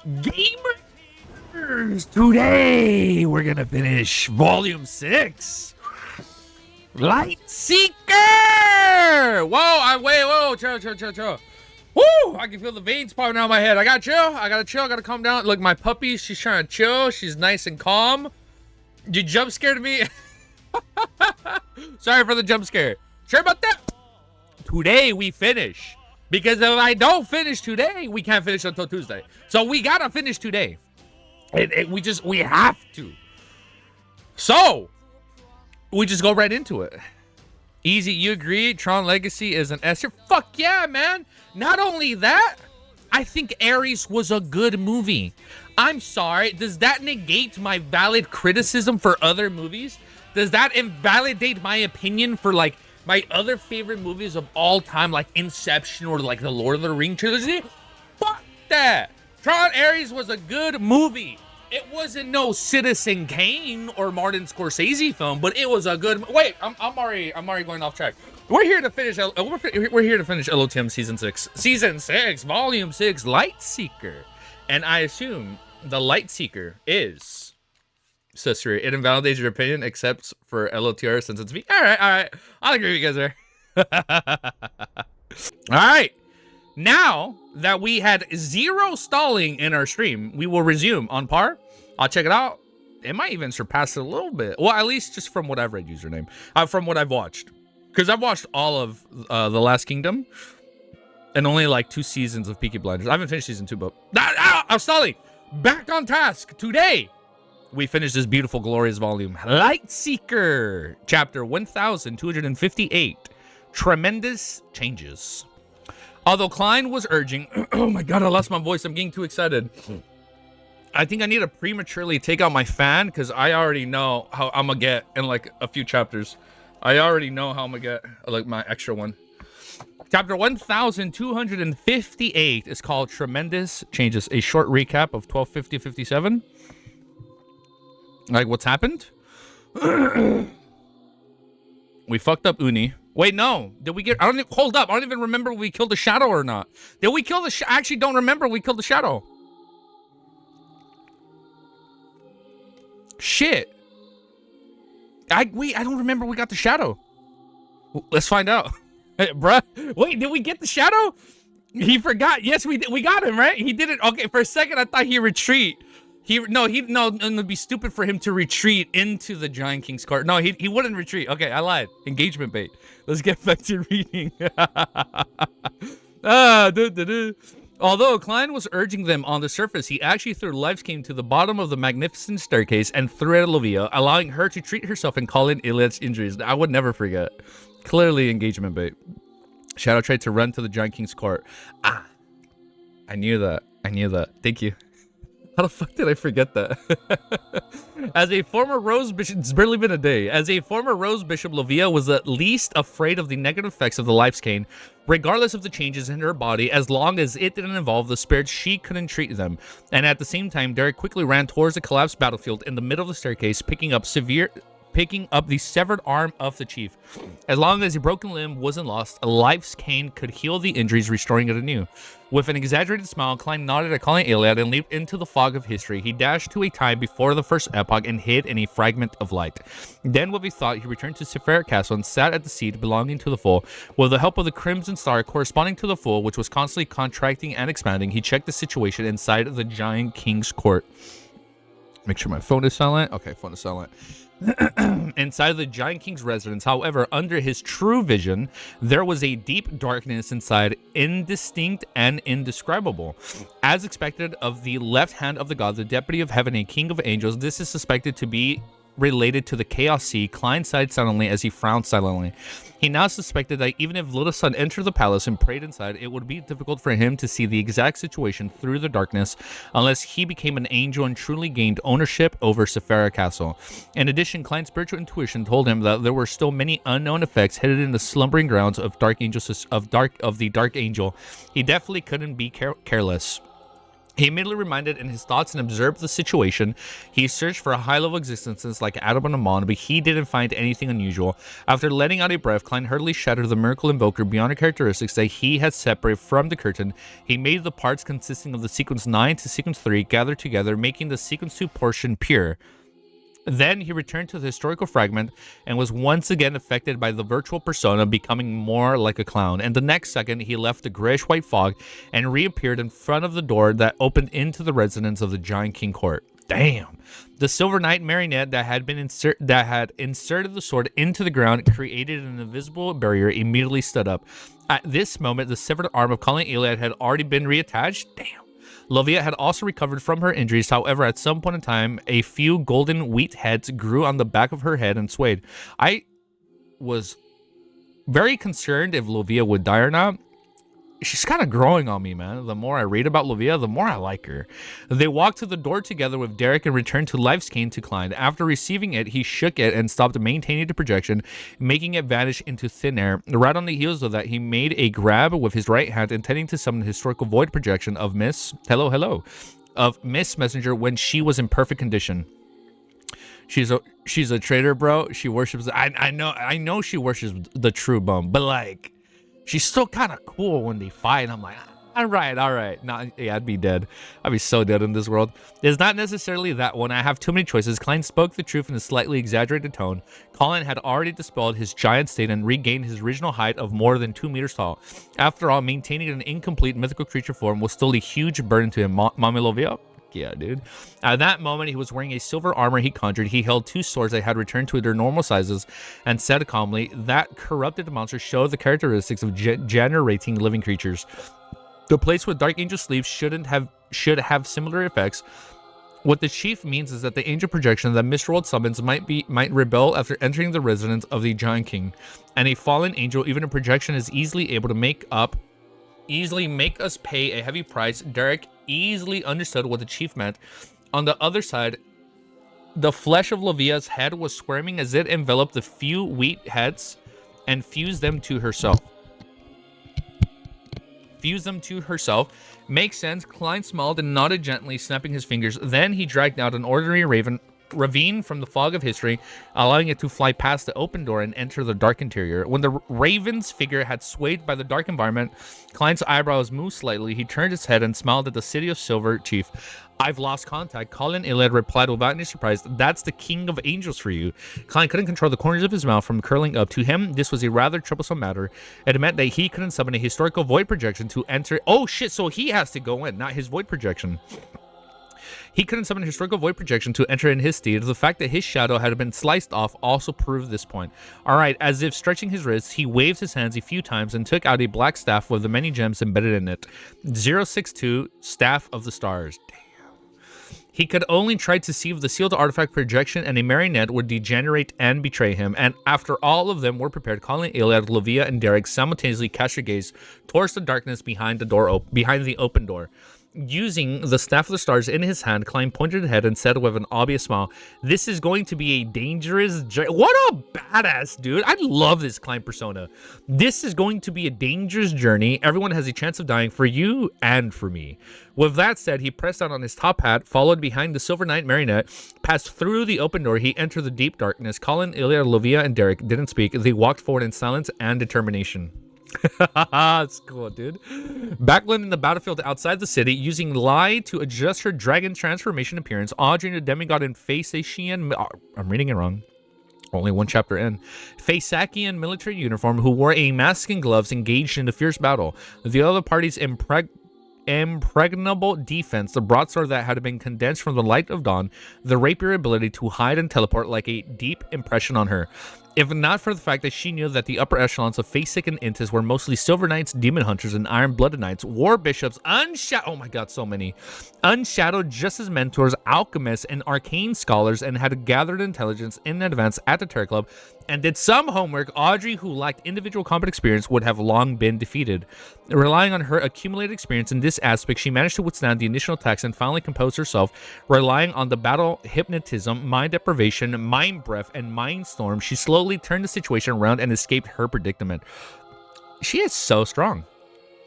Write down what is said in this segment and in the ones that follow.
Gamers! Today we're gonna finish Volume 6. Lightseeker! Whoa, chill. Woo! I can feel the veins popping out of my head. I gotta chill, I gotta calm down. Look, my puppy, she's trying to chill. She's nice and calm. You jump scared me. Sorry for the jump scare. Sure about that? Today we finish. Because if I don't finish today, we can't finish until Tuesday. So we gotta finish today. We have to. So, we just go right into it. Easy, you agree? Tron Legacy is an S tier? Fuck yeah, man. Not only that, I think Ares was a good movie. I'm sorry, does that negate my valid criticism for other movies? Does that invalidate my opinion for, like, my other favorite movies of all time, like Inception or, like, the Lord of the Rings trilogy? Fuck that. Tron Ares was a good movie. It wasn't no Citizen Kane or Martin Scorsese film, but it was a good. Wait, I'm already going off track. We're here to finish. We're here to finish LOTM season 6, volume 6, Lightseeker, and I assume the Lightseeker is Sister. It invalidates your opinion, except for LOTR since it's V. All right. I'll agree with you guys there. All right. Now that we had 0 stalling in our stream, we will resume on par. I'll check it out. It might even surpass it a little bit. Well, at least just from what I've read username. From what I've watched. Because I've watched all of The Last Kingdom. And only like 2 seasons of Peaky Blinders. I haven't finished season 2, but... I'm stalling! Back on task! Today, we finish this beautiful, glorious volume. Lightseeker! Chapter 1258. Tremendous Changes. Although Klein was urging, oh my god, I lost my voice. I'm getting too excited. I think I need to prematurely take out my fan because I already know how I'm gonna get in like a few chapters. I already know how I'm gonna get like my extra one. Chapter 1258 is called Tremendous Changes, a short recap of 1250-57. Like what's happened? We fucked up Uni. Wait, no. Did we get... hold up. I don't even remember if we killed the shadow or not. Did we kill the... I actually don't remember if we killed the shadow. Shit. I don't remember we got the shadow. Let's find out. Hey, bruh. Wait, did we get the shadow? He forgot. Yes, we did. We got him, right? He did it. Okay, for a second, I thought he retreat. No, it would be stupid for him to retreat into the Giant King's court. No, he wouldn't retreat. Okay, I lied. Engagement bait. Let's get back to reading. Although Klein was urging them on the surface, he actually threw Livescane to the bottom of the magnificent staircase and threw at Olivia, allowing her to treat herself and call in Iliad's injuries. I would never forget. Clearly engagement bait. Shadow tried to run to the Giant King's court. I knew that. Thank you. How the fuck did I forget that? As a former Rose Bishop, it's barely been a day. As a former Rose Bishop, Livia was at least afraid of the negative effects of the Livescane, regardless of the changes in her body, as long as it didn't involve the spirits, she couldn't treat them. And at the same time, Derek quickly ran towards the collapsed battlefield in the middle of the staircase, picking up the severed arm of the chief. As long as a broken limb wasn't lost, a Livescane could heal the injuries, restoring it anew. With an exaggerated smile, Klein nodded at calling Iliad and leaped into the fog of history. He dashed to a time before the first epoch and hid in a fragment of light. Then, what we thought, he returned to Sephira Castle and sat at the seat belonging to the Fool. With the help of the Crimson Star corresponding to the Fool, which was constantly contracting and expanding, he checked the situation inside the Giant King's court. Make sure my phone is silent. Okay, phone is silent. Inside the Giant King's residence, however, under his true vision, there was a deep darkness inside, indistinct and indescribable. As expected of the left hand of the god, the deputy of heaven, a king of angels, this is suspected to be related to the Chaos Sea. Klein sighed silently as he frowned silently. He now suspected that even if Little Sun entered the palace and prayed inside, it would be difficult for him to see the exact situation through the darkness unless he became an angel and truly gained ownership over Sephira Castle. In addition, Klein's spiritual intuition told him that there were still many unknown effects hidden in the slumbering grounds of the Dark Angel. He definitely couldn't be careless. He immediately reminded in his thoughts and observed the situation. He searched for high-level existences like Adam and Amon, but he didn't find anything unusual. After letting out a breath, Klein hurriedly shattered the miracle invoker beyond the characteristics that he had separated from the curtain. He made the parts consisting of the sequence 9 to sequence 3 gather together, making the sequence 2 portion pure. Then he returned to the historical fragment and was once again affected by the virtual persona, becoming more like a clown. And the next second, he left the grayish-white fog and reappeared in front of the door that opened into the residence of the Giant King Court. Damn. The Silver Knight marionette that had inserted the sword into the ground, created an invisible barrier, immediately stood up. At this moment, the severed arm of Colin Iliad had already been reattached. Damn. Lovia had also recovered from her injuries. However, at some point in time, a few golden wheat heads grew on the back of her head and swayed. I was very concerned if Lovia would die or not. She's kind of growing on me, man. The more I read about Lovia, the more I like her. They walked to the door together with Derek and returned to Life's Cane to Klein. After receiving it, he shook it and stopped maintaining the projection, making it vanish into thin air. Right on the heels of that, he made a grab with his right hand, intending to summon the historical void projection of Miss Messenger when she was in perfect condition. She's a traitor, bro. She worships. I know she worships the true bum, but like, she's still kind of cool when they fight. I'm like, all right. Nah, yeah, I'd be dead. I'd be so dead in this world. It's not necessarily that one. I have too many choices. Klein spoke the truth in a slightly exaggerated tone. Colin had already dispelled his giant state and regained his original height of more than 2 meters tall. After all, maintaining an incomplete mythical creature form was still a huge burden to him. Mommy Lovia? Yeah, dude. At that moment, he was wearing a silver armor he conjured. He held 2 swords that had returned to their normal sizes and said calmly, that corrupted monster showed the characteristics of generating living creatures. The place with Dark Angel sleeps should have similar effects. What the chief means is that the angel projection that misrolled summons might rebel after entering the residence of the Giant King. And a fallen angel, even a projection, is easily able to make us pay a heavy price. Derek easily understood what the chief meant. On the other side, the flesh of Lovia's head was squirming as it enveloped the few wheat heads and fused them to herself. Makes sense. Klein smiled and nodded gently, snapping his fingers. Then he dragged out an ordinary ravine from the fog of history, allowing it to fly past the open door and enter the dark interior. When the raven's figure had swayed by the dark environment, Klein's eyebrows moved slightly. He turned his head and smiled at the City of Silver chief. I've lost contact. Colin Iliad replied without any surprise. That's the king of angels for you. Klein couldn't control the corners of his mouth from curling up. To him, this was a rather troublesome matter. It meant that he couldn't summon a historical void projection to enter. Oh shit, so he has to go in, not his void projection. He couldn't summon a historical void projection to enter in his stead. The fact that his shadow had been sliced off also proved this point. Alright, as if stretching his wrists, he waved his hands a few times and took out a black staff with the many gems embedded in it. 062, Staff of the Stars. Damn. He could only try to see if the sealed artifact projection and a marionette would degenerate and betray him, and after all of them were prepared, Colin, Iliad, Lovia, and Derek simultaneously cast their gaze towards the darkness behind the open door. Using the Staff of the Stars in his hand, Klein pointed ahead and said with an obvious smile, this is going to be a dangerous journey. What a badass, dude. I love this Klein persona. This is going to be a dangerous journey. Everyone has a chance of dying, for you and for me. With that said, he pressed down on his top hat, followed behind the Silver Knight marionette, passed through the open door. He entered the deep darkness. Colin, Iliad, Lovia, and Derek didn't speak. They walked forward in silence and determination. It's cool, dude. Backlund in the battlefield outside the city, using Lie to adjust her dragon transformation appearance. Audrey, the demigod in Phasacian... I'm reading it wrong. Only one chapter in. Phasacian military uniform, who wore a mask and gloves, engaged in the fierce battle. The other party's impregnable defense, the broadsword that had been condensed from the light of dawn, the rapier ability to hide and teleport, like a deep impression on her. If not for the fact that she knew that the upper echelons of Phasic and Intis were mostly Silver Knights, Demon Hunters, and Iron-Blooded Knights, War Bishops, oh my god, so many. Unshadowed Justice Mentors, Alchemists, and Arcane Scholars, and had gathered intelligence in advance at the Terror Club, and did some homework, Audrey, who lacked individual combat experience, would have long been defeated. Relying on her accumulated experience in this aspect, she managed to withstand the initial attacks and finally compose herself. Relying on the battle hypnotism, mind deprivation, mind breath, and mind storm, she slowly turned the situation around and escaped her predicament. She is so strong.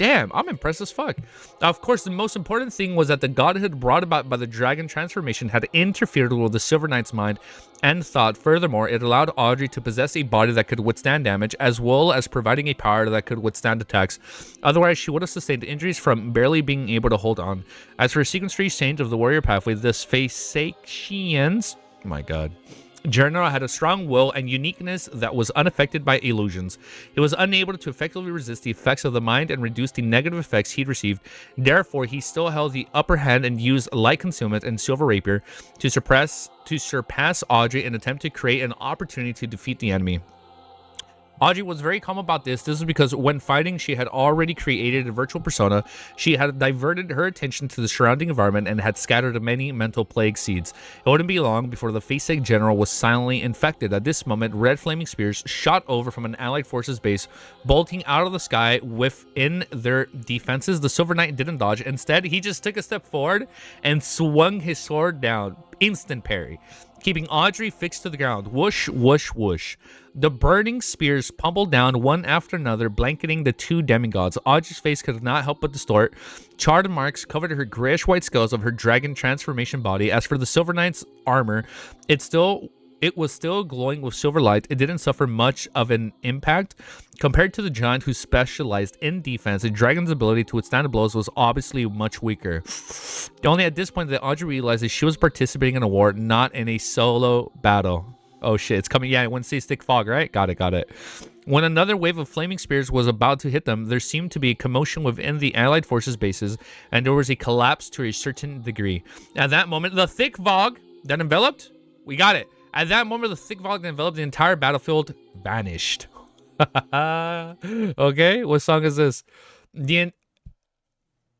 Damn, I'm impressed as fuck. Of course, the most important thing was that the godhood brought about by the dragon transformation had interfered with the Silver Knight's mind and thought. Furthermore, it allowed Audrey to possess a body that could withstand damage, as well as providing a power that could withstand attacks. Otherwise, she would have sustained injuries from barely being able to hold on. As for a sequence 3 change of the warrior pathway, this Phasacians, oh my god, General had a strong will and uniqueness that was unaffected by illusions. He was unable to effectively resist the effects of the mind and reduce the negative effects he'd received. Therefore, he still held the upper hand and used light concealment and silver rapier to surpass Audrey and attempt to create an opportunity to defeat the enemy. Audrey was very calm about this. This is because when fighting, she had already created a virtual persona. She had diverted her attention to the surrounding environment and had scattered many mental plague seeds. It wouldn't be long before the Phasac general was silently infected. At this moment, red flaming spears shot over from an allied forces base, bolting out of the sky within their defenses. The Silver Knight didn't dodge. Instead, he just took a step forward and swung his sword down. Instant parry, keeping Audrey fixed to the ground. Whoosh, whoosh, whoosh. The burning spears pummeled down one after another, blanketing the two demigods. Audrey's face could not help but distort. Charred marks covered her grayish-white scales of her dragon transformation body. As for the Silver Knight's armor, it was still glowing with silver light. It didn't suffer much of an impact. Compared to the giant who specialized in defense, the dragon's ability to withstand blows was obviously much weaker. Only at this point that Audrey realized that she was participating in a war, not in a solo battle. Oh shit, it's coming. Yeah, it wouldn't say stick fog, right? Got it. When another wave of flaming spears was about to hit them, there seemed to be a commotion within the allied forces bases, and there was a collapse to a certain degree. At that moment, the thick fog that enveloped, we got it. At that moment, the thick fog that enveloped the entire battlefield vanished. Okay, what song is this?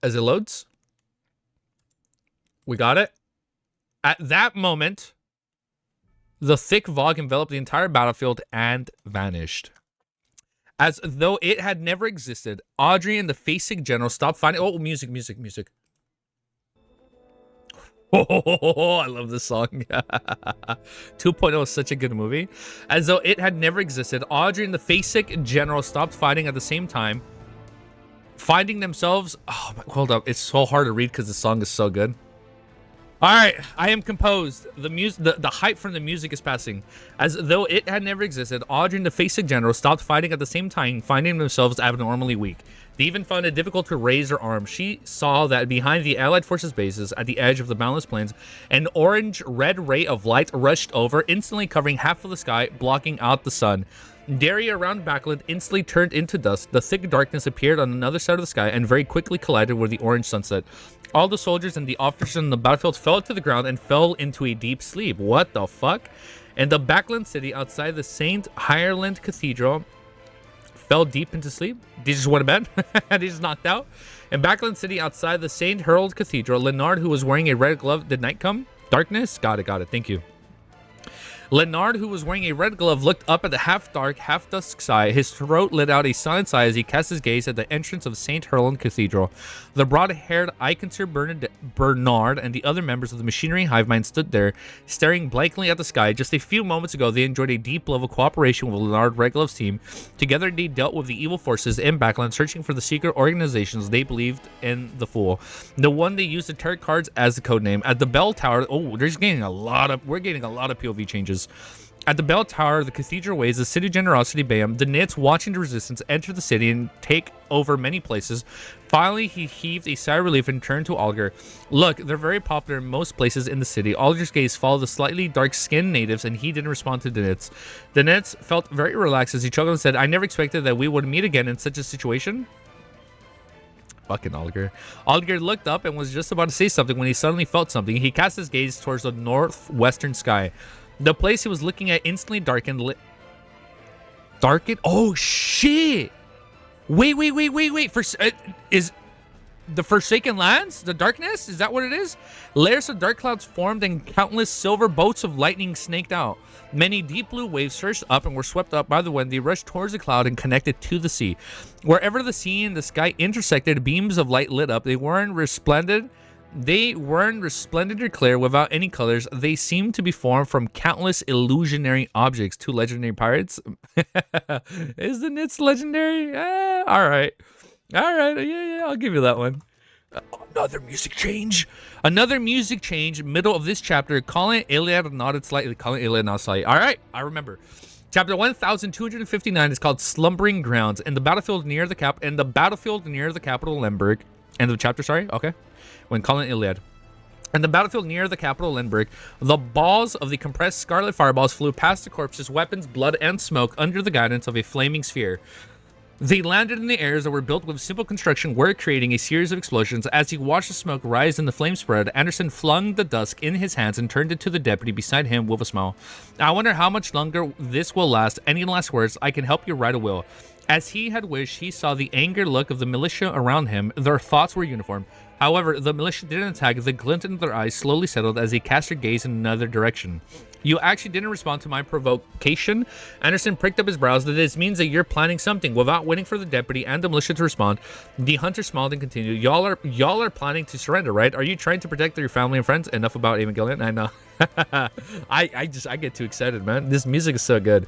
As it loads, we got it. At that moment, the thick fog enveloped the entire battlefield and vanished. As though it had never existed, Audrey and the Phasac general stopped fighting. Oh, music. Oh, I love this song. 2.0 is such a good movie. As though it had never existed, Audrey and the Phasac general stopped fighting at the same time, finding themselves... Oh, hold up. It's so hard to read because the song is so good. All right, I am composed. The hype from the music is passing. As though it had never existed, Audrey and the Phasac general stopped fighting at the same time, finding themselves abnormally weak. They even found it difficult to raise their arms. She saw that behind the allied forces bases, at the edge of the boundless plains, an orange-red ray of light rushed over, instantly covering half of the sky, blocking out the sun. The area around Backland instantly turned into dust. The thick darkness appeared on another side of the sky and very quickly collided with the orange sunset. All the soldiers and the officers in the battlefield fell to the ground and fell into a deep sleep. What the fuck? And the Backland city outside the St. Ireland Cathedral fell deep into sleep. They just went to bed. They just knocked out. In Backland city outside the St. Harold Cathedral, Leonard, who was wearing a red glove, did night come? Darkness? Got it. Thank you. Leonard, who was wearing a red glove, looked up at the half-dark, half-dusk sky. His throat let out a silent sigh as he cast his gaze at the entrance of St. Herland Cathedral. The broad-haired Iconser Bernard and the other members of the machinery hive mind stood there, staring blankly at the sky. Just a few moments ago, they enjoyed a deep level of cooperation with Leonard Red Glove's team. Together, they dealt with the evil forces in Backland, searching for the secret organizations they believed in the Fool. The one they used the tarot cards as the codename. At the bell tower, we're getting a lot of POV changes. At the bell tower, the cathedral ways, the city generosity bam, the Nits, watching the resistance enter the city and take over many places. Finally, he heaved a sigh of relief and turned to Alger. Look, they're very popular in most places in the city. Alger's gaze followed the slightly dark-skinned natives, and he didn't respond to the Nits. The Nits felt very relaxed as he chuckled and said, I never expected that we would meet again in such a situation. Fucking Alger. Alger looked up and was just about to say something when he suddenly felt something. He cast his gaze towards the northwestern sky. The place he was looking at instantly darkened. Darkened? Oh, shit! Wait. Is the Forsaken Lands? The darkness? Is that what it is? Layers of dark clouds formed and countless silver boats of lightning snaked out. Many deep blue waves surged up and were swept up by the wind. They rushed towards the cloud and connected to the sea. Wherever the sea and the sky intersected, beams of light lit up. They weren't resplendent or clear without any colors. They seemed to be formed from countless illusionary objects. Two legendary pirates. Is the Nits legendary? All right. All right, yeah, I'll give you that one. Another music change. Another music change. Middle of this chapter. Calling Iliad nodded slightly. Calling Iliad nodded slightly. All right, I remember. Chapter 1259 is called Slumbering Grounds. In the battlefield near the capital Lemberg. End of the chapter. Sorry. Okay. When calling Iliad. In the battlefield near the capital Lemberg, the balls of the compressed scarlet fireballs flew past the corpses, weapons, blood, and smoke under the guidance of a flaming sphere. They landed in the airs that were built with simple construction, were creating a series of explosions. As he watched the smoke rise and the flame spread, Anderson flung the dusk in his hands and turned it to the deputy beside him with a smile. I wonder how much longer this will last. Any last words? I can help you write a will. As he had wished, he saw the angered look of the militia around him. Their thoughts were uniform. However, the militia didn't attack. The glint in their eyes slowly settled as they cast their gaze in another direction. You actually didn't respond to my provocation? Anderson pricked up his brows. This means that you're planning something. Without waiting for the deputy and the militia to respond, the hunter smiled and continued. Y'all are planning to surrender, right? Are you trying to protect your family and friends? Enough about Evangelion. I know. I get too excited, man. This music is so good.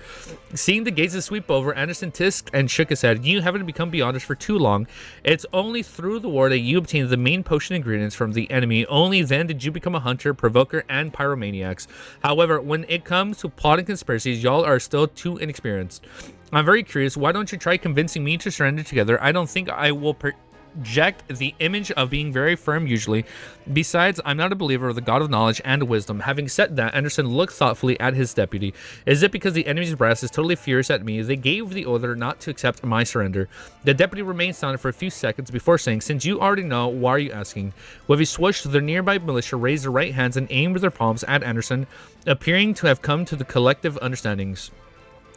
Seeing the gazes sweep over, Anderson tisked and shook his head. You haven't become beyonders for too long. It's only through the war that you obtained the main potion ingredients from the enemy. Only then did you become a hunter, provoker, and pyromaniacs. However, when it comes to plotting conspiracies, y'all are still too inexperienced. I'm very curious. Why don't you try convincing me to surrender together? I don't think I will project the image of being very firm usually. Besides, I'm not a believer of the god of knowledge and wisdom. Having said that, Anderson looked thoughtfully at his deputy. Is it because the enemy's brass is totally furious at me? They gave the order not to accept my surrender. The deputy remained silent for a few seconds before saying, since you already know, why are you asking? With a swoosh, the nearby militia raised their right hands and aimed their palms at Anderson, appearing to have come to the collective understandings.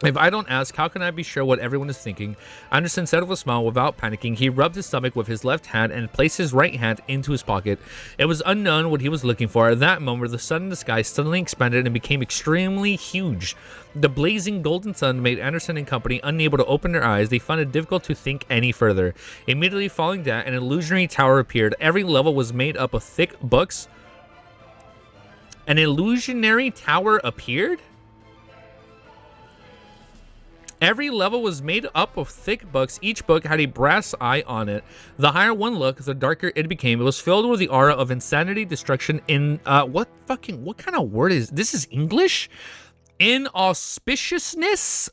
If I don't ask, how can I be sure what everyone is thinking? Anderson said with a smile without panicking. He rubbed his stomach with his left hand and placed his right hand into his pocket. It was unknown what he was looking for. At that moment, the sun in the sky suddenly expanded and became extremely huge. The blazing golden sun made Anderson and company unable to open their eyes. They found it difficult to think any further. Immediately following that, an illusionary tower appeared. Every level was made up of thick books. An illusionary tower appeared? Every level was made up of thick books. Each book had a brass eye on it. The higher one looked, the darker it became. It was filled with the aura of insanity, destruction, what kind of word is this? Is English? Inauspiciousness?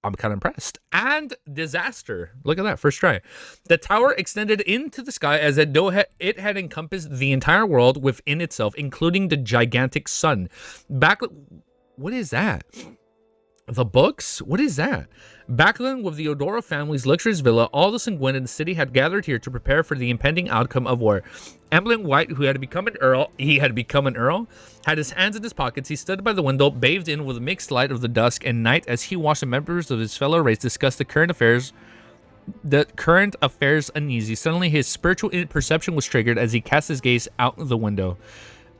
I'm kind of impressed. And disaster. Look at that, first try. The tower extended into the sky as though it had encompassed the entire world within itself, including the gigantic sun. What is that? The books? What is that? Backland with the Odoro family's luxurious villa, all the Sanguine in the city had gathered here to prepare for the impending outcome of war. Emblem White, who had become an earl, had his hands in his pockets. He stood by the window, bathed in with the mixed light of the dusk and night as he watched the members of his fellow race discuss the current affairs uneasy. Suddenly, his spiritual perception was triggered as he cast his gaze out the window.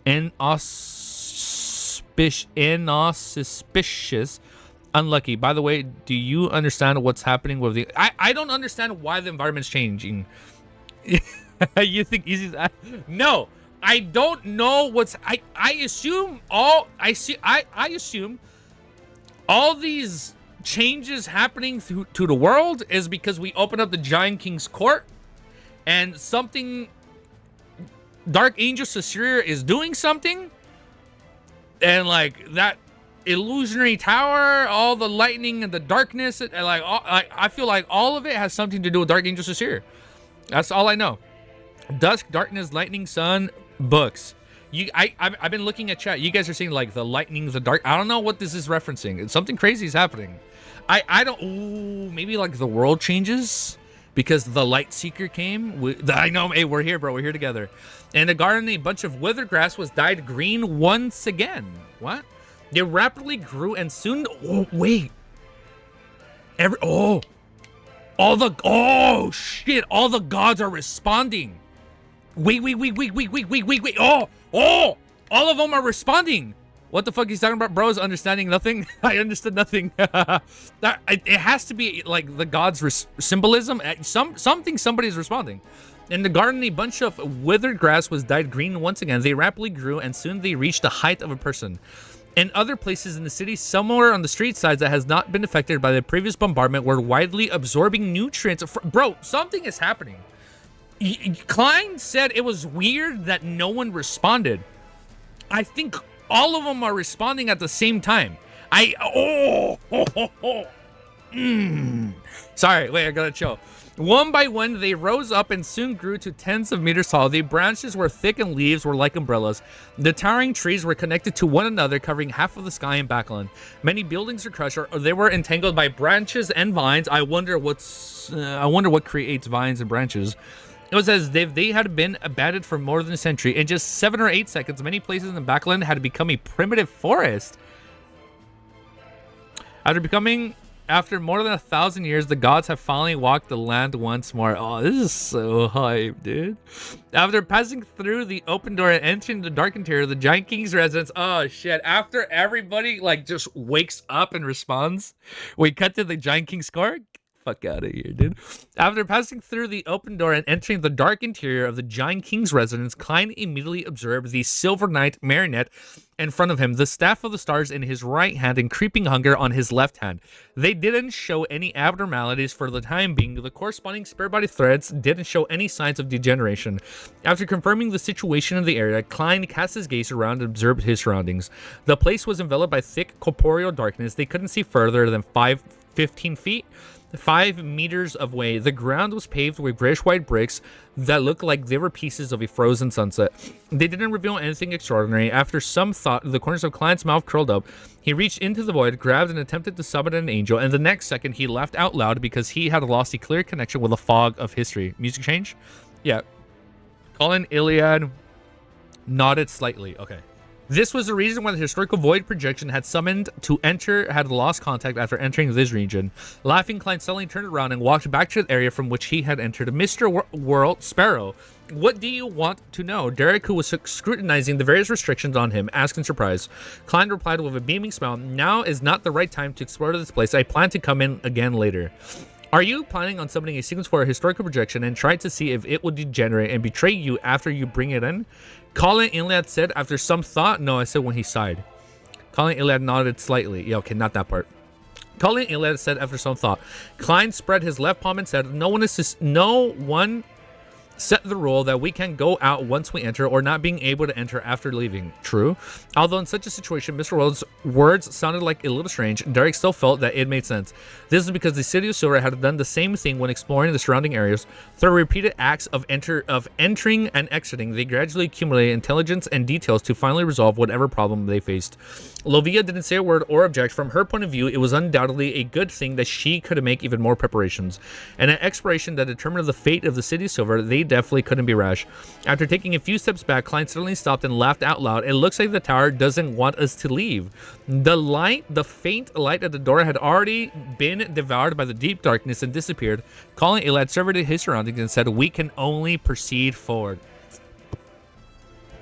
Inauspicious. Unlucky. By the way, do you understand what's happening with the... I don't understand why the environment's changing. You think easy... No, I don't know what's... I assume all... I assume all these changes happening to the world is because we open up the Giant King's court and something... Dark Angel Caesarea is doing something, and like that illusionary tower, all the lightning and the darkness, and like I feel like all of it has something to do with Dark Angel Caesarea. That's all I know. Dusk, darkness, lightning, sun, books. I've been looking at chat. You guys are seeing like the lightning, the dark. I don't know what this is referencing. Something crazy is happening. I don't. Ooh, maybe like the world changes because the light seeker came. I know. Hey, we're here, bro. We're here together. In the garden, a bunch of withered grass was dyed green once again. What? They rapidly grew and soon... Oh, wait. All the gods are responding. Wait. Oh, all of them are responding. What the fuck he's talking about, bro? Is understanding nothing? I understood nothing. It has to be like the gods' symbolism. Somebody's responding. In the garden, a bunch of withered grass was dyed green once again. They rapidly grew and soon they reached the height of a person. and other places in the city, somewhere on the street sides that has not been affected by the previous bombardment, were widely absorbing nutrients. Bro, something is happening. Klein said it was weird that no one responded. I think all of them are responding at the same time. Sorry, wait, I gotta chill. One by one, they rose up and soon grew to tens of meters tall. The branches were thick and leaves were like umbrellas. The towering trees were connected to one another, covering half of the sky and backland. Many buildings were crushed, or they were entangled by branches and vines. I wonder what creates vines and branches. It was as if they had been abandoned for more than a century. In just 7 or 8 seconds, many places in the backland had become a primitive forest. After more than 1,000 years, the gods have finally walked the land once more. Oh, this is so hype, dude. After passing through the open door and entering the dark interior of the Giant King's residence. Oh, shit. After everybody, like, just wakes up and responds, we cut to the Giant King score. Fuck out of here, dude. After passing through the open door and entering the dark interior of the Giant King's residence, Klein immediately observed the Silver Knight marionette in front of him, the Staff of the Stars in his right hand, and Creeping Hunger on his left hand. They didn't show any abnormalities for the time being. The corresponding spare body threads didn't show any signs of degeneration. After confirming the situation in the area, Klein cast his gaze around and observed his surroundings. The place was enveloped by thick corporeal darkness. They couldn't see further than 15 feet. 5 meters away, the ground was paved with grayish-white bricks that looked like they were pieces of a frozen sunset. They didn't reveal anything extraordinary. After some thought, the corners of Klein's mouth curled up. He reached into the void, grabbed and attempted to summon an angel, and the next second he laughed out loud because he had lost a clear connection with the fog of history. Music change? Yeah. Colin Iliad nodded slightly. Okay. This was the reason why the historical void projection had lost contact after entering this region. Laughing, Klein suddenly turned around and walked back to the area from which he had entered. Mr. World Sparrow, what do you want to know? Derek, who was scrutinizing the various restrictions on him, asked in surprise. Klein replied with a beaming smile, "Now is not the right time to explore this place. I plan to come in again later." Are you planning on summoning a sequence for a historical projection and try to see if it will degenerate and betray you after you bring it in? Colin Iliad said after some thought. No, I said when he sighed. Colin Iliad nodded slightly. Yeah, okay, not that part. Colin Iliad said after some thought. Klein spread his left palm and said, no one set the rule that we can go out once we enter or not being able to enter after leaving. True. Although in such a situation, Mr. World's words sounded like a little strange, Derek still felt that it made sense. This is because the City of Silver had done the same thing when exploring the surrounding areas. Through repeated acts of entering and exiting, they gradually accumulated intelligence and details to finally resolve whatever problem they faced. Lovia didn't say a word or object. From her point of view, it was undoubtedly a good thing that she could make even more preparations. And an exploration that determined the fate of the City of Silver, they definitely couldn't be rash. After taking a few steps back, Klein suddenly stopped and laughed out loud. It looks like the tower doesn't want us to leave. The faint light at the door had already been devoured by the deep darkness and disappeared. Colin Iliad surveyed his surroundings and said, we can only proceed forward.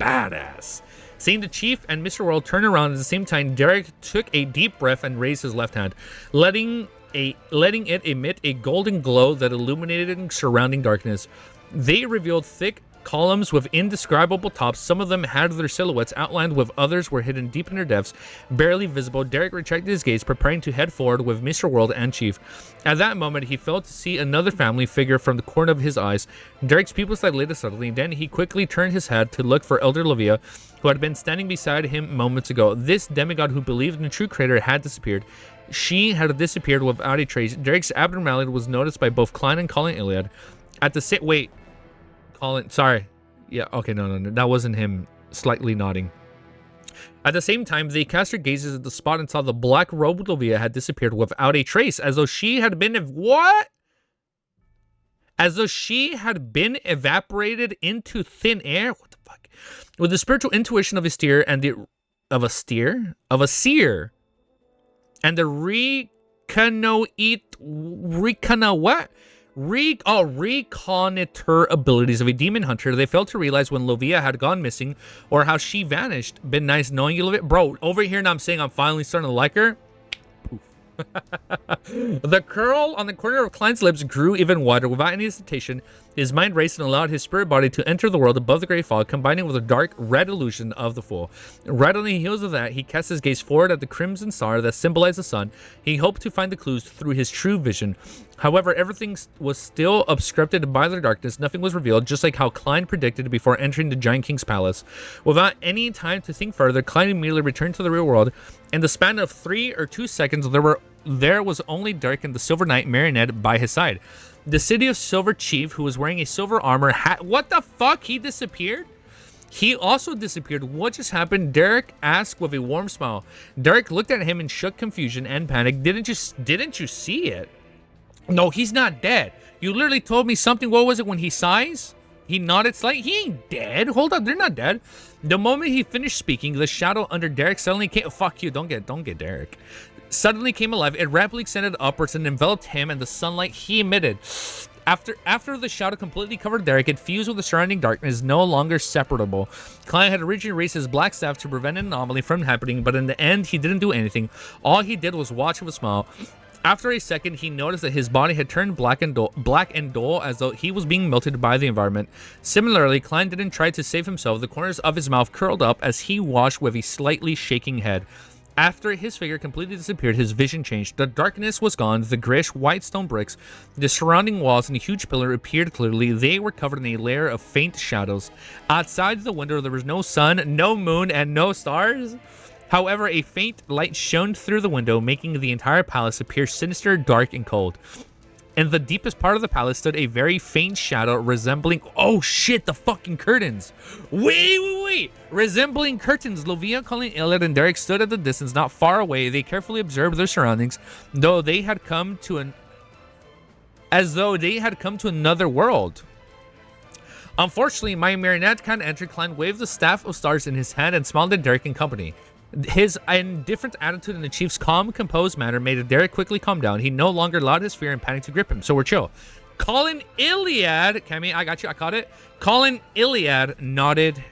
Badass. Seeing the chief and Mr. World turn around at the same time, Derek took a deep breath and raised his left hand, letting it emit a golden glow that illuminated surrounding darkness. They revealed thick columns with indescribable tops. Some of them had their silhouettes outlined, with others were hidden deep in their depths, barely visible. Derek retracted his gaze, preparing to head forward with Mr. World and Chief. At that moment, he failed to see another family figure from the corner of his eyes. Derek's pupils dilated suddenly. Then he quickly turned his head to look for Elder Livia, who had been standing beside him moments ago. This demigod who believed in the true creator had disappeared. She had disappeared without a trace. Derek's abnormality was noticed by both Klein and Colin Iliad. At the same wait. Colin, sorry. Yeah, okay, no, that wasn't him slightly nodding. At the same time, they cast their gazes at the spot and saw the black-robed Livia had disappeared without a trace, as though she had been... What? As though she had been evaporated into thin air? What the fuck? With the spiritual intuition of a seer and the... And the reconnoiter abilities of a demon hunter, they failed to realize when Lovia had gone missing or how she vanished. Been nice knowing you, Livia. Bro, over here now I'm saying I'm finally starting to like her. Poof. The curl on the corner of Klein's lips grew even wider. Without any hesitation, His mind raced and allowed his spirit body to enter the world above the Great Fog, combining with a dark red illusion of the Fool. Right on the heels of that, he cast his gaze forward at the crimson star that symbolized the sun. He hoped to find the clues through his true vision. However, everything was still obstructed by the darkness. Nothing was revealed, just like how Klein predicted before entering the Giant King's palace. Without any time to think further, Klein immediately returned to the real world. In the span of 3 or 2 seconds, there was only Dirk and the Silver Knight marionette by his side. The City of Silver Chief, who was wearing a silver armor hat. What the fuck? He disappeared? He also disappeared. What just happened? Derek asked with a warm smile. Derek looked at him in shook confusion and panic. Didn't you see it? No, he's not dead. You literally told me something. What was it when he sighs? He nodded slightly. He ain't dead. Hold up, they're not dead. The moment he finished speaking, the shadow under Derek suddenly came. Fuck you. Don't get Derek. Suddenly came alive. It rapidly extended upwards and enveloped him and the sunlight he emitted. After the shadow completely covered Derek, it fused with the surrounding darkness, no longer separable. Klein had originally raised his black staff to prevent an anomaly from happening, but in the end, he didn't do anything. All he did was watch with a smile. After a second, he noticed that his body had turned black and dull, as though he was being melted by the environment. Similarly, Klein didn't try to save himself. The corners of his mouth curled up as he watched with a slightly shaking head. After his figure completely disappeared, his vision changed. The darkness was gone. The grayish white stone bricks, the surrounding walls, and a huge pillar appeared clearly. They were covered in a layer of faint shadows. Outside the window, there was no sun, no moon, and no stars. However, a faint light shone through the window, making the entire palace appear sinister, dark, and cold. In the deepest part of the palace stood a very faint shadow resembling... Oh shit, the fucking curtains. Wait. Resembling curtains. Lovia, Colin, Iliad, and Derek stood at the distance, not far away. They carefully observed their surroundings, as though they had come to another world. Unfortunately, my marionette can't enter. Klein waved the staff of stars in his hand and smiled at Derek and company. His indifferent attitude and the chief's calm, composed manner made Derek quickly calm down. He no longer allowed his fear and panic to grip him, so we're chill. Colin Iliad, Cammy, I got you, I caught it. Colin Iliad nodded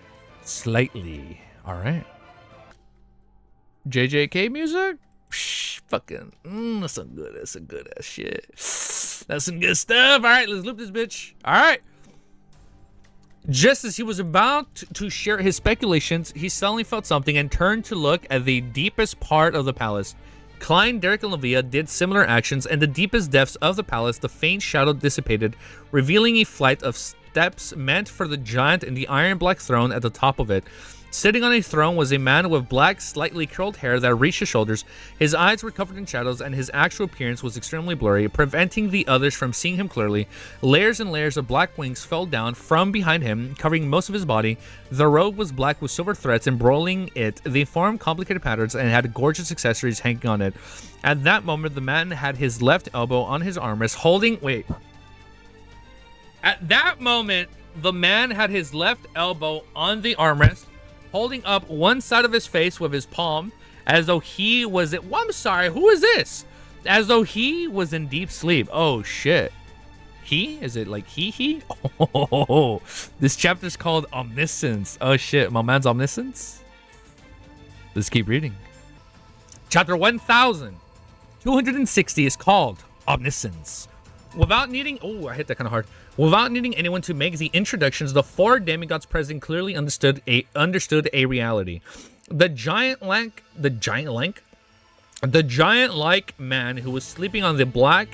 slightly. All right. JJK music? Fucking, that's some good ass shit. That's some good stuff. All right, let's loop this bitch. All right. Just as he was about to share his speculations, he suddenly felt something and turned to look at the deepest part of the palace. Klein, Derek, and Livia did similar actions. In the deepest depths of the palace, the faint shadow dissipated, revealing a flight of steps meant for the giant in the iron-black throne at the top of it. Sitting on a throne was a man with black, slightly curled hair that reached his shoulders. His eyes were covered in shadows, and his actual appearance was extremely blurry, preventing the others from seeing him clearly. Layers and layers of black wings fell down from behind him, covering most of his body. The robe was black with silver threads embroiling it. They formed complicated patterns and had gorgeous accessories hanging on it. At that moment, the man had his left elbow on his armrest, holding... Wait. At that moment, the man had his left elbow on the armrest, holding up one side of his face with his palm, as though he was... I'm sorry, who is this? As though he was in deep sleep. Oh, shit. He? Is it like he? Oh, this chapter is called Omniscience. Oh, shit. My man's Omniscience? Let's keep reading. Chapter 1260 is called Omniscience. Without needing... Oh, I hit that kind of hard. Without needing anyone to make the introductions, the four demigods present clearly understood a reality. The giant-like man who was sleeping on the black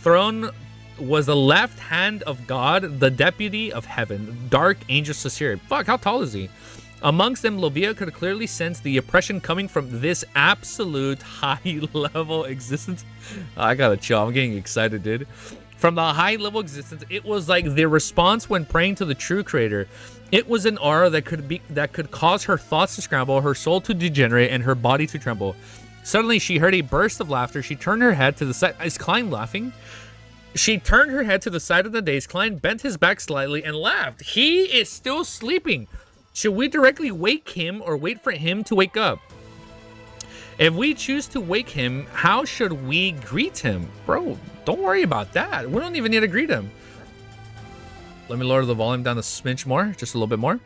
throne was the left hand of God, the deputy of heaven, dark angel Cicere. Fuck, how tall is he? Amongst them, Lovia could clearly sense the oppression coming from this absolute high-level existence. I gotta chill. I'm getting excited, dude. From the high-level existence, it was like the response when praying to the true creator. It was an aura that could cause her thoughts to scramble, her soul to degenerate, and her body to tremble. Suddenly, she heard a burst of laughter. She turned her head to the side. Is Klein laughing? She turned her head to the side of the dais. Klein bent his back slightly and laughed. He is still sleeping. Should we directly wake him or wait for him to wake up? If we choose to wake him, how should we greet him? Bro, don't worry about that. We don't even need to greet him. Let me lower the volume down a smidge more, just a little bit more.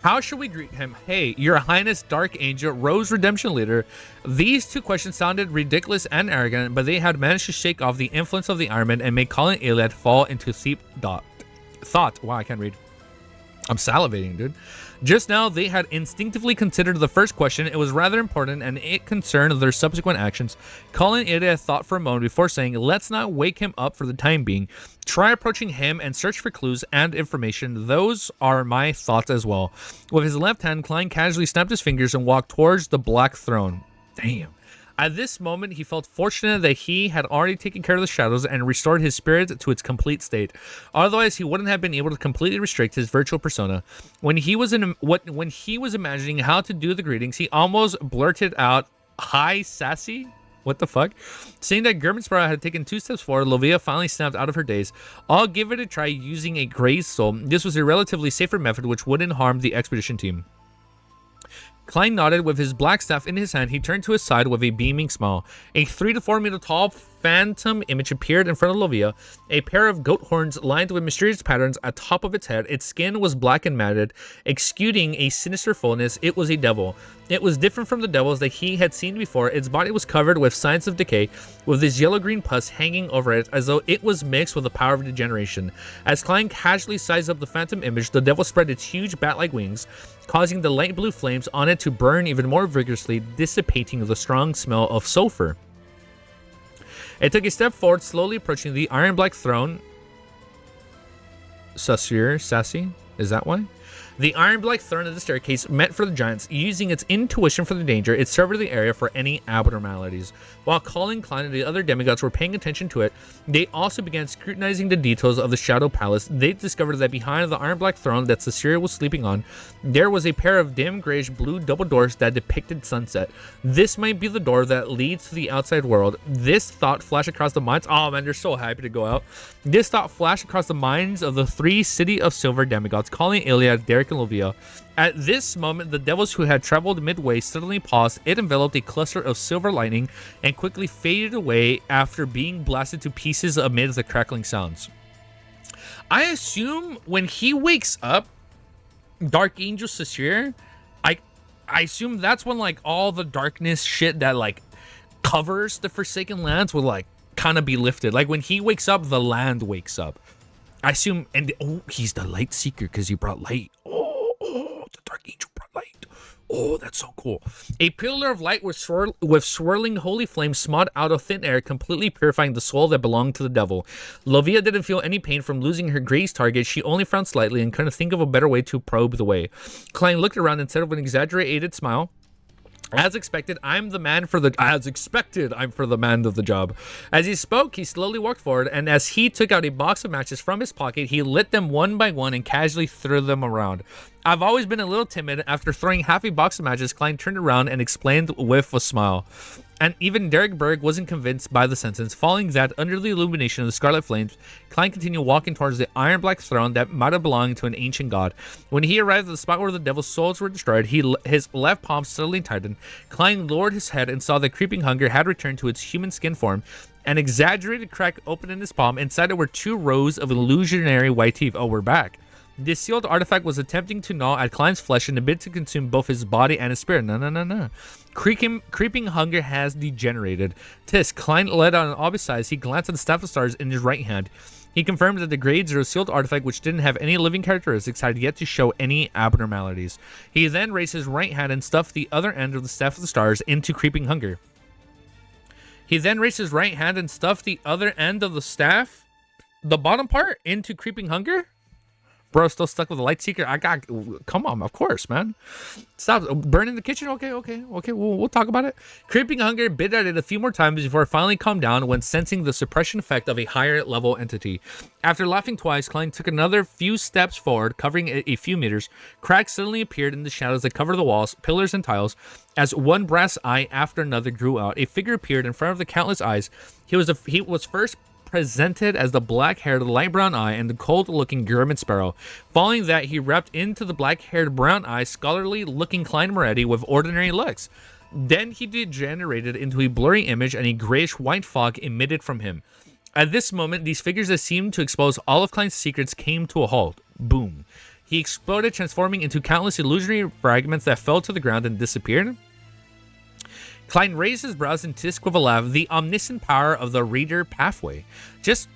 How should we greet him? Hey, Your Highness, Dark Angel, Rose Redemption Leader. These two questions sounded ridiculous and arrogant, but they had managed to shake off the influence of the Iron Man and make Colin Iliad fall into sleep. thought. Wow, I can't read. I'm salivating, dude. Just now, they had instinctively considered the first question. It was rather important, and it concerned their subsequent actions. Calling it a thought for a moment before saying, let's not wake him up for the time being. Try approaching him and search for clues and information. Those are my thoughts as well. With his left hand, Klein casually snapped his fingers and walked towards the black throne. Damn. At this moment, he felt fortunate that he had already taken care of the shadows and restored his spirit to its complete state. Otherwise, he wouldn't have been able to completely restrict his virtual persona. When he was imagining how to do the greetings, he almost blurted out, "Hi, sassy." What the fuck? Seeing that German Sparrow had taken 2 steps forward, Lovia finally snapped out of her daze. I'll give it a try using a grazed soul. This was a relatively safer method which wouldn't harm the expedition team. Klein nodded. With his black staff in his hand, he turned to his side with a beaming smile. A 3 to 4 meter tall phantom image appeared in front of Lovia, a pair of goat horns lined with mysterious patterns atop of its head. Its skin was black and matted, exuding a sinister fullness. It was a devil. It was different from the devils that he had seen before. Its body was covered with signs of decay, with this yellow-green pus hanging over it as though it was mixed with the power of degeneration. As Klein casually sized up the phantom image, the devil spread its huge bat-like wings, causing the light blue flames on it to burn even more vigorously, dissipating the strong smell of sulfur. It took a step forward, slowly approaching the iron-black throne. Sassy? Is that why? The iron-black throne of the staircase meant for the giants. Using its intuition for the danger, it surveyed the area for any abnormalities. While Colin, Klein, and the other demigods were paying attention to it, they also began scrutinizing the details of the Shadow Palace. They discovered that behind the iron-black throne that Caesarea was sleeping on, there was a pair of dim grayish-blue double doors that depicted sunset. This might be the door that leads to the outside world. This thought flashed across the minds. Oh man, they're so happy to go out. This thought flashed across the minds of the 3 City of Silver demigods, Colin, Iliad, Derek, and Lovia. At this moment, the devils who had traveled midway suddenly paused. It enveloped a cluster of silver lightning and quickly faded away after being blasted to pieces amid the crackling sounds. I assume when he wakes up, Dark Angel Caesarea, I assume that's when like all the darkness shit that like covers the Forsaken Lands will like kind of be lifted. Like when he wakes up, the land wakes up. I assume, and oh, he's the light seeker because he brought light. Oh, the Dark Angel brought light. Oh, that's so cool. A pillar of light with swirling holy flames smawed out of thin air, completely purifying the soul that belonged to the devil. Lovia didn't feel any pain from losing her grazed target. She only frowned slightly and couldn't think of a better way to probe the way. Klein looked around and said with an exaggerated smile, As expected, I'm the man for the man of the job. As he spoke, he slowly walked forward, and as he took out a box of matches from his pocket, he lit them one by one and casually threw them around. I've always been a little timid. After throwing half a box of matches, Klein turned around and explained with a smile. And even Derek Berg wasn't convinced by the sentence. Following that, under the illumination of the scarlet flames, Klein continued walking towards the iron-black throne that might have belonged to an ancient god. When he arrived at the spot where the devil's souls were destroyed, his left palm suddenly tightened. Klein lowered his head and saw that creeping hunger had returned to its human skin form. An exaggerated crack opened in his palm. Inside it were 2 rows of illusionary white teeth. Oh, we're back. This sealed artifact was attempting to gnaw at Klein's flesh in a bid to consume both his body and his spirit. No. Creeping hunger has degenerated. Tisk, Klein let out an obvious sigh. He glanced at the staff of stars in his right hand. He confirmed that the grade 0 sealed artifact, which didn't have any living characteristics, had yet to show any abnormalities. He then raised his right hand and stuffed the other end of the staff of the stars into creeping hunger. The bottom part, into creeping hunger? Bro, still stuck with the light seeker. Come on, of course, man. Stop burning the kitchen. Okay. We'll talk about it. Creeping hunger bit at it a few more times before it finally calmed down when sensing the suppression effect of a higher level entity. After laughing twice, Klein took another few steps forward, covering a few meters. Cracks suddenly appeared in the shadows that covered the walls, pillars, and tiles. As one brass eye after another grew out, a figure appeared in front of the countless eyes. He was first presented as the black-haired light brown eye and the cold-looking German Sparrow. Following that, he wrapped into the black-haired brown eye scholarly-looking Klein Moretti with ordinary looks. Then he degenerated into a blurry image, and a grayish-white fog emitted from him. At this moment, these figures that seemed to expose all of Klein's secrets came to a halt. Boom. He exploded, transforming into countless illusionary fragments that fell to the ground and disappeared. Klein raised his brows and Tisk with a laugh. The omniscient power of the reader pathway. Just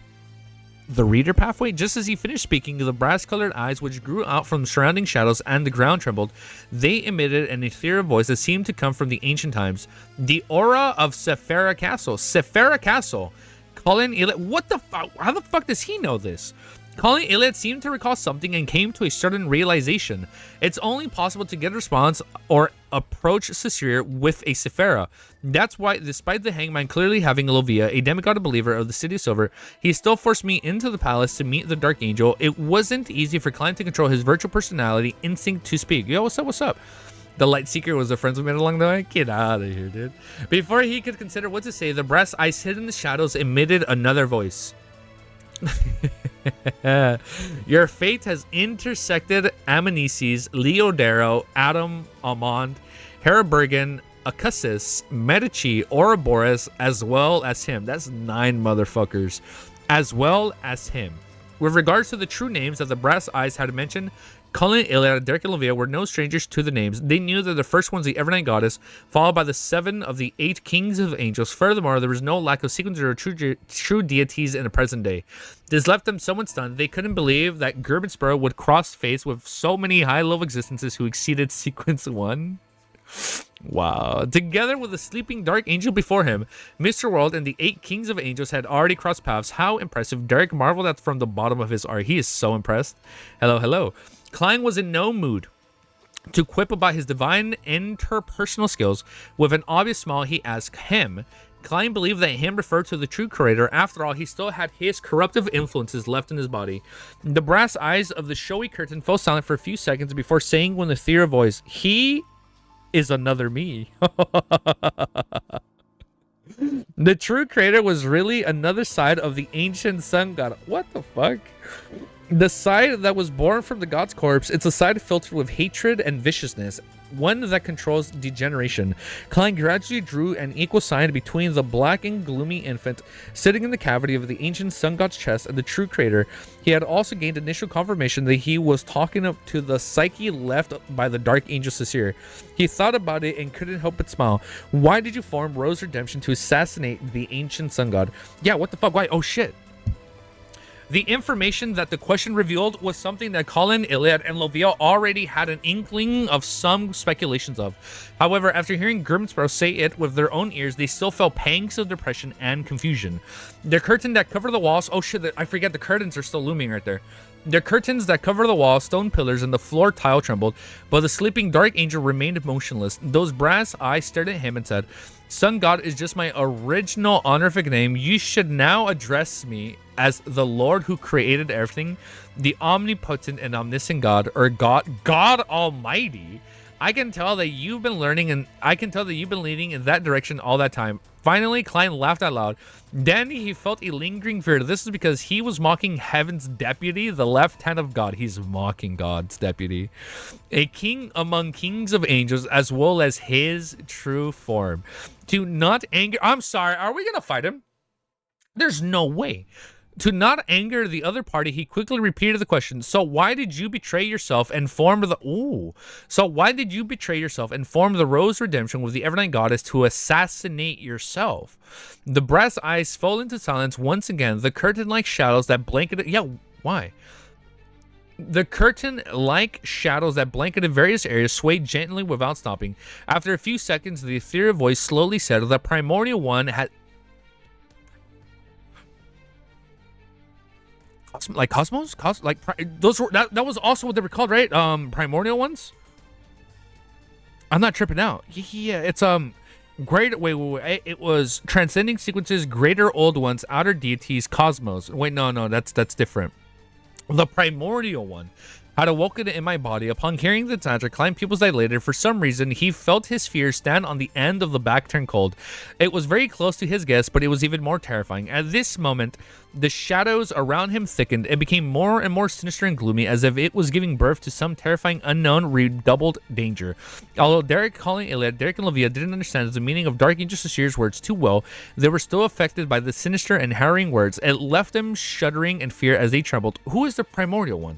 the reader pathway. Just as he finished speaking, the brass-colored eyes, which grew out from the surrounding shadows and the ground trembled. They emitted an ethereal voice that seemed to come from the ancient times. The aura of Sephara Castle. Sephara Castle. Colin Elliot. What the fuck? How the fuck does he know this? Colin Elliot seemed to recall something and came to a sudden realization. It's only possible to get a response or approach Cesare with a Sephara. That's why, despite the hangman clearly having Lovia, a demigod believer of the City of Silver, he still forced me into the palace to meet the Dark Angel. It wasn't easy for Klein to control his virtual personality instinct to speak. Yo, what's up, what's up? The Light Seeker was the friends we made along the way? Get out of here, dude. Before he could consider what to say, the brass eyes hid in the shadows emitted another voice. Your fate has intersected Amanices, Leodero, Adam, Amand, Herabergen, Acussis, Medici, Ouroboros, as well as him. That's 9 motherfuckers. As well as him. With regards to the true names that the brass eyes had mentioned, Colin, Iliad, Derek, and Livia were no strangers to the names. They knew that the first one's the Evernight Goddess, followed by the 7 of the 8 Kings of Angels. Furthermore, there was no lack of sequences or true deities in the present day. This left them somewhat stunned. They couldn't believe that Gerbenspur would cross faith with so many high-level existences who exceeded Sequence 1. Wow. Together with the sleeping Dark Angel before him, Mr. World and the 8 Kings of Angels had already crossed paths. How impressive. Derek marveled at from the bottom of his heart. He is so impressed. Hello, hello. Klein was in no mood to quip about his divine interpersonal skills. With an obvious smile, he asked him. Klein believed that him referred to the true creator. After all, he still had his corruptive influences left in his body. The brass eyes of the showy curtain fell silent for a few seconds before saying with an ethereal voice, "He is another me." The true creator was really another side of the ancient sun god. What the fuck? The side that was born from the god's corpse. It's a side filtered with hatred and viciousness, one that controls degeneration. Klein gradually drew an equal sign between the black and gloomy infant sitting in the cavity of the ancient sun god's chest and the true creator. He had also gained initial confirmation that he was talking up to the psyche left by the Dark Angel Cesare. He thought about it and couldn't help but smile. Why did you form Rose Redemption to assassinate the ancient sun god? Yeah, what the fuck? Why? Oh shit. The information that the question revealed was something that Colin, Iliad, and Lovia already had an inkling of some speculations of. However, after hearing Grimsborough say it with their own ears, they still felt pangs of depression and confusion. The curtain that covered the walls... Oh shit, I forget the curtains are still looming right there. The curtains that cover the wall, stone pillars, and the floor tile trembled, but the sleeping Dark Angel remained motionless. Those brass eyes stared at him and said, "Sun God is just my original honorific name. You should now address me as the Lord who created everything, the omnipotent and omniscient God, or God Almighty. I can tell that you've been learning, and I can tell that you've been leading in that direction all that time." Finally, Klein laughed out loud. Then he felt a lingering fear. This is because he was mocking heaven's deputy, the left hand of God. He's mocking God's deputy. A king among kings of angels, as well as his true form. To not anger... I'm sorry, are we going to fight him? There's no way. To not anger the other party, he quickly repeated the question. So why did you betray yourself and form the... So why did you betray yourself and form the Rose Redemption with the Evernight Goddess to assassinate yourself? The brass eyes fell into silence once again. The curtain-like shadows that blanketed... Yeah, why? The curtain-like shadows that blanketed various areas swayed gently without stopping. After a few seconds, the ethereal voice slowly said that Primordial One had... Like Cosmos? Those were that was also what they were called, right? Primordial ones? I'm not tripping out. Yeah, it's great. Wait. It was transcending sequences, greater old ones, outer deities, cosmos. Wait, no, that's different. The primordial one had awoken in my body. Upon hearing the tantra, Klein pupils dilated. For some reason, he felt his fear stand on the end of the back turn cold. It was very close to his guess, but it was even more terrifying. At this moment, the shadows around him thickened and became more and more sinister and gloomy, as if it was giving birth to some terrifying, unknown, redoubled danger. Although Derek, Colin, Iliad, Derek, and Livia didn't understand the meaning of Dark Angel Cecire's words too well, they were still affected by the sinister and harrowing words. It left them shuddering in fear as they trembled. Who is the primordial one?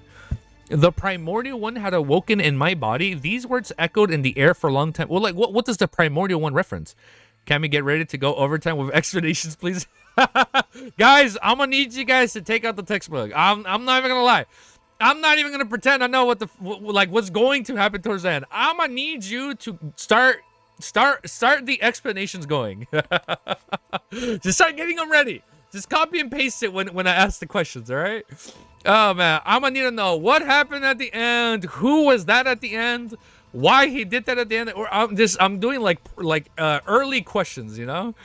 The primordial one had awoken in my body. These words echoed in the air for a long time. Well, like, what does the primordial one reference? Can we get ready to go overtime with explanations, please? Guys, I'm gonna need you guys to take out the textbook. I'm not even gonna lie. I'm not even gonna pretend I know what's going to happen towards the end. I'm gonna need you to start the explanations going. Just start getting them ready. Just copy and paste it when I ask the questions. All right. Oh man, I'm gonna need to know what happened at the end. Who was that at the end? Why he did that at the end? Or I'm doing like early questions. You know.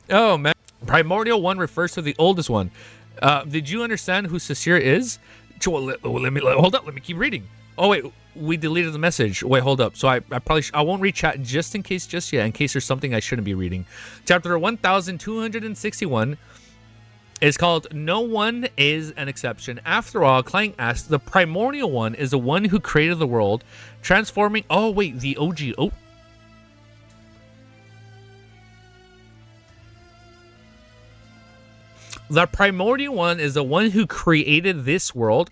Oh man. Primordial one refers to the oldest one. Did you understand who Sasir is? Let me hold up. Let me keep reading. Oh wait, we deleted the message. Wait, hold up. So I won't read chat just in case in case there's something I shouldn't be reading. Chapter 1261 is called "No One Is an Exception." After all, Klein asks, the primordial one is the one who created the world, transforming. Oh wait, the OG. Oh. The primordial one is the one who created this world.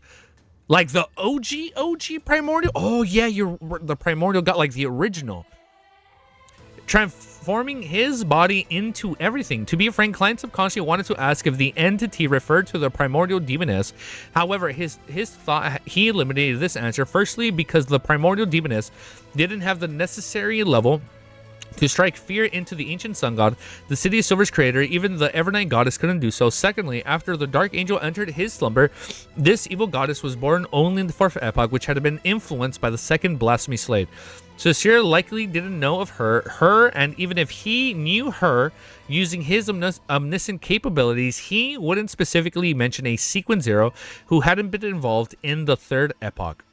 Like the OG primordial? Oh, yeah, the primordial got like the original. Transforming his body into everything. To be frank, Klein subconsciously wanted to ask if the entity referred to the primordial demoness. However, his thought, he eliminated this answer. Firstly, because the primordial demoness didn't have the necessary level to strike fear into the ancient sun god, the city of Silver's creator. Even the Evernight goddess couldn't do so. Secondly, after the dark angel entered his slumber, this evil goddess was born only in the fourth epoch, which had been influenced by the second blasphemy slate. So Sir likely didn't know of her, and even if he knew her, using his omniscient capabilities, he wouldn't specifically mention a Sequence Zero who hadn't been involved in the third epoch.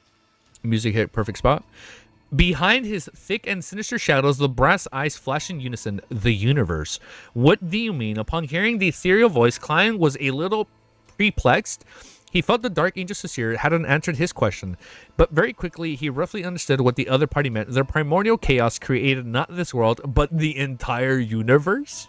Music hit perfect spot. Behind his thick and sinister shadows, the brass eyes flash in unison. The universe. What do you mean? Upon hearing the ethereal voice, Klein was a little perplexed. He felt the Dark Angel Sasir hadn't answered his question, but very quickly he roughly understood what the other party meant. The primordial chaos created not this world, but the entire universe?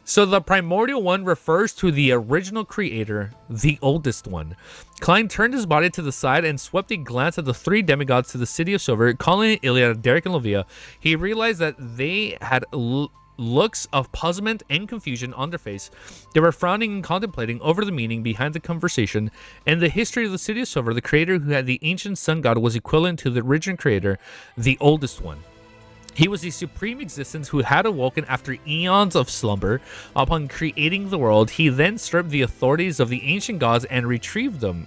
So the primordial one refers to the original creator, the oldest one. Klein turned his body to the side and swept a glance at the three demigods to the city of Silver, calling it Iliad, Derek, and Livia. He realized that they had looks of puzzlement and confusion on their face. They were frowning and contemplating over the meaning behind the conversation. In the history of the city of Silver, the creator who had the ancient sun god was equivalent to the original creator, the oldest one. He was the supreme existence who had awoken after eons of slumber. Upon creating the world, he then stripped the authorities of the ancient gods and retrieved them.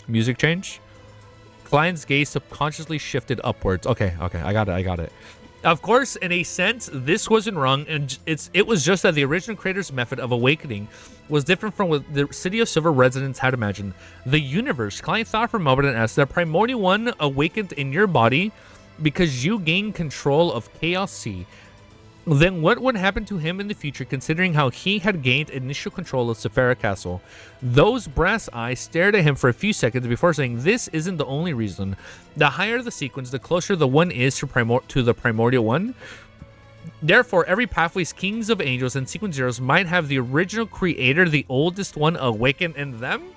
Music change. Klein's gaze subconsciously shifted upwards. Okay, I got it. Of course, in a sense, this wasn't wrong, and it was just that the original creator's method of awakening was different from what the City of Silver residents had imagined. The universe. Klein thought for a moment and asked, the primordial one awakened in your body because you gained control of Chaos C. Then what would happen to him in the future, considering how he had gained initial control of Sephara Castle? Those brass eyes stared at him for a few seconds before saying, this isn't the only reason. The higher the sequence, the closer the one is to the primordial one. Therefore, every pathway's kings of angels and sequence zeros might have the original creator, the oldest one, awaken in them.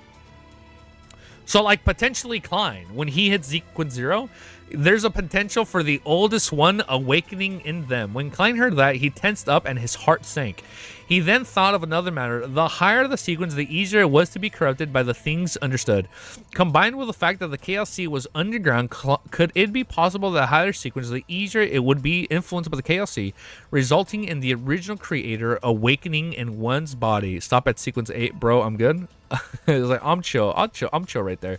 So, like, potentially Klein, when he hits sequence zero, there's a potential for the oldest one awakening in them. When Klein heard that, he tensed up and his heart sank. He then thought of another matter. The higher the sequence, the easier it was to be corrupted by the things understood. Combined with the fact that the Chaos Sea was underground, could it be possible that the higher sequence, the easier it would be influenced by the Chaos Sea, resulting in the original creator awakening in one's body? Stop at sequence 8, bro. I'm good. It's like, I'm chill right there.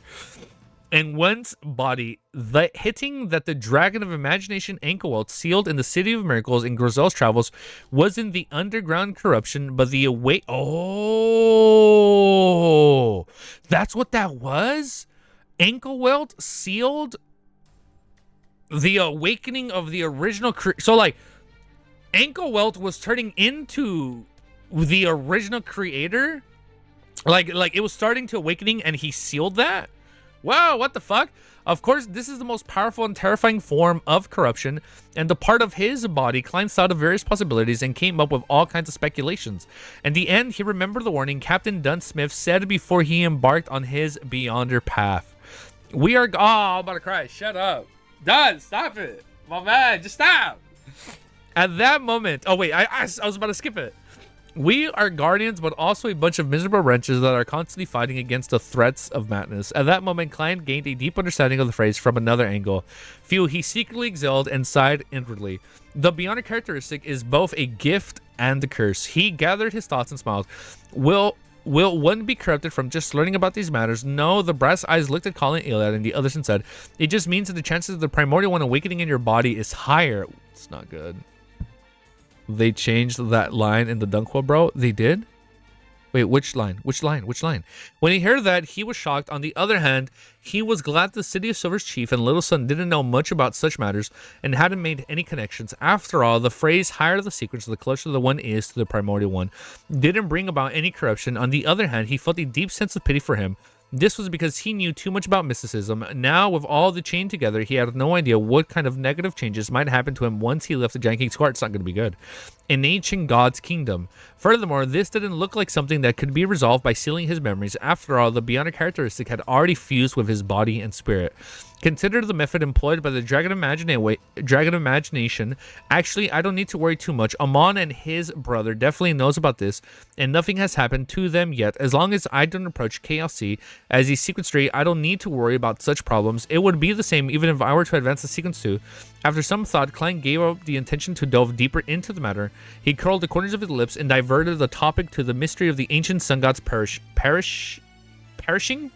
In one's body, the hitting that the Dragon of Imagination Ankelwelt sealed in the City of Miracles in Grizel's travels wasn't the underground corruption, but the Oh, that's what that was? Ankelwelt sealed the awakening of the original so like Ankelwelt was turning into the original creator? Like it was starting to awakening and he sealed that? Wow, what the fuck? Of course, this is the most powerful and terrifying form of corruption, and the part of his body, Klein thought of various possibilities and came up with all kinds of speculations. In the end, he remembered the warning Captain Dunsmith said before he embarked on his Beyonder path. We are... Oh, I'm about to cry. Shut up. Dun, stop it. My man, just stop. At that moment... Oh, wait, I was about to skip it. We are guardians, but also a bunch of miserable wretches that are constantly fighting against the threats of madness. At that moment, Klein gained a deep understanding of the phrase from another angle. He secretly exhaled and sighed inwardly. The Bionic characteristic is both a gift and a curse. He gathered his thoughts and smiled. Will one be corrupted from just learning about these matters? No, the brass eyes looked at Colin, Iliad, and the others and said, it just means that the chances of the primordial one awakening in your body is higher. It's not good. They changed that line in the Dunkwa, bro. They did? Wait, which line? Which line? Which line? When he heard that, he was shocked. On the other hand, he was glad the City of Silver's chief and little son didn't know much about such matters and hadn't made any connections. After all, the phrase higher the sequence, the closer the one is to the primordial one, didn't bring about any corruption. On the other hand, he felt a deep sense of pity for him. This was because he knew too much about mysticism. Now, with all the chain together, he had no idea what kind of negative changes might happen to him once he left the Giant King's court. It's not going to be good. An ancient god's kingdom. Furthermore, this didn't look like something that could be resolved by sealing his memories. After all, the bionic characteristic had already fused with his body and spirit. Consider the method employed by the Dragon Imagination. Actually, I don't need to worry too much. Amon and his brother definitely knows about this, and nothing has happened to them yet. As long as I don't approach KLC as a sequence 3, I don't need to worry about such problems. It would be the same even if I were to advance the sequence 2. After some thought, Klein gave up the intention to delve deeper into the matter. He curled the corners of his lips and diverted the topic to the mystery of the ancient sun gods perishing.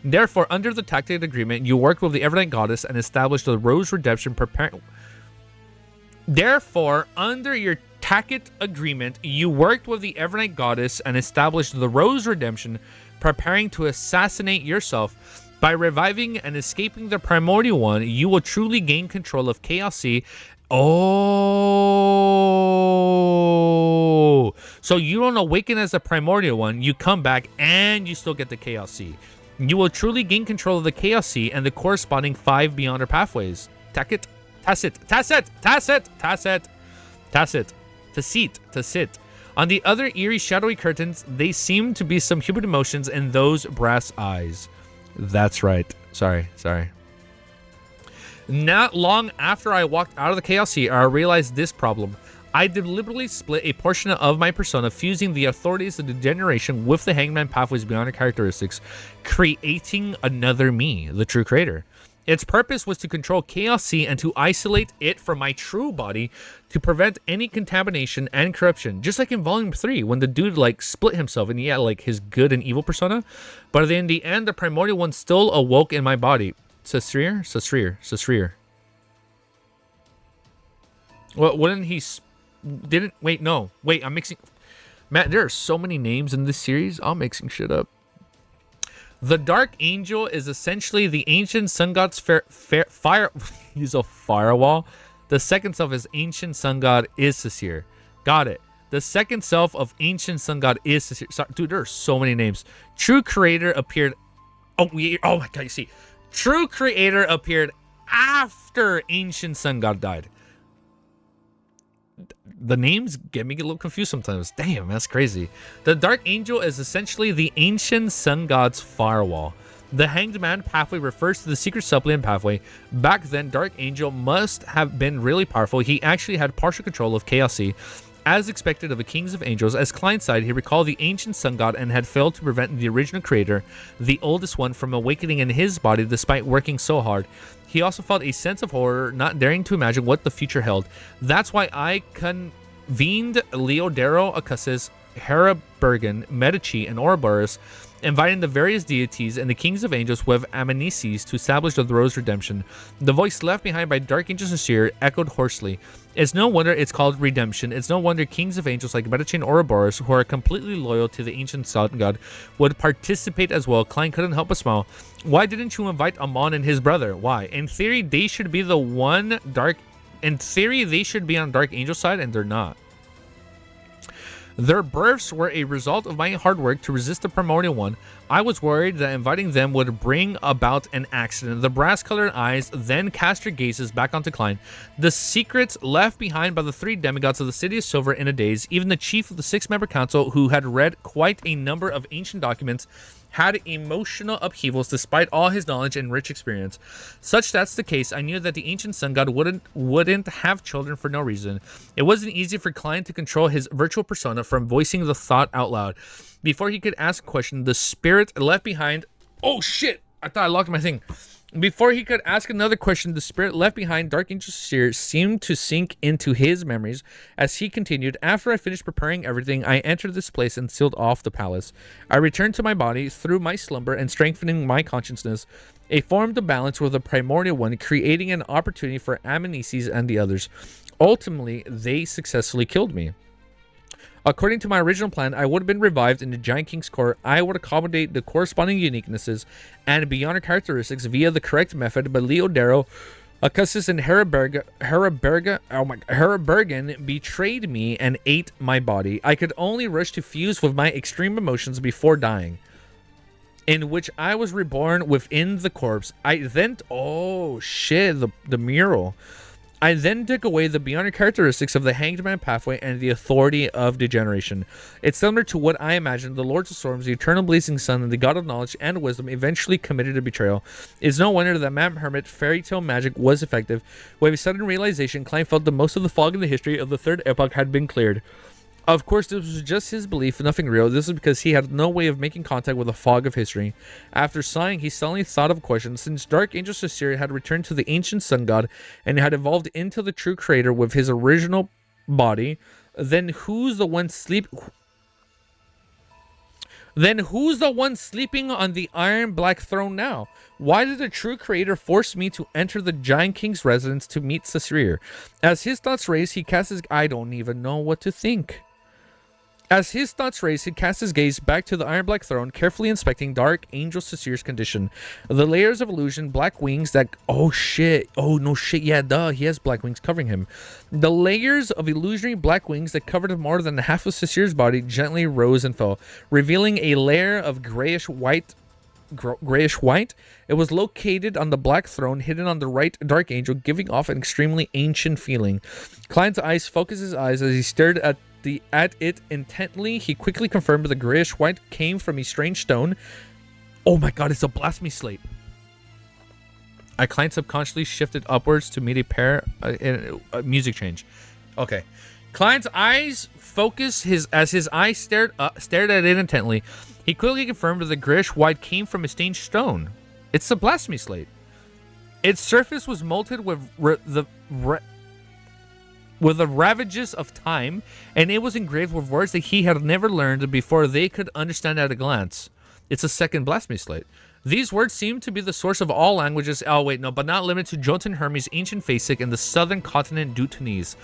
Therefore, under the tacit agreement, you worked with the Evernight goddess and established the Rose Redemption Therefore, under your tacit agreement, you worked with the Evernight goddess and established the Rose Redemption, preparing to assassinate yourself. By reviving and escaping the primordial one, you will truly gain control of KLC. Oh, so you don't awaken as the primordial one, you come back and you still get the KLC. You will truly gain control of the KLC and the corresponding 5 Beyonder pathways. Tacit. To sit. On the other eerie, shadowy curtains, they seem to be some human emotions in those brass eyes. That's right. Sorry. Not long after I walked out of the KLC, I realized this problem. I deliberately split a portion of my persona, fusing the authorities of degeneration with the Hangman Pathway's Bionic characteristics, creating another me, the true creator. Its purpose was to control KLC and to isolate it from my true body to prevent any contamination and corruption. Just like in Volume 3, when the dude, split himself and he had, his good and evil persona. But in the end, the primordial one still awoke in my body. Sasrir. Well, wouldn't he... Didn't... Wait, no. Wait, I'm mixing... Matt, there are so many names in this series. I'm mixing shit up. The Dark Angel is essentially the ancient sun god's fire... Use a firewall. The second self is ancient sun god is Sasir. Got it. The second self of ancient sun god is Sasir. Sorry, dude, there are so many names. True Creator appeared... Oh my god, you see. True Creator appeared after ancient sun god died. The names get me a little confused sometimes. Damn, that's crazy. The Dark Angel is essentially the ancient sun god's firewall. The Hanged Man pathway refers to the secret suppliant pathway. Back then, Dark Angel must have been really powerful. He actually had partial control of KLC. As expected of the Kings of Angels, as Klein said, he recalled the ancient sun god and had failed to prevent the original creator, the oldest one, from awakening in his body despite working so hard. He also felt a sense of horror, not daring to imagine what the future held. That's why I convened Leodero Acusis, Hera Bergen, Medici, and Ouroboros, inviting the various deities and the Kings of Angels with Omniscience to establish the Rose Redemption. The voice left behind by Dark Angel Sincere echoed hoarsely. It's no wonder it's called Redemption. It's no wonder Kings of Angels like Medici and Ouroboros, who are completely loyal to the ancient sun god, would participate as well. Klein couldn't help but smile. Why didn't you invite Amon and his brother? Why? In theory, they should be on Dark Angel side, and they're not. Their births were a result of my hard work to resist the primordial one. I was worried that inviting them would bring about an accident. The brass-colored eyes then cast their gazes back onto Klein. The secrets left behind by the 3 demigods of the City of Silver in a daze, even the chief of the 6-member council, who had read quite a number of ancient documents, had emotional upheavals despite all his knowledge and rich experience. Such that's the case, I knew that the ancient sun god wouldn't have children for no reason. It wasn't easy for Klein to control his virtual persona from voicing the thought out loud. Before he could ask a question, the spirit left behind... Oh shit! I thought I locked my thing. Before he could ask another question, the spirit left behind, Dark Angel Seer, seemed to sink into his memories as he continued. After I finished preparing everything, I entered this place and sealed off the palace. I returned to my body through my slumber and strengthening my consciousness. I formed a balance with the primordial one, creating an opportunity for Amnesis and the others. Ultimately, they successfully killed me. According to my original plan, I would have been revived in the Giant King's court. I would accommodate the corresponding uniquenesses and beyond characteristics via the correct method, but Leodero, Augustus, and Herabergen betrayed me and ate my body. I could only rush to fuse with my extreme emotions before dying, in which I was reborn within the corpse. I then... Oh, shit, the mural. I then took away the beyond characteristics of the Hanged Man pathway and the authority of degeneration. It's similar to what I imagined the Lords of Storms, the Eternal Blazing Sun, and the God of Knowledge and Wisdom eventually committed a betrayal. It's no wonder that Mad Hermit fairy tale magic was effective. With a sudden realization, Klein felt that most of the fog in the history of the Third Epoch had been cleared. Of course, this was just his belief, nothing real. This is because he had no way of making contact with the fog of history. After sighing, he suddenly thought of a question. Since Dark Angel Sasir had returned to the ancient sun god and had evolved into the true creator with his original body, then who's the one sleeping on the iron black throne now? Why did the true creator force me to enter the Giant King's residence to meet Sasir? As his thoughts raced, he cast his... I don't even know what to think. As his thoughts raced, he cast his gaze back to the Iron Black Throne, carefully inspecting Dark Angel Sasir's condition. The layers of illusion, black wings that... Oh, shit. Oh, no shit. Yeah, duh. He has black wings covering him. The layers of illusory black wings that covered more than half of Sasir's body gently rose and fell, revealing a layer of grayish-white. It was located on the black throne, hidden on the right Dark Angel, giving off an extremely ancient feeling. Klein's eyes focused his eyes as he stared at it intently. He quickly confirmed the grayish white came from a strange stone. Oh my god, it's a blasphemy slate. Klein subconsciously shifted upwards to meet a pair music change. Okay. Klein's eyes focused as his eyes stared at it intently. He quickly confirmed that the grayish white came from a strange stone. It's a blasphemy slate. Its surface was molded with the ravages of time, and it was engraved with words that he had never learned before they could understand at a glance. It's a second blasphemy slate. These words seem to be the source of all languages. Oh wait, no, but not limited to Jotun Hermes, ancient Phasic, and the southern continent Dutanese.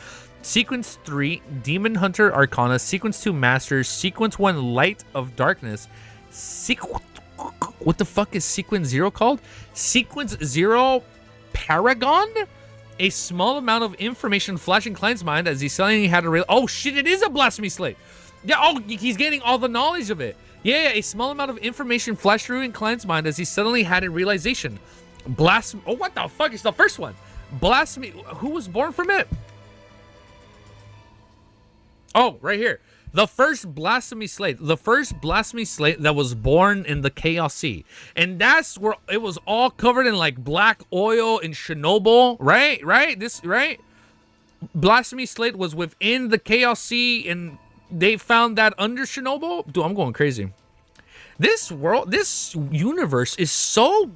Sequence 3, Demon Hunter Arcana. Sequence 2, Masters. Sequence 1, Light of Darkness. What the fuck is Sequence 0 called? Sequence 0, Paragon? A small amount of information flashed in Klein's mind as he suddenly had a oh shit, it is a blasphemy slate. Yeah, oh, he's getting all the knowledge of it. Yeah, a small amount of information flashed through in Klein's mind as he suddenly had a realization. Blasphemy. Oh, what the fuck is the first one? Blasphemy. Who was born from it? Oh, right here. The first blasphemy slate. The first blasphemy slate that was born in the Chaos Sea. And that's where it was all covered in like black oil in Chernobyl. Right? Right? Blasphemy slate was within the Chaos Sea and they found that under Chernobyl. Dude, I'm going crazy. This universe is so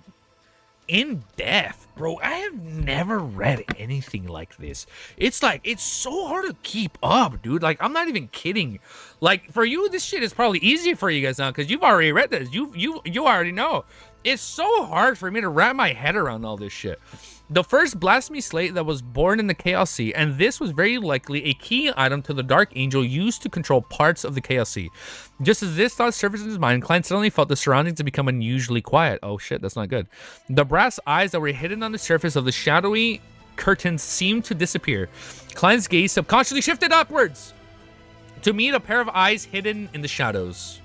in depth, bro. I have never read anything like this. It's like, it's so hard to keep up, dude. Like, I'm not even kidding. Like, for you, this shit is probably easier for you guys now because you've already read this. You already know. It's so hard for me to wrap my head around all this shit. The first blasphemy slate that was born in the Chaos Sea, and this was very likely a key item to the Dark Angel used to control parts of the Chaos Sea. Just as this thought surfaced in his mind, Klein suddenly felt the surroundings to become unusually quiet. Oh shit, that's not good. The brass eyes that were hidden on the surface of the shadowy curtains seemed to disappear. Klein's gaze subconsciously shifted upwards to meet a pair of eyes hidden in the shadows.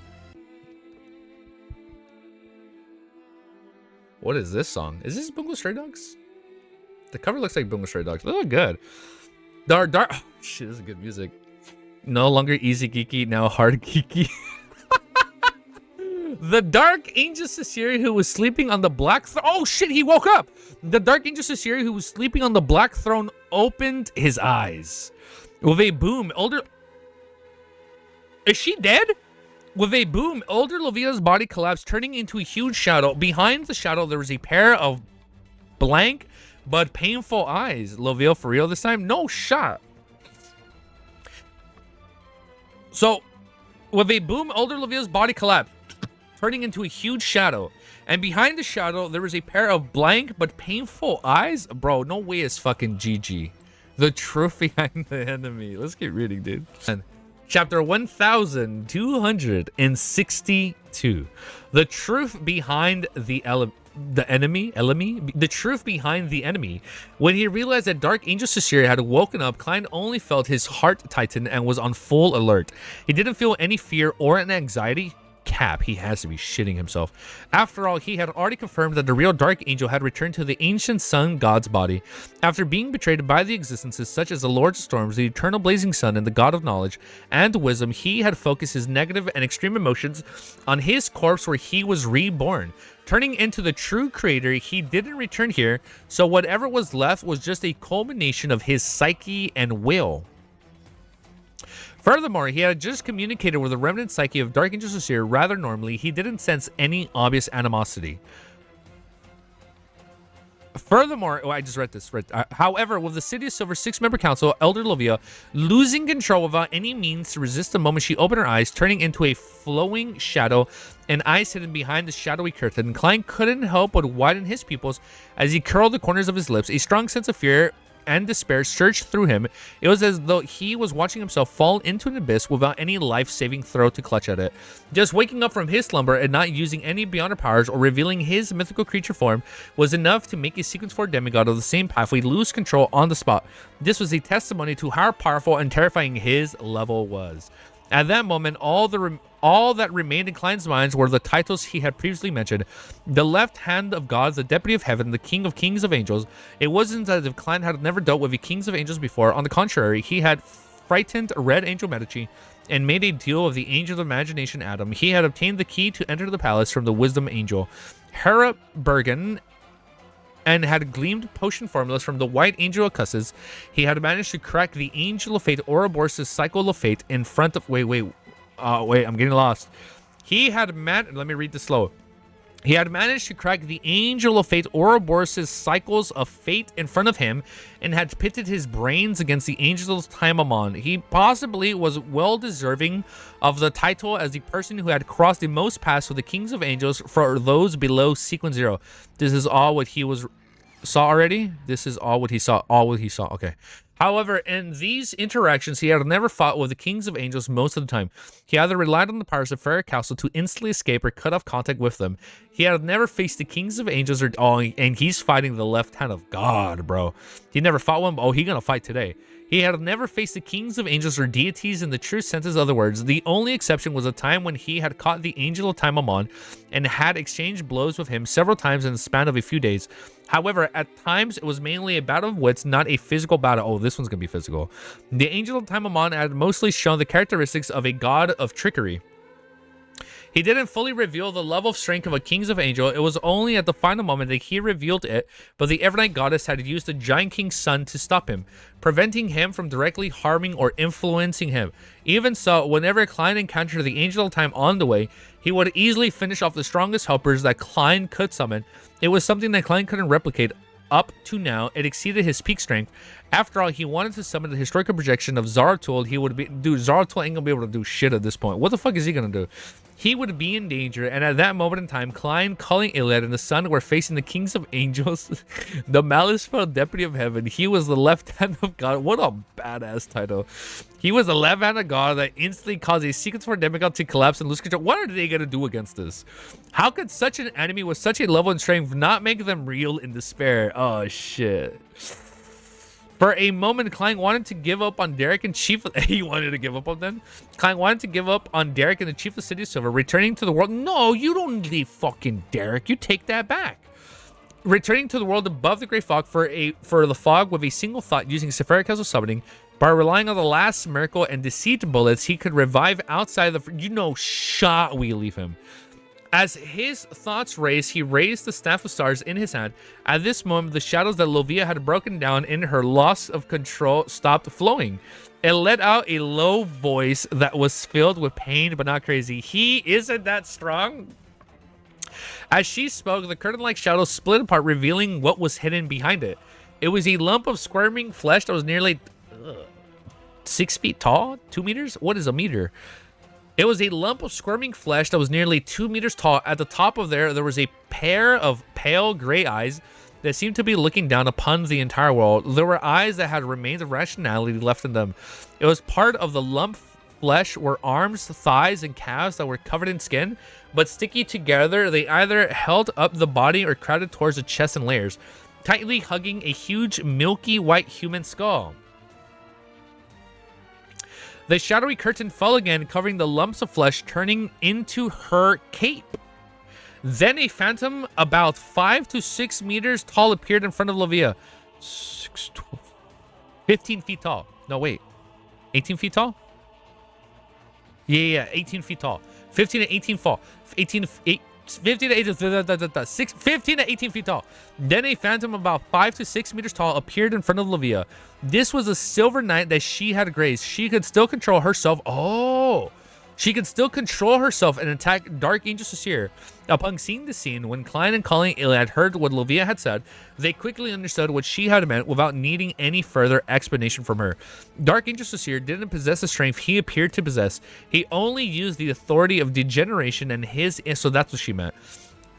What is this song? Is this Bungo Stray Dogs? The cover looks like Bungo Stray Dogs. They look good. Oh, shit, this is good music. No longer easy geeky, now hard geeky. The Dark Angel Sasiri, who was sleeping on the black throne. Oh shit, he woke up. The Dark Angel Sasiri, who was sleeping on the black throne, opened his eyes. With a boom, Is she dead? With a boom, older Lovia's body collapsed, turning into a huge shadow. Behind the shadow, there was a pair of blank but painful eyes. Lovia, for real this time? No shot. So, with a boom, older Lovia's body collapsed, turning into a huge shadow. And behind the shadow, there was a pair of blank but painful eyes. Bro, no way it's fucking GG. The truth behind the enemy. Let's keep reading, dude. And chapter 1262. The truth behind the enemy. The truth behind the enemy. When he realized that Dark Angel Sasiri had woken up, Klein only felt his heart tighten and was on full alert. He didn't feel any fear or an anxiety. Cap, he has to be shitting himself. After all, he had already confirmed that the real Dark Angel had returned to the ancient sun god's body. After being betrayed by the existences such as the Lord of Storms, the eternal blazing sun, and the god of knowledge and wisdom, he had focused his negative and extreme emotions on his corpse where he was reborn. Turning into the true creator, he didn't return here, so whatever was left was just a culmination of his psyche and will. Furthermore, he had just communicated with the remnant psyche of Dark Angel Sasir rather normally. He didn't sense any obvious animosity. Furthermore, I just read this. However, with the City of Silver 6-member council, Elder Lovia losing control without any means to resist the moment she opened her eyes, turning into a flowing shadow and eyes hidden behind the shadowy curtain, Klein couldn't help but widen his pupils as he curled the corners of his lips. A strong sense of fear and despair surged through him. It was as though he was watching himself fall into an abyss without any life-saving throw to clutch at it. Just waking up from his slumber and not using any beyond powers or revealing his mythical creature form was enough to make a Sequence 4 demigod of the same pathway lose control on the spot. This was a testimony to how powerful and terrifying his level was. At that moment, all that remained in Klein's minds were the titles he had previously mentioned. The left hand of gods, the deputy of heaven, the king of kings of angels. It wasn't as if Klein had never dealt with the kings of angels before. On the contrary, he had frightened Red Angel Medici and made a deal with the angel of imagination Adam. He had obtained the key to enter the palace from the wisdom angel Hera Bergen and had gleamed potion formulas from the white angel Cusses. He had managed to crack the angel of fate Ouroboros' cycle of fate in front of wait, I'm getting lost. Let me read this slow. He had managed to crack the angel of fate Ouroboros' cycles of fate in front of him and had pitted his brains against the angel of Timamon. He possibly was well deserving of the title as the person who had crossed the most paths with the kings of angels for those below Sequence 0. This is all what he saw already? This is all what he saw. Okay. However, in these interactions, he had never fought with the kings of angels most of the time. He either relied on the powers of Fairy Castle to instantly escape or cut off contact with them. He had never faced the kings of angels and he's fighting the left hand of God, bro. He never fought one. Oh, he's gonna fight today. He had never faced the kings of angels or deities in the true senses of the words. The only exception was a time when he had caught the angel of Timamon and had exchanged blows with him several times in the span of a few days. However, at times it was mainly a battle of wits, not a physical battle. Oh, this one's gonna be physical. The angel of Timamon had mostly shown the characteristics of a god of trickery. He didn't fully reveal the level of strength of a Kings of Angel. It was only at the final moment that he revealed it, but the Evernight Goddess had used the Giant King's son to stop him, preventing him from directly harming or influencing him. Even so, whenever Klein encountered the Angel of Time on the way, he would easily finish off the strongest helpers that Klein could summon. It was something that Klein couldn't replicate. Up to now, it exceeded his peak strength. After all, he wanted to summon the historical projection of Zaratul. Zaratul ain't gonna be able to do shit at this point. What the fuck is he gonna do? He would be in danger, and at that moment in time, Klein, calling Iliad, and the sun were facing the kings of angels, the Maliceful deputy of heaven. He was the left hand of God. What a badass title. He was the left hand of God that instantly caused a Sequence 4 demigod to collapse and lose control. What are they gonna do against this? How could such an enemy with such a level and strength not make them reel in despair? Oh shit. For a moment, Klein wanted to give up on Derek and Chief. He wanted to give up on them. Klein wanted to give up on Derek and the Chief of the City of Silver, returning to the world. No, you don't leave fucking Derek. You take that back. Returning to the world above the Great Fog for the fog with a single thought, using Sephiric Castle summoning. By relying on the last miracle and deceit bullets, he could revive outside the. Shot we leave him. As his thoughts raced, he raised the staff of stars in his hand. At this moment, the shadows that Lovia had broken down in her loss of control stopped flowing. It let out a low voice that was filled with pain but not crazy. He isn't that strong. As she spoke, the curtain-like shadow split apart, revealing what was hidden behind it. It was a lump of squirming flesh that was nearly 6 feet tall? 2 meters? What is a meter? It was a lump of squirming flesh that was nearly 2 meters tall. At the top of there was a pair of pale gray eyes that seemed to be looking down upon the entire world. There were eyes that had remains of rationality left in them. It was part of the lump flesh were arms, thighs, and calves that were covered in skin, but sticky together. They either held up the body or crowded towards the chest in layers, tightly hugging a huge milky white human skull. The shadowy curtain fell again, covering the lumps of flesh, turning into her cape. Then a phantom about 5 to 6 meters tall appeared in front of Lovia. 6, 12, 15 feet tall. No, wait. 18 feet tall? Yeah, 18 feet tall. 15 to 18 fall. 15 to 18 feet tall. Then a phantom about 5 to 6 meters tall appeared in front of Lovia. This was a silver knight that she had grazed. She could still control herself. Oh, she could still control herself and attack Dark Angel Cecile. Upon seeing the scene, when Klein and Colleen had heard what Lovia had said, they quickly understood what she had meant without needing any further explanation from her. Dark Angel Cecile didn't possess the strength he appeared to possess. He only used the authority of degeneration and so that's what she meant.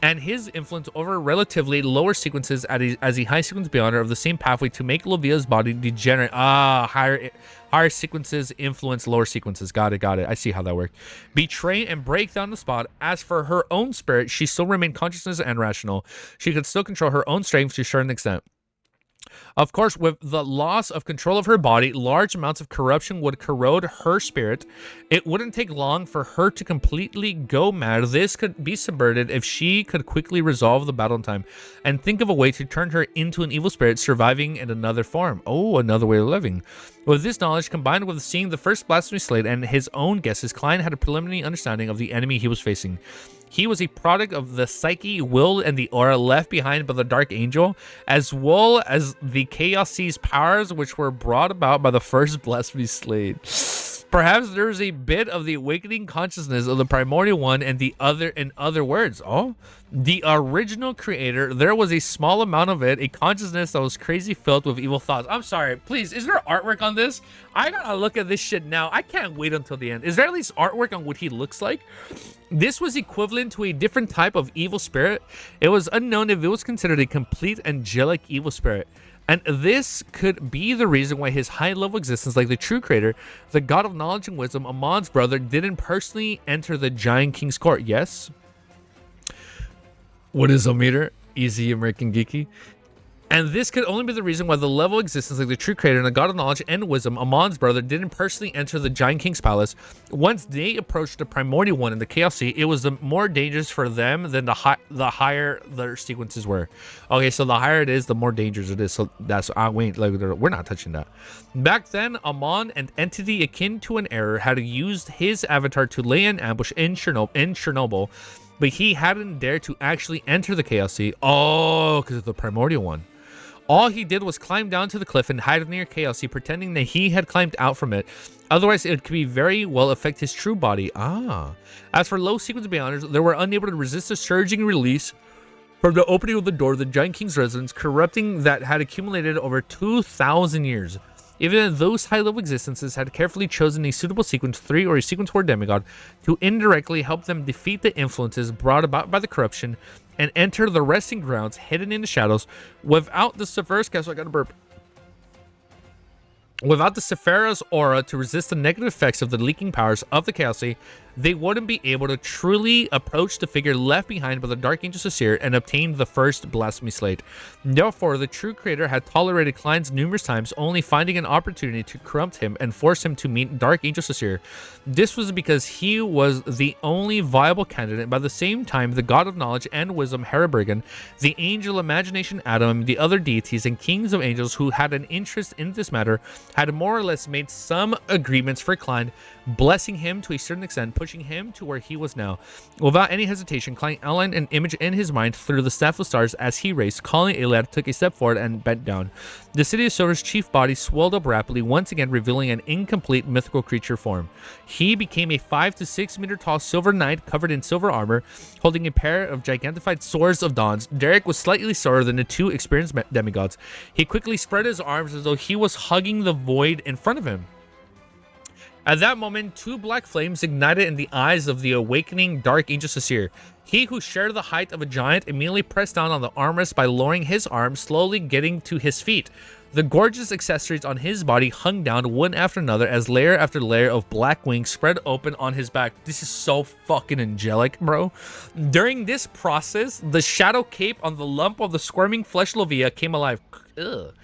And his influence over relatively lower sequences as a high sequence beyonder of the same pathway to make Lovia's body degenerate. Higher sequences influence lower sequences. Got it. I see how that worked. Betray and break down the spot. As for her own spirit, she still remained consciousness and rational. She could still control her own strength to a certain extent. Of course, with the loss of control of her body, large amounts of corruption would corrode her spirit. It wouldn't take long for her to completely go mad. This could be subverted if she could quickly resolve the battle in time and think of a way to turn her into an evil spirit surviving in another form. Oh, another way of living. With this knowledge, combined with seeing the first blasphemy slate and his own guesses, Klein had a preliminary understanding of the enemy he was facing. He was a product of the psyche, will, and the aura left behind by the Dark Angel, as well as the Chaos Sea's powers, which were brought about by the first blasphemy slate. Perhaps there is a bit of the awakening consciousness of the primordial one and the other, in other words. Oh, the original creator, there was a small amount of it, a consciousness that was crazy filled with evil thoughts. I'm sorry, please, is there artwork on this? I gotta look at this shit now. I can't wait until the end. Is there at least artwork on what he looks like? This was equivalent to a different type of evil spirit. It was unknown if it was considered a complete angelic evil spirit. And this could be the reason why his high-level existence, like the true creator, the god of knowledge and wisdom, Amon's brother, didn't personally enter the Giant King's court. Yes? What is a meter? Easy American Geeky. And this could only be the reason why the level of existence, like the true creator and the god of knowledge and wisdom, Amon's brother, didn't personally enter the Giant King's palace. Once they approached the primordial one in the Chaos Sea, it was the more dangerous for them than the higher their sequences were. Okay, so the higher it is, the more dangerous it is. So that's wait, like, we're not touching that. Back then, Amon, an entity akin to an error, had used his avatar to lay an ambush in Chernobyl, but he hadn't dared to actually enter the Chaos Sea. Oh, because of the primordial one. All he did was climb down to the cliff and hide near Chaos Sea, pretending that he had climbed out from it. Otherwise, it could be very well affect his true body. As for low sequence beyonders, they were unable to resist the surging release from the opening of the door of the Giant King's residence, corrupting that had accumulated over 2,000 years. Even those high-level existences had carefully chosen a suitable sequence 3 or a sequence 4 demigod to indirectly help them defeat the influences brought about by the corruption and enter the resting grounds hidden in the shadows without the Without the Sephira's aura to resist the negative effects of the leaking powers of the Chaos Sea, they wouldn't be able to truly approach the figure left behind by the Dark Angel Cecile and obtain the first blasphemy slate. Therefore, the true creator had tolerated Klein's numerous times, only finding an opportunity to corrupt him and force him to meet Dark Angel Cecile. This was because he was the only viable candidate. By the same time, the god of knowledge and wisdom, Herabrigan, the angel imagination Adam, the other deities and kings of angels who had an interest in this matter, had more or less made some agreements for Klein, blessing him to a certain extent, pushing pushing him to where he was now. Without any hesitation, Klein outlined an image in his mind through the staff of stars as he raced. Calling Iliad took a step forward and bent down. The City of Silver's chief body swelled up rapidly, once again revealing an incomplete mythical creature form. He became a 5 to 6 meter tall silver knight covered in silver armor, holding a pair of gigantified swords of dawns. Derek was slightly slower than the two experienced demigods. He quickly spread his arms as though he was hugging the void in front of him. At that moment, two black flames ignited in the eyes of the awakening Dark Angel Sasir. He who shared the height of a giant immediately pressed down on the armrest by lowering his arms, slowly getting to his feet. The gorgeous accessories on his body hung down one after another as layer after layer of black wings spread open on his back. This is so fucking angelic, bro. During this process, the shadow cape on the lump of the squirming flesh Lovia came alive. Ugh.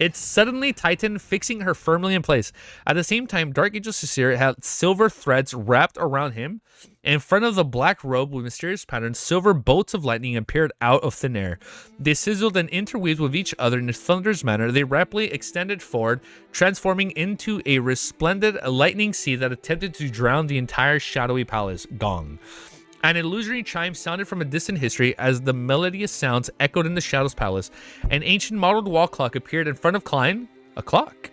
It suddenly tightened, fixing her firmly in place. At the same time, Dark Angel Sasir had silver threads wrapped around him. In front of the black robe with mysterious patterns, silver bolts of lightning appeared out of thin air. They sizzled and interweaved with each other in a thunderous manner. They rapidly extended forward, transforming into a resplendent lightning sea that attempted to drown the entire shadowy palace. Gong. An illusory chime sounded from a distant history as the melodious sounds echoed in the Shadow's palace. An ancient modeled wall clock appeared in front of Klein. A clock.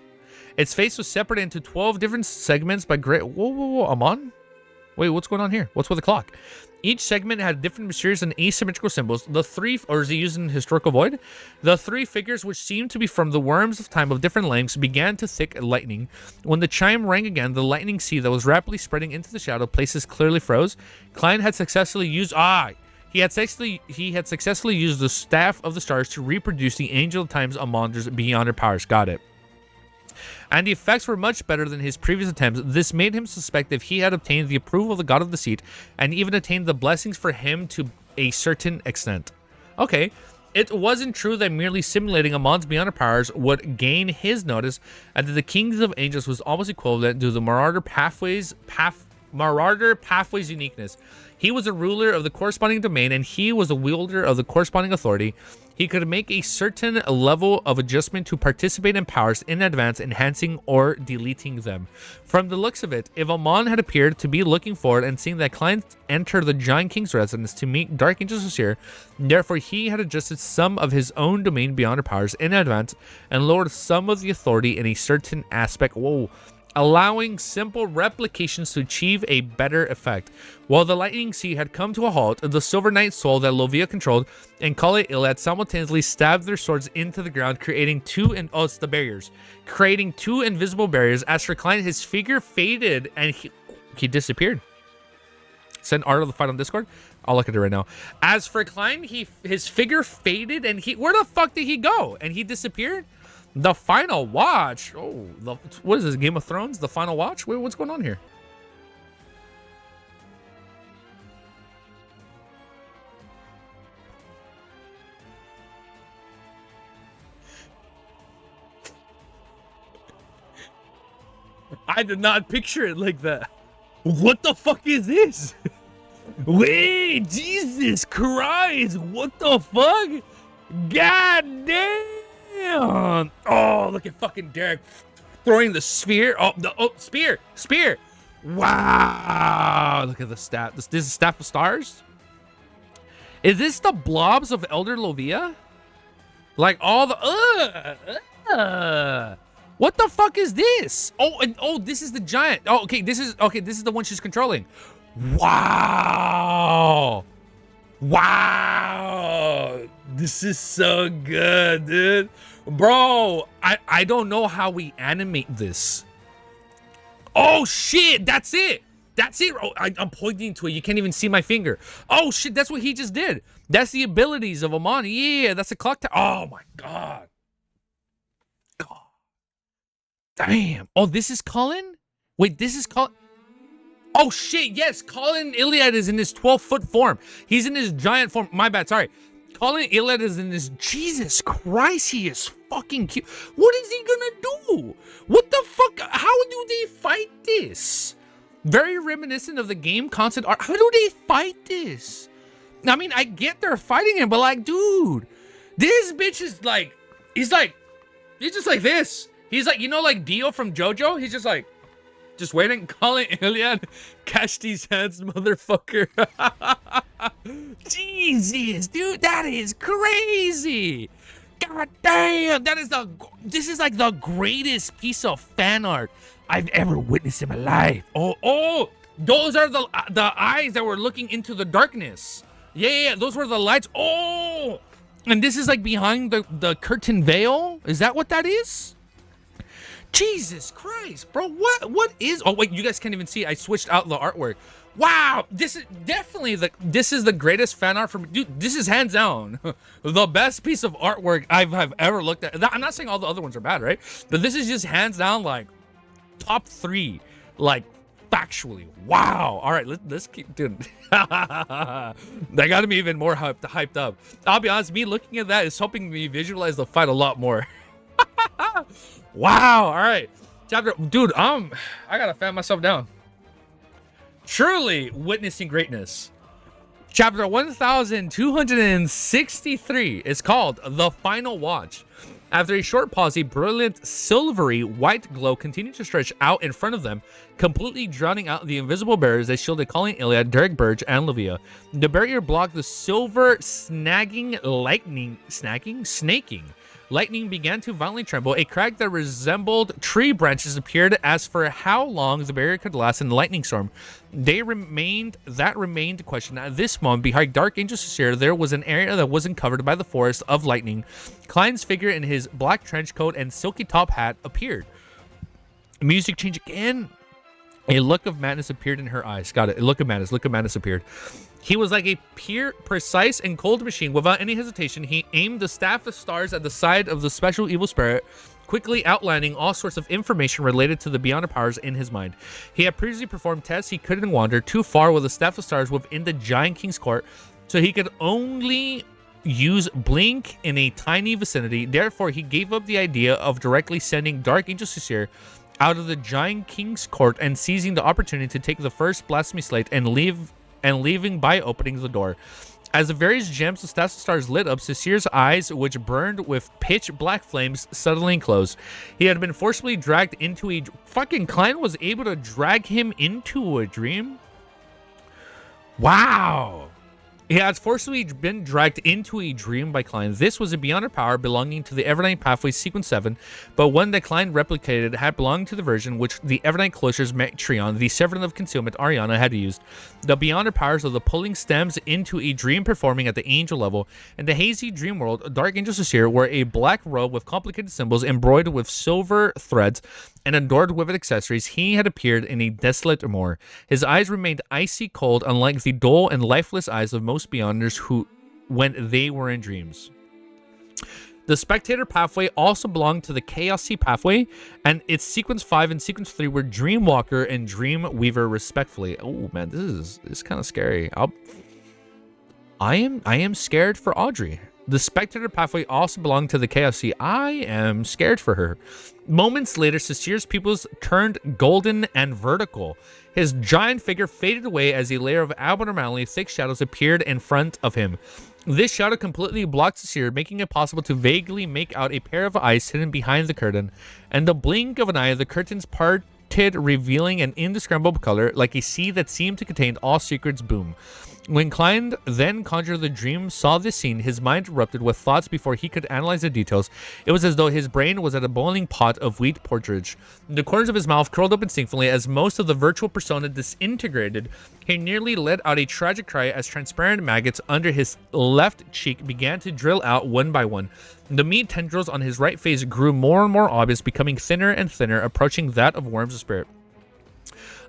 Its face was separated into 12 different segments by great... Whoa, Amon? Wait, what's going on here? What's with the clock? Each segment had different mysterious and asymmetrical symbols. The three... Or is he using historical void? The three figures, which seemed to be from the worms of time of different lengths, began to thick lightning. When the chime rang again, the lightning sea that was rapidly spreading into the shadow places clearly froze. Klein had successfully used... He had successfully used the staff of the stars to reproduce the angel of time's Amonders beyond her powers. Got it. And the effects were much better than his previous attempts. This made him suspect if he had obtained the approval of the god of deceit and even attained the blessings for him to a certain extent. Okay, it wasn't true that merely simulating Amon's beyond her powers would gain his notice, and that the kings of angels was almost equivalent to the Marauder Pathways uniqueness. He was a ruler of the corresponding domain, and he was a wielder of the corresponding authority. He could make a certain level of adjustment to participate in powers in advance, enhancing or deleting them. From the looks of it, if Amon had appeared to be looking forward and seeing that Klein enter the Giant King's residence to meet Dark Angel Sasir, therefore he had adjusted some of his own domain beyond her powers in advance and lowered some of the authority in a certain aspect. Whoa. Allowing simple replications to achieve a better effect. While the lightning sea had come to a halt, the Silver Knight soul that Lovia controlled and Kale Iliad simultaneously stabbed their swords into the ground, creating it's the barriers. Creating two invisible barriers. As for Klein, his figure faded and he disappeared. Send art of the fight on Discord. I'll look at it right now. As for Klein, his figure faded and where the fuck did he go? And he disappeared? The Final Watch. Oh, what is this? Game of Thrones? The Final Watch? Wait, what's going on here? I did not picture it like that. What the fuck is this? Wait, Jesus Christ. What the fuck? God damn. Oh, look at fucking Derek throwing the sphere. Spear. Wow. Look at the staff. This is Staff of Stars. Is this the blobs of Elder Lovia? Like all the what the fuck is this? Oh, this is the giant. Oh, okay, this is the one she's controlling. Wow. This is so good, dude. Bro, I don't know how we animate this. Oh shit, that's it. Oh, I'm pointing to it. You can't even see my finger. Oh shit, that's what he just did. That's the abilities of Amon. Yeah, that's a clock tower. Oh my god. Damn. Oh, this is Colin? Wait, this is Colin? Oh shit, yes, Colin Iliad is in his 12-foot form. He's in his giant form. My bad, sorry. Colin Iliad is in his... Jesus Christ, he is fucking cute. What is he gonna do? What the fuck? How do they fight this? Very reminiscent of the game concept art. How do they fight this? I mean, I get they're fighting him, but like, dude, this bitch is like... He's just like this. He's like, you know, like Dio from JoJo? He's just like... Just waiting, calling Iliad, catch these hands, motherfucker. Jesus, dude, that is crazy. God damn, this is like the greatest piece of fan art I've ever witnessed in my life. Oh, those are the eyes that were looking into the darkness. Yeah, those were the lights. Oh, and this is like behind the curtain veil. Is that what that is? Jesus Christ, bro, what is? Oh wait, you guys can't even see. I switched out the artwork. Wow, this is definitely the greatest fan art from, dude. This is hands down the best piece of artwork I've ever looked at. I'm not saying all the other ones are bad, right? But this is just hands down like top 3, like factually. Wow. All right, let's keep doing. That got me even more hyped up. I'll be honest, me looking at that is helping me visualize the fight a lot more. Wow. All right, chapter, dude. I gotta fan myself down. Truly witnessing greatness. Chapter 1263 is called The Final Watch. After a short pause, a brilliant silvery white glow continued to stretch out in front of them, completely drowning out the invisible barriers that shielded Colleen, Iliad, Derek Burge, and Livia. The barrier blocked the silver snaking. Lightning began to violently tremble. A crack that resembled tree branches appeared. As for how long the barrier could last in the lightning storm, that remained the question. At this moment, behind Dark Angel Sincere, there was an area that wasn't covered by the forest of lightning. Klein's figure in his black trench coat and silky top hat appeared. Music changed again. A look of madness appeared in her eyes. Got it. A look of madness appeared. He was like a precise and cold machine. Without any hesitation, he aimed the staff of stars at the side of the special evil spirit, quickly outlining all sorts of information related to the beyond powers in his mind. He had previously performed tests. He couldn't wander too far with the staff of stars within the giant king's court, so he could only use blink in a tiny vicinity. Therefore, he gave up the idea of directly sending Dark Angel Sincere out of the giant king's court and seizing the opportunity to take the first blasphemy slate and leaving by opening the door. As the various gems of staffs of stars lit up, Sincere's eyes, which burned with pitch black flames, suddenly closed. He had been forcibly dragged into a... Fucking Klein was able to drag him into a dream? Wow. He had forcibly been dragged into a dream by Klein. This was a beyond power belonging to the Evernight Pathway Sequence 7, but one that Klein replicated had belonged to the version which the Evernight Closures Metreon, the Severin of Concealment, Ariana, had used. The beyond powers of the pulling stems into a dream performing at the angel level. In the hazy dream world, Dark Angel Sincere wore a black robe with complicated symbols embroidered with silver threads and adorned with accessories. He had appeared in a desolate moor. His eyes remained icy cold, unlike the dull and lifeless eyes of most beyonders when they were in dreams. The Spectator Pathway also belonged to the Chaos Sea Pathway, and its Sequence 5 and Sequence 3 were Dreamwalker and Dreamweaver respectively. Oh man, this is kind of scary. I am scared for Audrey. The Spectator Pathway also belonged to the Chaos Sea. I am scared for her. Moments later, Sincere's pupils turned golden and vertical. His giant figure faded away as a layer of abnormally thick shadows appeared in front of him. This shadow completely blocked Sincere, making it possible to vaguely make out a pair of eyes hidden behind the curtain. And the blink of an eye, the curtains parted, revealing an indescribable color, like a sea that seemed to contain all secrets. Boom. When Klein then conjured the dream, saw this scene, his mind erupted with thoughts before he could analyze the details. It was as though his brain was at a boiling pot of wheat porridge. The corners of his mouth curled up instinctively as most of the virtual persona disintegrated. He nearly let out a tragic cry as transparent maggots under his left cheek began to drill out one by one. The meat tendrils on his right face grew more and more obvious, becoming thinner and thinner, approaching that of Worm's spirit.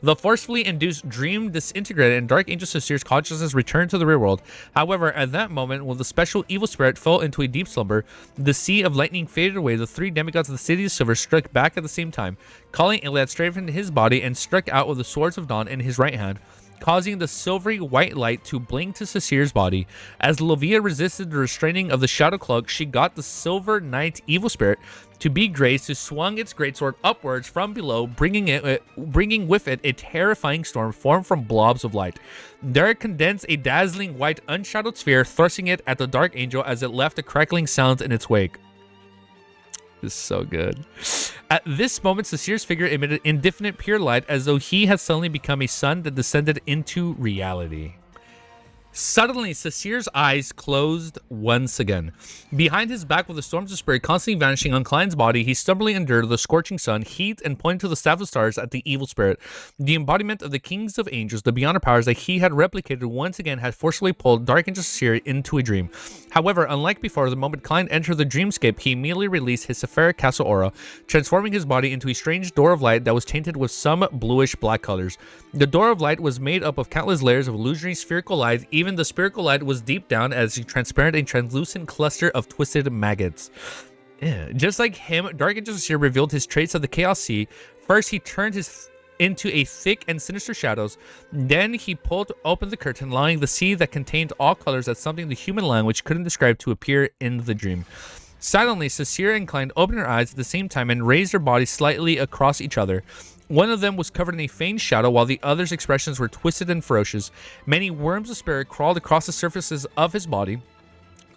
The forcefully induced dream disintegrated and Dark Angel Sincere's consciousness returned to the real world. However, at that moment, when the special evil spirit fell into a deep slumber, the sea of lightning faded away. The three demigods of the City of Silver struck back at the same time. Calling Iliad straightened his body and struck out with the Swords of Dawn in his right hand, causing the silvery white light to blink to Sincere's body. As Livia resisted the restraining of the Shadow Cloak, she got the Silver Knight evil spirit to be grazed, who swung its greatsword upwards from below, bringing with it a terrifying storm formed from blobs of light. Derek condensed a dazzling white unshadowed sphere, thrusting it at the Dark Angel as it left a crackling sound in its wake. This is so good. At this moment, Sasir's figure emitted indefinite pure light as though he had suddenly become a sun that descended into reality. Suddenly, Sasir's eyes closed once again. Behind his back, with the storms of spirit constantly vanishing on Klein's body, he stubbornly endured the scorching sun, heat, and pointed to the staff of stars at the evil spirit. The embodiment of the kings of angels, the beyond powers that he had replicated once again, had forcibly pulled Dark Angel Sasir into a dream. However, unlike before, the moment Klein entered the dreamscape, he immediately released his Sapphire Castle aura, transforming his body into a strange door of light that was tainted with some bluish black colors. The door of light was made up of countless layers of illusory spherical light. Even the spherical light was deep down as a transparent and translucent cluster of twisted maggots. Yeah. Just like him, Dark Angel Sasir revealed his traits of the Chaos Sea. First, he turned into a thick and sinister shadows. Then he pulled open the curtain, allowing the sea that contained all colors as something the human language couldn't describe to appear in the dream. Silently, Sasir and Klein opened their eyes at the same time and raised their bodies slightly across each other. One of them was covered in a faint shadow, while the other's expressions were twisted and ferocious. Many worms of spirit crawled across the surfaces of his body.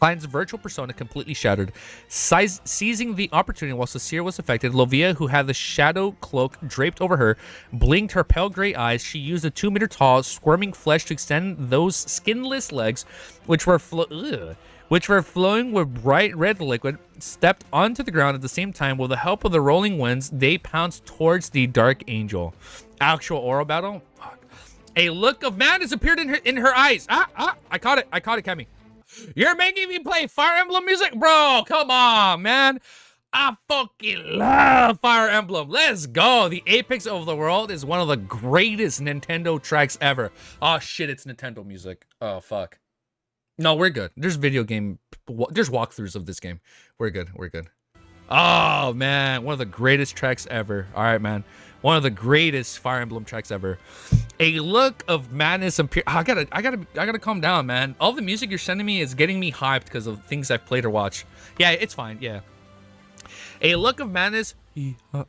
Klein's virtual persona completely shattered. Seizing the opportunity while Sasir was affected, Lovia, who had the shadow cloak draped over her, blinked her pale gray eyes. She used a 2-meter-tall, squirming flesh to extend those skinless legs, which were flowing with bright red liquid, stepped onto the ground at the same time. With the help of the rolling winds, they pounced towards the Dark Angel. Actual oral battle? Fuck. A look of madness appeared in her eyes. I caught it, Kemi. You're making me play Fire Emblem music? Bro, come on, man. I fucking love Fire Emblem. Let's go. The apex of the world is one of the greatest Nintendo tracks ever. Oh, shit, it's Nintendo music. Oh, fuck. No, we're good. There's walkthroughs of this game. We're good. Oh, man. One of the greatest tracks ever. All right, man. One of the greatest Fire Emblem tracks ever. A look of madness appeared. I gotta calm down, man. All the music you're sending me is getting me hyped because of things I've played or watched. Yeah, it's fine. Yeah. A look of madness. I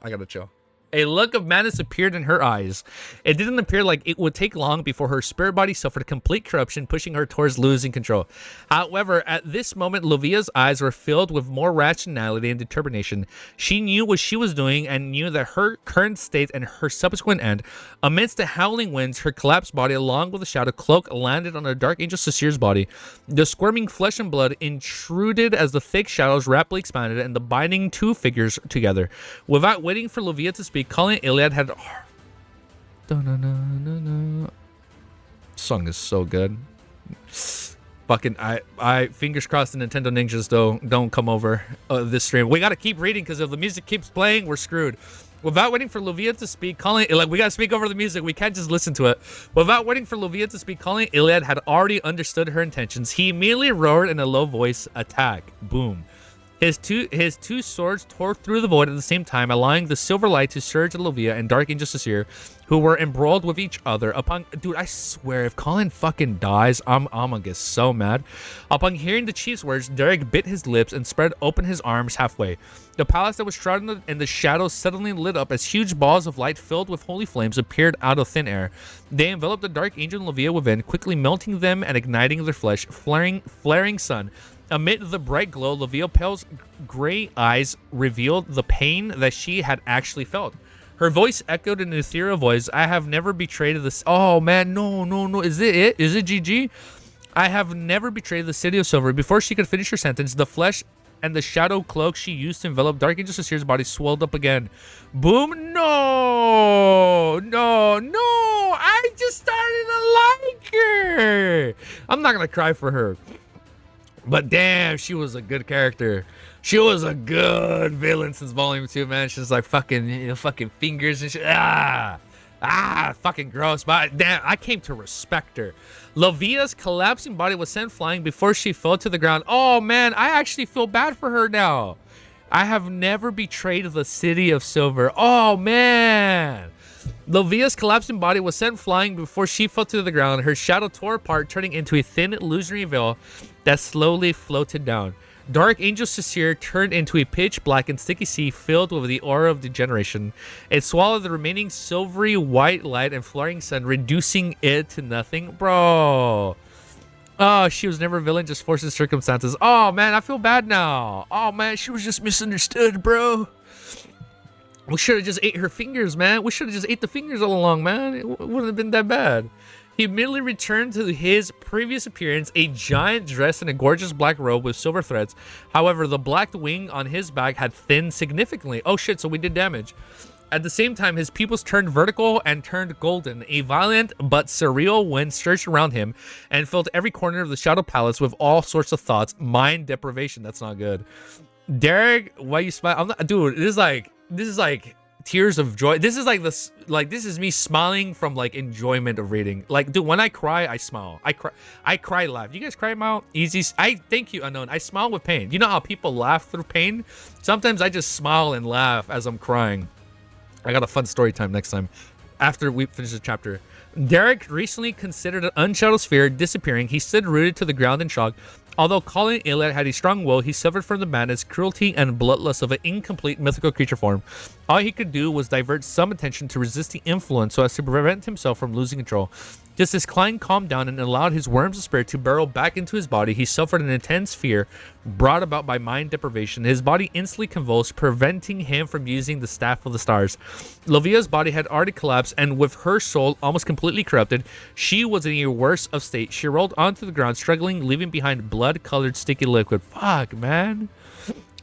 gotta chill. A look of madness appeared in her eyes. It didn't appear like it would take long before her spirit body suffered complete corruption, pushing her towards losing control. However, at this moment, Lovia's eyes were filled with more rationality and determination. She knew what she was doing and knew that her current state and her subsequent end. Amidst the howling winds, her collapsed body, along with the shadow cloak, landed on the Dark Angel Sasir's body. The squirming flesh and blood intruded as the thick shadows rapidly expanded and the binding two figures together. Without waiting for Lovia to speak, Colin Iliad had... Song is so good. Fucking, I fingers crossed the Nintendo Ninjas don't come over this stream. We gotta keep reading because if the music keeps playing, we're screwed. Without waiting for Lovia to speak, Colin... we gotta speak over the music. We can't just listen to it. Without waiting for Lovia to speak, Colin Iliad had already understood her intentions. He immediately roared in a low voice, "Attack." Boom. His two swords tore through the void at the same time, allowing the silver light to surge at Lovia and Dark Angel Sasir, who were embroiled with each other. Dude, I swear, if Colin fucking dies, I'm gonna get so mad. Upon hearing the chief's words, Derek bit his lips and spread open his arms halfway. The palace that was shrouded in the shadows suddenly lit up as huge balls of light filled with holy flames appeared out of thin air. They enveloped the Dark Angel and Lovia within, quickly melting them and igniting their flesh. Flaring sun. Amid the bright glow, Lovia Pale's gray eyes revealed the pain that she had actually felt. Her voice echoed in an ethereal voice. "I have never betrayed this." Oh, man, no. Is it? Is it GG? "I have never betrayed the city of silver." Before she could finish her sentence, the flesh and the shadow cloak she used to envelop Dark Angel Sasir's body swelled up again. Boom. No. I just started to like her. I'm not going to cry for her. But damn, she was a good character. She was a good villain since Volume 2, man. She's like fucking fingers and shit. Fucking gross. But damn, I came to respect her. Lovia's collapsing body was sent flying before she fell to the ground. Oh, man, I actually feel bad for her now. "I have never betrayed the city of silver." Oh, man. Lovia's collapsing body was sent flying before she fell to the ground. Her shadow tore apart, turning into a thin, illusory veil that slowly floated down. Dark Angel Sasir turned into a pitch black and sticky sea filled with the aura of degeneration. It swallowed the remaining silvery white light and flaring sun, reducing it to nothing. Bro. Oh, she was never a villain, just forced circumstances. Oh, man, I feel bad now. Oh, man, she was just misunderstood, bro. We should have just ate her fingers, man. We should have just ate the fingers all along, man. It wouldn't have been that bad. He immediately returned to his previous appearance, a giant dress in a gorgeous black robe with silver threads. However, the black wing on his back had thinned significantly. Oh shit, so we did damage. At the same time, his pupils turned vertical and turned golden, a violent but surreal wind surged around him and filled every corner of the Shadow Palace with all sorts of thoughts. Mind deprivation, that's not good. Derek, why you smile? I'm not, dude, this is like tears of joy. This is like this, like this is me smiling from like enjoyment of reading. Like, dude, when I cry, I smile. I cry live. You guys cry out? Easy. I thank you, Unknown. I smile with pain. You know how people laugh through pain? Sometimes I just smile and laugh as I'm crying. I got a fun story time next time after we finish the chapter. Derek recently considered an unshadowed sphere disappearing. He stood rooted to the ground in shock. Although Colin Elliot had a strong will, he suffered from the madness, cruelty, and bloodlust of an incomplete mythical creature form. All he could do was divert some attention to resist the influence so as to prevent himself from losing control. Just as Klein calmed down and allowed his worm's spirit to burrow back into his body, he suffered an intense fear brought about by mind deprivation. His body instantly convulsed, preventing him from using the Staff of the Stars. Lovia's body had already collapsed, and with her soul almost completely corrupted, she was in a worse of state. She rolled onto the ground, struggling, leaving behind blood-colored sticky liquid. Fuck, man.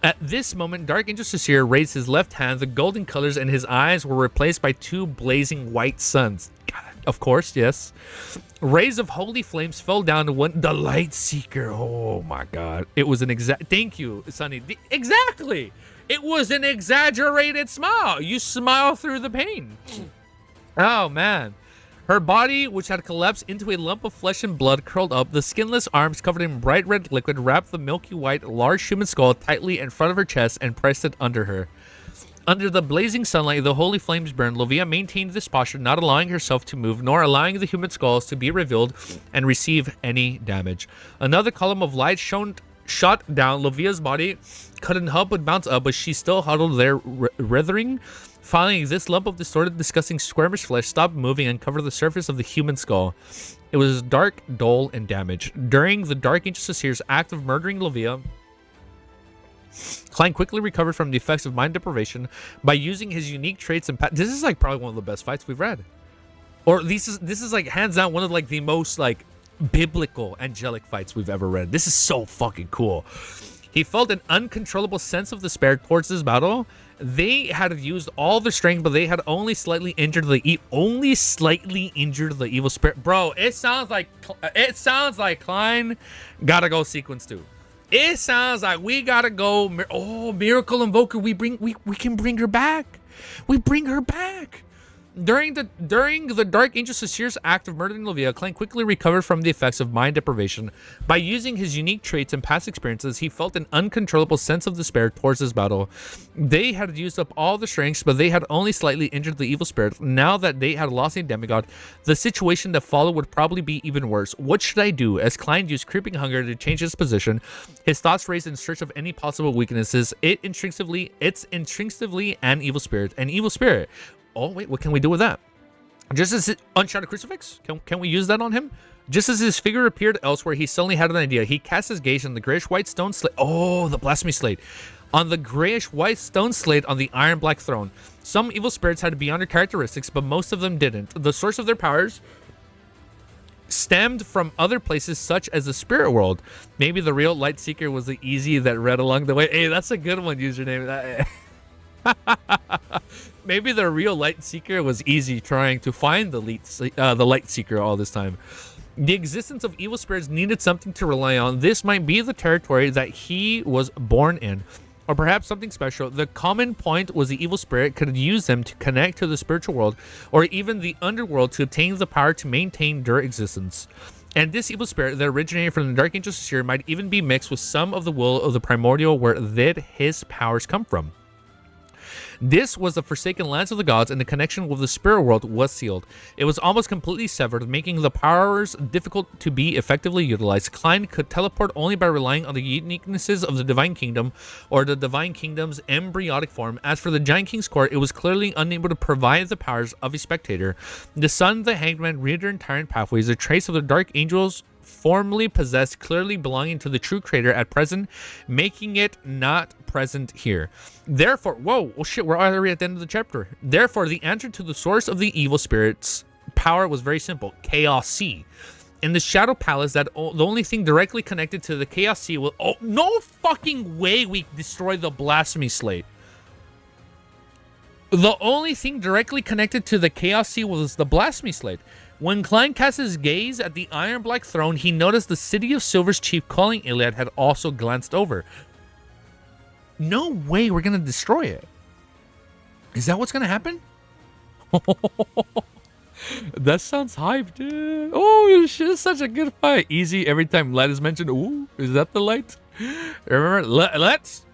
At this moment, Dark Angel Sasir raised his left hand. The golden colors in his eyes were replaced by two blazing white suns. God, of course, yes. Rays of holy flames fell down to one. The Light Seeker. Oh my God. It was an exact. Thank you, Sonny. Exactly. It was an exaggerated smile. You smile through the pain. Oh man. Her body, which had collapsed into a lump of flesh and blood, curled up. The skinless arms covered in bright red liquid wrapped the milky white, large human skull tightly in front of her chest and pressed it under her. Under the blazing sunlight, the holy flames burned. Lovia maintained this posture, not allowing herself to move, nor allowing the human skulls to be revealed and receive any damage. Another column of light shot down. Lovia's body couldn't help but bounce up, but she still huddled there, writhing. Finally, this lump of distorted, disgusting, squirmish flesh stopped moving and covered the surface of the human skull. It was dark, dull, and damaged. During the Dark Angel Sasir's act of murdering Lovia, Klein quickly recovered from the effects of mind deprivation by using his unique traits and this is like probably one of the best fights we've read. Or this is like hands down one of like the most like biblical angelic fights we've ever read. This is so fucking cool. He felt an uncontrollable sense of despair towards this battle. They had used all their strength, but they had only slightly injured the evil spirit. Bro, it sounds like Klein gotta go sequence 2. It sounds like we gotta go. Oh, Miracle Invoker, we can bring her back. We bring her back. During the Dark Angel Sasir's act of murdering Lovia, Klein quickly recovered from the effects of mind deprivation. By using his unique traits and past experiences, he felt an uncontrollable sense of despair towards this battle. They had used up all the strengths, but they had only slightly injured the evil spirit. Now that they had lost a demigod, the situation that followed would probably be even worse. What should I do? As Klein used creeping hunger to change his position, his thoughts raced in search of any possible weaknesses. It's intrinsically an evil spirit. An evil spirit. Oh, wait, what can we do with that? Just as Unshadowed Crucifix? Can we use that on him? Just as his figure appeared elsewhere, he suddenly had an idea. He cast his gaze on the grayish-white stone slate. Oh, the Blasphemy Slate. On the grayish-white stone slate on the iron-black throne. Some evil spirits had beyond their characteristics, but most of them didn't. The source of their powers stemmed from other places such as the spirit world. Maybe the real Light Seeker was the easy that read along the way. Hey, that's a good one, username. Maybe the real Light Seeker was easy trying to find the Light Seeker all this time. The existence of evil spirits needed something to rely on. This might be the territory that he was born in, or perhaps something special. The common point was the evil spirit could use them to connect to the spiritual world, or even the underworld, to obtain the power to maintain their existence. And this evil spirit that originated from the Dark Angel Sasir might even be mixed with some of the will of the primordial where did his powers come from. This was the forsaken lands of the gods, and the connection with the spirit world was sealed. It was almost completely severed, making the powers difficult to be effectively utilized. Klein could teleport only by relying on the uniquenesses of the Divine Kingdom, or the Divine Kingdom's embryonic form. As for the Giant King's court, it was clearly unable to provide the powers of a spectator. The Sun, the Hangman, Reader, and Tyrant pathways, a trace of the Dark Angel's formerly possessed, clearly belonging to the true creator at present, making it not present here. Therefore, whoa, well shit, we're already at the end of the chapter. Therefore, the answer to the source of the evil spirit's power was very simple: Chaos C. In the Shadow Palace, the only thing directly connected to the Chaos Sea was... Oh, no fucking way we destroy the Blasphemy Slate. The only thing directly connected to the Chaos Sea was the Blasphemy Slate. When Klein cast his gaze at the Iron Black Throne, he noticed the City of Silver's chief, calling Iliad, had also glanced over. No way we're going to destroy it. Is that what's going to happen? That sounds hype, dude. Oh, shit, it's such a good fight. Easy every time light is mentioned. Ooh, is that the light? Remember, let's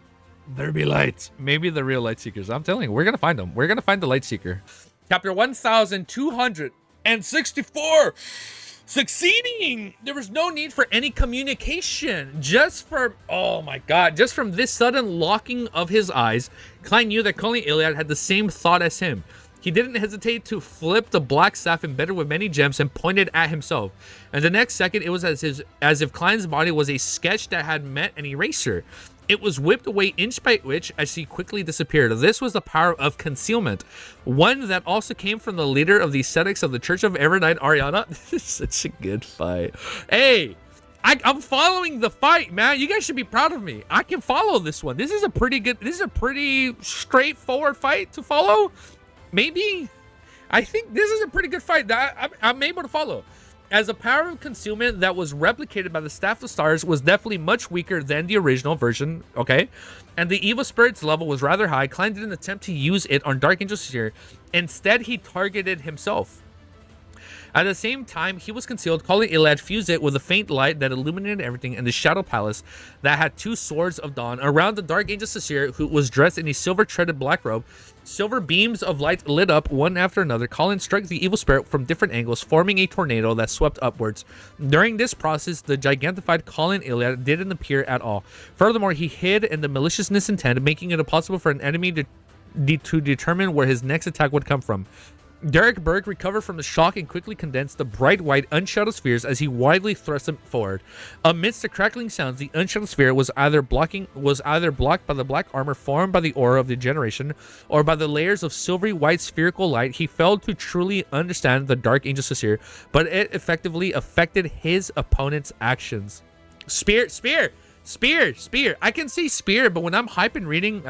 there be light. Maybe the real light seekers. I'm telling you, we're going to find them. We're going to find the light seeker. Chapter 1264. Succeeding. There was no need for any communication. Just for, oh my god, just from this sudden locking of his eyes, Klein knew that calling Iliad had the same thought as him. He didn't hesitate to flip the black staff embedded with many gems and point it at himself. And the next second, it was as if Klein's body was a sketch that had met an eraser. It was whipped away inch by inch as he quickly disappeared. This was the power of concealment, one that also came from the leader of the ascetics of the Church of Evernight, Ariana. This is such a good fight. Hey, I'm following the fight, man. You guys should be proud of me. I can follow this one. This is a pretty straightforward fight to follow. Maybe. I think this is a pretty good fight that I'm able to follow. As the power of concealment that was replicated by the Staff of the Stars was definitely much weaker than the original version, okay? And the evil spirit's level was rather high. Klein didn't attempt to use it on Dark Angel Seer. Instead, he targeted himself. At the same time, he was concealed. Calling Iliad fused it with a faint light that illuminated everything in the Shadow Palace that had two swords of dawn. Around the Dark Angel Sasir, who was dressed in a silver-threaded black robe, silver beams of light lit up one after another. Colin struck the evil spirit from different angles, forming a tornado that swept upwards. During this process, the gigantified Colin Iliad didn't appear at all. Furthermore, he hid in the maliciousness intent, making it impossible for an enemy to determine where his next attack would come from. Derek Berg recovered from the shock and quickly condensed the bright white unshadowed spheres as he widely thrust them forward. Amidst the crackling sounds, the unshadowed sphere was either blocked by the black armor formed by the aura of the generation, or by the layers of silvery white spherical light. He failed to truly understand the Dark Angel Sasir, but it effectively affected his opponent's actions. Spear. I can see spear, but when I'm hyping reading,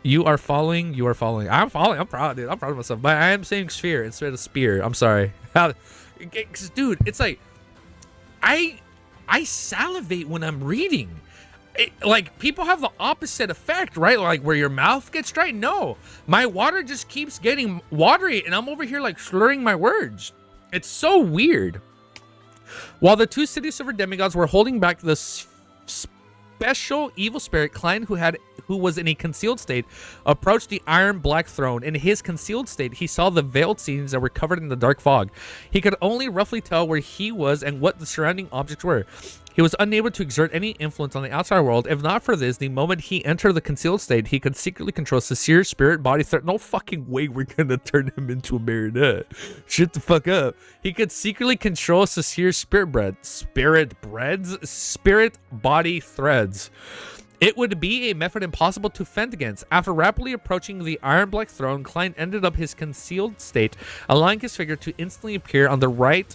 You are following. I'm following. I'm proud, dude. I'm proud of myself. But I am saying sphere instead of spear. I'm sorry. Dude, it's like I salivate when I'm reading. Like, people have the opposite effect, right? Like, where your mouth gets dry. No, my water just keeps getting watery, and I'm over here like slurring my words. It's so weird. While the two City Silver demigods were holding back the special evil spirit, Klein, who was in a concealed state, approached the Iron Black Throne. In his concealed state, he saw the veiled scenes that were covered in the dark fog. He could only roughly tell where he was and what the surrounding objects were. He was unable to exert any influence on the outside world. If not for this, the moment he entered the concealed state, he could secretly control Sasir's spirit body threat. No fucking way we're gonna turn him into a marionette. Shut the fuck up. He could secretly control Sasir's spirit body threads. It would be a method impossible to fend against. After rapidly approaching the Iron Black Throne, Klein ended up his concealed state, allowing his figure to instantly appear on the right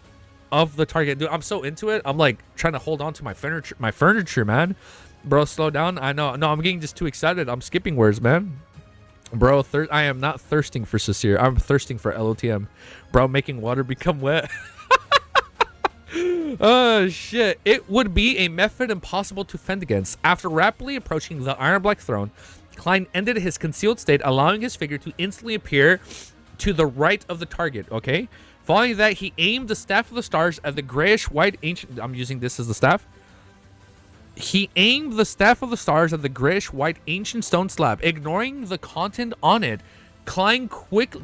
of the target. Dude, I'm so into it. I'm like trying to hold on to my furniture, man. Bro, slow down. I know. No, I'm getting just too excited. I'm skipping words, man. Bro, I am not thirsting for Sasir. I'm thirsting for LOTM. Bro, making water become wet. Oh, shit. It would be a method impossible to fend against. After rapidly approaching the Iron Black Throne, Klein ended his concealed state, allowing his figure to instantly appear to the right of the target, okay? Following that, he aimed the Staff of the Stars at the grayish-white ancient... I'm using this as the staff. He aimed the Staff of the Stars at the grayish-white ancient stone slab. Ignoring the content on it, Klein quickly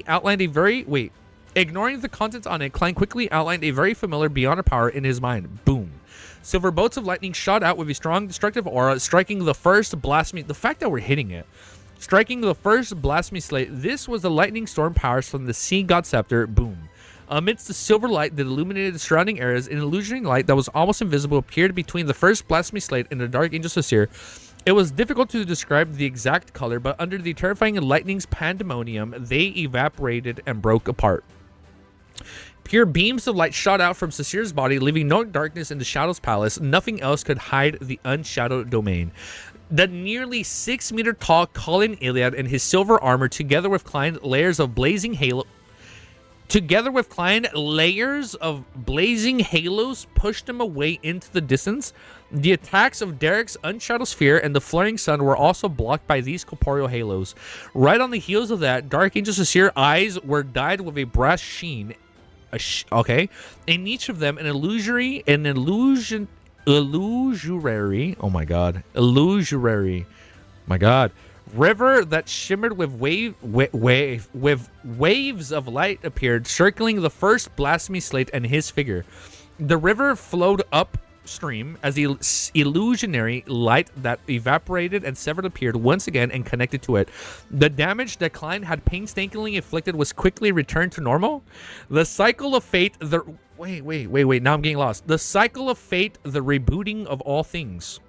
outlined a very... Ignoring the contents on it, Klein quickly outlined a very familiar Beyonder power in his mind. Boom. Silver bolts of lightning shot out with a strong destructive aura, striking the first blasphemy... The fact that we're hitting it. Striking the first blasphemy slate. This was the lightning storm powers from the Sea God Scepter. Boom. Amidst the silver light that illuminated the surrounding areas, an illusionary light that was almost invisible appeared between the first blasphemy slate and the dark angel Sasir. It was difficult to describe the exact color, but under the terrifying lightning's pandemonium, they evaporated and broke apart. Pure beams of light shot out from Sasir's body, leaving no darkness in the Shadow's palace. Nothing else could hide the unshadowed domain. The nearly 6-meter tall Colin Iliad in his silver armor, together with Klein layers of blazing halos, pushed him away into the distance. The attacks of Derek's unshadowed sphere and the flaring sun were also blocked by these corporeal halos. Right on the heels of that, Dark Angel Sasir's eyes were dyed with a brass sheen. Okay, in each of them, illusory. Oh my god, illusory. My god. River that shimmered with waves of light appeared, circling the first blasphemy slate and his figure. The river flowed upstream as the illusionary light that evaporated and severed appeared once again and connected to it. The damage that Klein had painstakingly inflicted was quickly returned to normal. The cycle of fate, wait, now I'm getting lost. The cycle of fate, the rebooting of all things.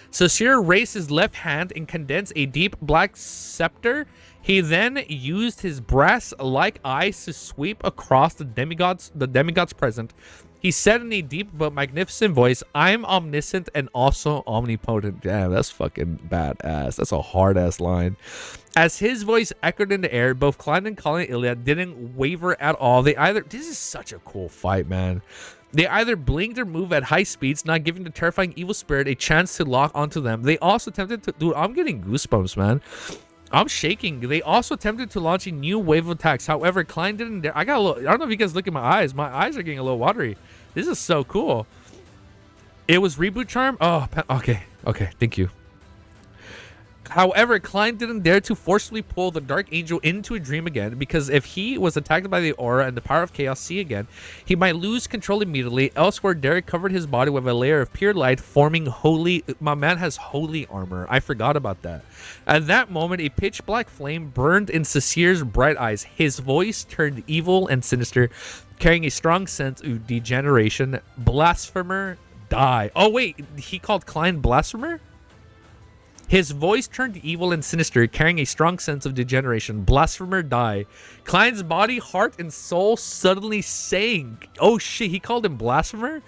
Sasir raised his left hand and condensed a deep black scepter. He then used his brass-like eyes to sweep across the demigods present. He said in a deep but magnificent voice, "I'm omniscient and also omnipotent." Damn, that's fucking badass. That's a hard-ass line. As his voice echoed in the air, both Klein and Colin Iliad didn't waver at all. This is such a cool fight, man. They either blinked or moved at high speeds, not giving the terrifying evil spirit a chance to lock onto them. They also attempted to... Dude, I'm getting goosebumps, man. I'm shaking. They also attempted to launch a new wave of attacks. However, Klein didn't dare. I don't know if you guys look at my eyes. My eyes are getting a little watery. This is so cool. It was reboot charm? Oh, okay. Okay, thank you. However, Klein didn't dare to forcibly pull the Dark Angel into a dream again, because if he was attacked by the aura and the power of chaos C again, he might lose control immediately. Elsewhere, Derek covered his body with a layer of pure light, forming holy... My man has holy armor. I forgot about that. At that moment, a pitch black flame burned in Sasir's bright eyes. His voice turned evil and sinister, carrying a strong sense of degeneration. Blasphemer, die. Oh, wait. He called Klein Blasphemer? His voice turned evil and sinister, carrying a strong sense of degeneration. Blasphemer, die. Klein's body, heart, and soul suddenly sank. Oh shit, he called him Blasphemer?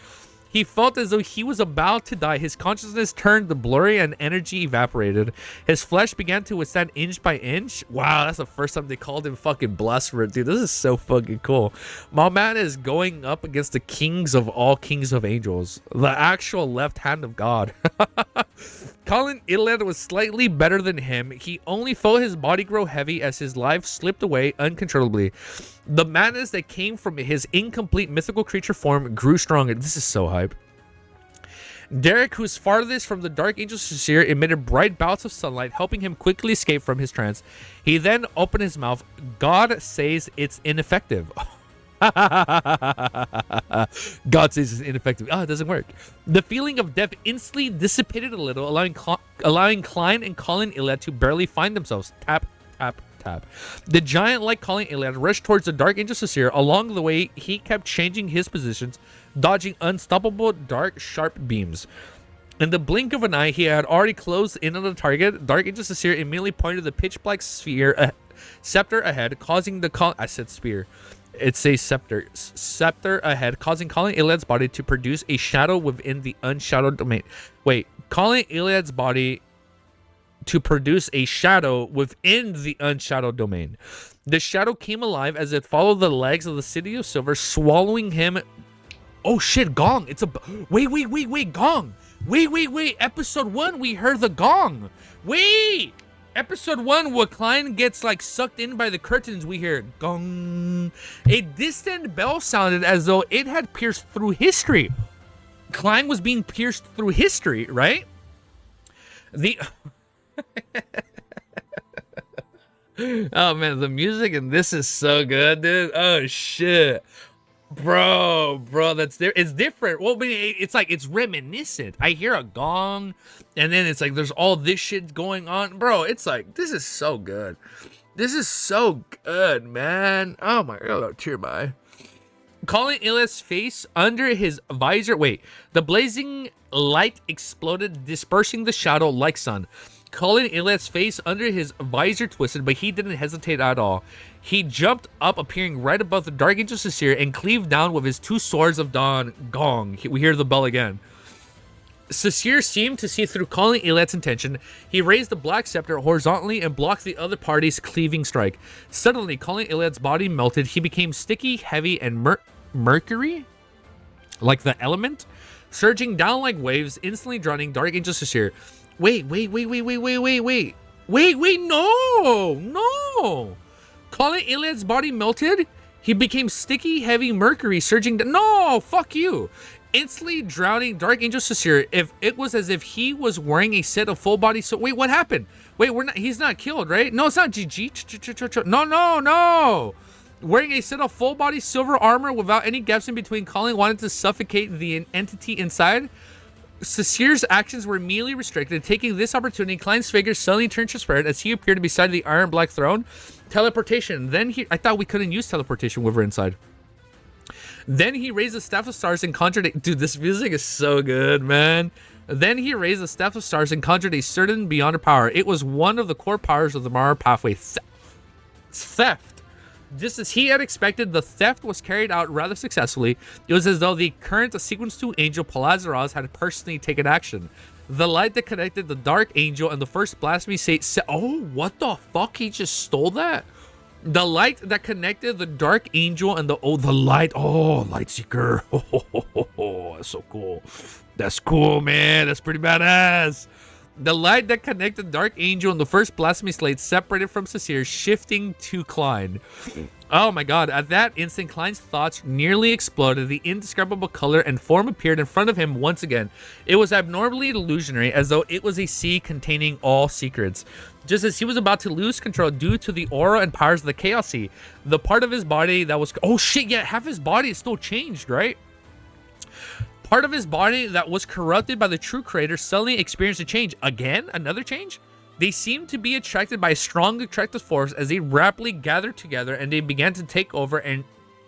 He felt as though he was about to die. His consciousness turned blurry and energy evaporated. His flesh began to withstand inch by inch. Wow, that's the first time they called him fucking Blasphemer. Dude, this is so fucking cool. My man is going up against the kings of all kings of angels. The actual left hand of God. Colin Iliad was slightly better than him. He only felt his body grow heavy as his life slipped away uncontrollably. The madness that came from his incomplete mythical creature form grew stronger. This is so hype. Derek, who's farthest from the Dark Angel Sasir, emitted bright bouts of sunlight, helping him quickly escape from his trance. He then opened his mouth. God says it's ineffective. God says it's ineffective. Oh, it doesn't work. The feeling of death instantly dissipated a little, allowing Klein and Colin Iliad to barely find themselves. Tap, tap, tap. The giant, like Colin Iliad, rushed towards the Dark Angel Sasir. Along the way, he kept changing his positions, dodging unstoppable, dark, sharp beams. In the blink of an eye, he had already closed in on the target. Dark Angel Sasir immediately pointed the pitch black scepter ahead, causing the... I said spear. It's a scepter ahead, causing Colin Iliad's body to produce a shadow within the unshadowed domain. Wait, Colin Iliad's body to produce a shadow within the unshadowed domain. The shadow came alive as it followed the legs of the City of Silver, swallowing him. Oh shit, gong. It's a... Wait, gong. Wait. Episode 1, we heard the gong. Wait. Episode 1, where Klein gets like sucked in by the curtains, we hear gong. A distant bell sounded as though it had pierced through history. Klein was being pierced through history, right? Oh man, the music in this is so good, dude. Oh shit. Bro, that's there. It's different. Well, but it's like it's reminiscent. I hear a gong, and then it's like there's all this shit going on, bro. It's like this is so good. This is so good, man. Oh my god, tear my eye. Calling Iliad's face under his visor. Wait, the blazing light exploded, dispersing the shadow like sun. Calling Iliad's face under his visor twisted, but he didn't hesitate at all. He jumped up, appearing right above the Dark Angel Sasir, and cleaved down with his 2 swords of dawn. Gong. We hear the bell again. Sasir seemed to see through Calling Iliad's intention. He raised the black scepter horizontally and blocked the other party's cleaving strike. Suddenly, Calling Iliad's body melted. He became sticky, heavy, and mercury, like the element, surging down like waves, instantly drowning Dark Angel Sasir. Wait, no. Calling Iliad's body melted. He became sticky, heavy mercury, surging down. No, fuck you. Instantly drowning Dark Angel Sasir. If it was as if he was wearing a set of full body. So wait, what happened? Wait, he's not killed, right? No, it's not GG. No. Wearing a set of full body silver armor without any gaps in between, Calling wanted to suffocate the entity inside. Sasir's actions were immediately restricted. Taking this opportunity, Klein's figure suddenly turned transparent as he appeared beside the iron black throne. Teleportation. Then I thought we couldn't use teleportation when we're inside. Then he raised the Staff of Stars and conjured a... Dude, this music is so good, man. Then he raised the Staff of Stars and conjured a certain beyond power. It was one of the core powers of the Mara pathway. Theft. Just as he had expected, the theft was carried out rather successfully. It was as though the current Sequence 2 angel Palazaraz had personally taken action. The light that connected the Dark Angel and the first blasphemy said, oh, what the fuck? He just stole that? The light that connected the Dark Angel and the light. Oh, Lightseeker. Oh, that's so cool. That's cool, man. That's pretty badass. The light that connected Dark Angel and the first blasphemy slate separated from Sasir, shifting to Klein. Oh my god, at that instant, Klein's thoughts nearly exploded. The indescribable color and form appeared in front of him once again. It was abnormally illusionary, as though it was a sea containing all secrets. Just as he was about to lose control due to the aura and powers of the Chaos Sea, the part of his body that was... Oh shit, yeah, half his body is still changed, right? Part of his body that was corrupted by the true creator suddenly experienced a change. Again? Another change? They seemed to be attracted by a strong attractive force as they rapidly gathered together, and they began to take over and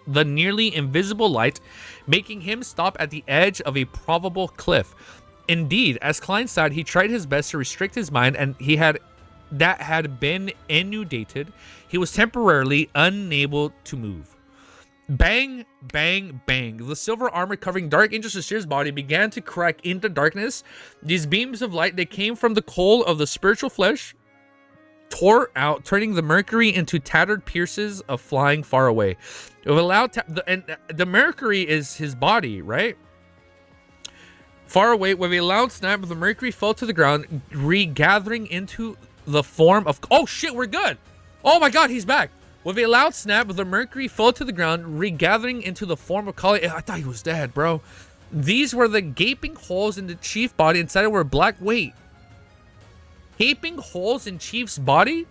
the nearly invisible light, making him stop at the edge of a probable cliff. Indeed, as Klein said, he tried his best to restrict his mind, and that had been inundated. He was temporarily unable to move. Bang, bang, bang. The silver armor covering Dark Angel Sasir's body began to crack into darkness. These beams of light that came from the coal of the spiritual flesh tore out, turning the mercury into tattered pieces of flying far away. It allowed the mercury is his body, right? Far away, with a loud snap, the mercury fell to the ground, regathering into the form of... Oh shit, we're good. Oh my god, he's back. With a loud snap, the mercury fell to the ground, regathering into the form of Kali. I thought he was dead, bro. These were the gaping holes in the chief body. Inside it were black... Wait. Gaping holes in Chief's body?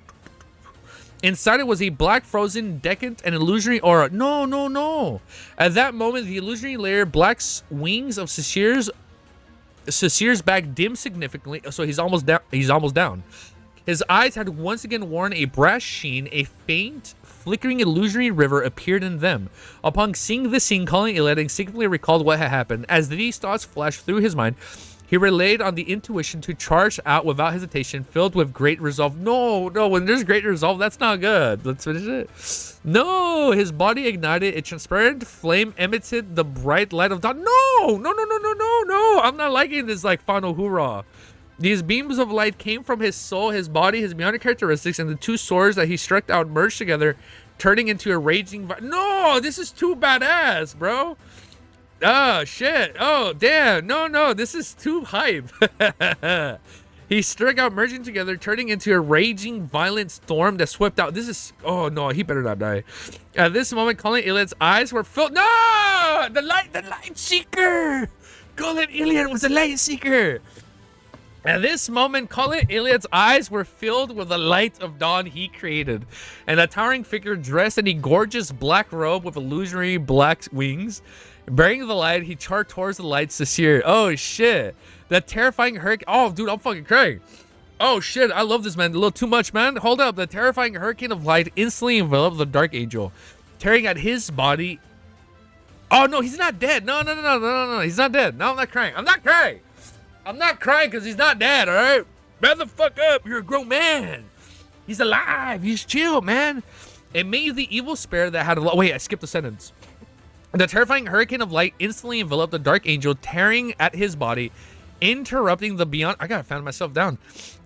Inside it was a black, frozen, decadent, and illusionary aura. No. At that moment, the illusionary layer, black wings of Sasir's back dimmed significantly. So he's almost down. His eyes had once again worn a brass sheen. A faint, flickering illusionary river appeared in them. Upon seeing this scene, Calling Iliad instinctively recalled what had happened. As these thoughts flashed through his mind, he relied on the intuition to charge out without hesitation, filled with great resolve. No, when there's great resolve, that's not good. Let's finish it. No, his body ignited. A transparent flame emitted the bright light of dawn. No. I'm not liking this, like, final hoorah. These beams of light came from his soul, his body, his beyond characteristics, and the 2 swords that he struck out merged together, turning into a raging... No, this is too badass, bro. Oh, shit. Oh, damn. No, this is too hype. He struck out, merging together, turning into a raging, violent storm that swept out. This is... Oh, no, he better not die. At this moment, Calling Iliad's eyes were filled... No! The light seeker! Calling Iliad was a light seeker! At this moment, Calling Iliad's eyes were filled with the light of dawn he created, and a towering figure dressed in a gorgeous black robe with illusionary black wings. Bearing the light, he charged towards the light Sasir. Oh, shit. The terrifying hurricane... Oh, dude, I'm fucking crying. Oh shit, I love this, man. A little too much, man. Hold up. The terrifying hurricane of light instantly enveloped the dark angel, tearing at his body. Oh no, he's not dead. No. He's not dead. No, I'm not crying. I'm not crying. I'm not crying because he's not dead, all right? Man the fuck up. You're a grown man. He's alive. He's chill, man. It made the evil spirit that had a... Wait, I skipped a sentence. The terrifying hurricane of light instantly enveloped the dark angel, tearing at his body, interrupting the beyond... I gotta fan myself down.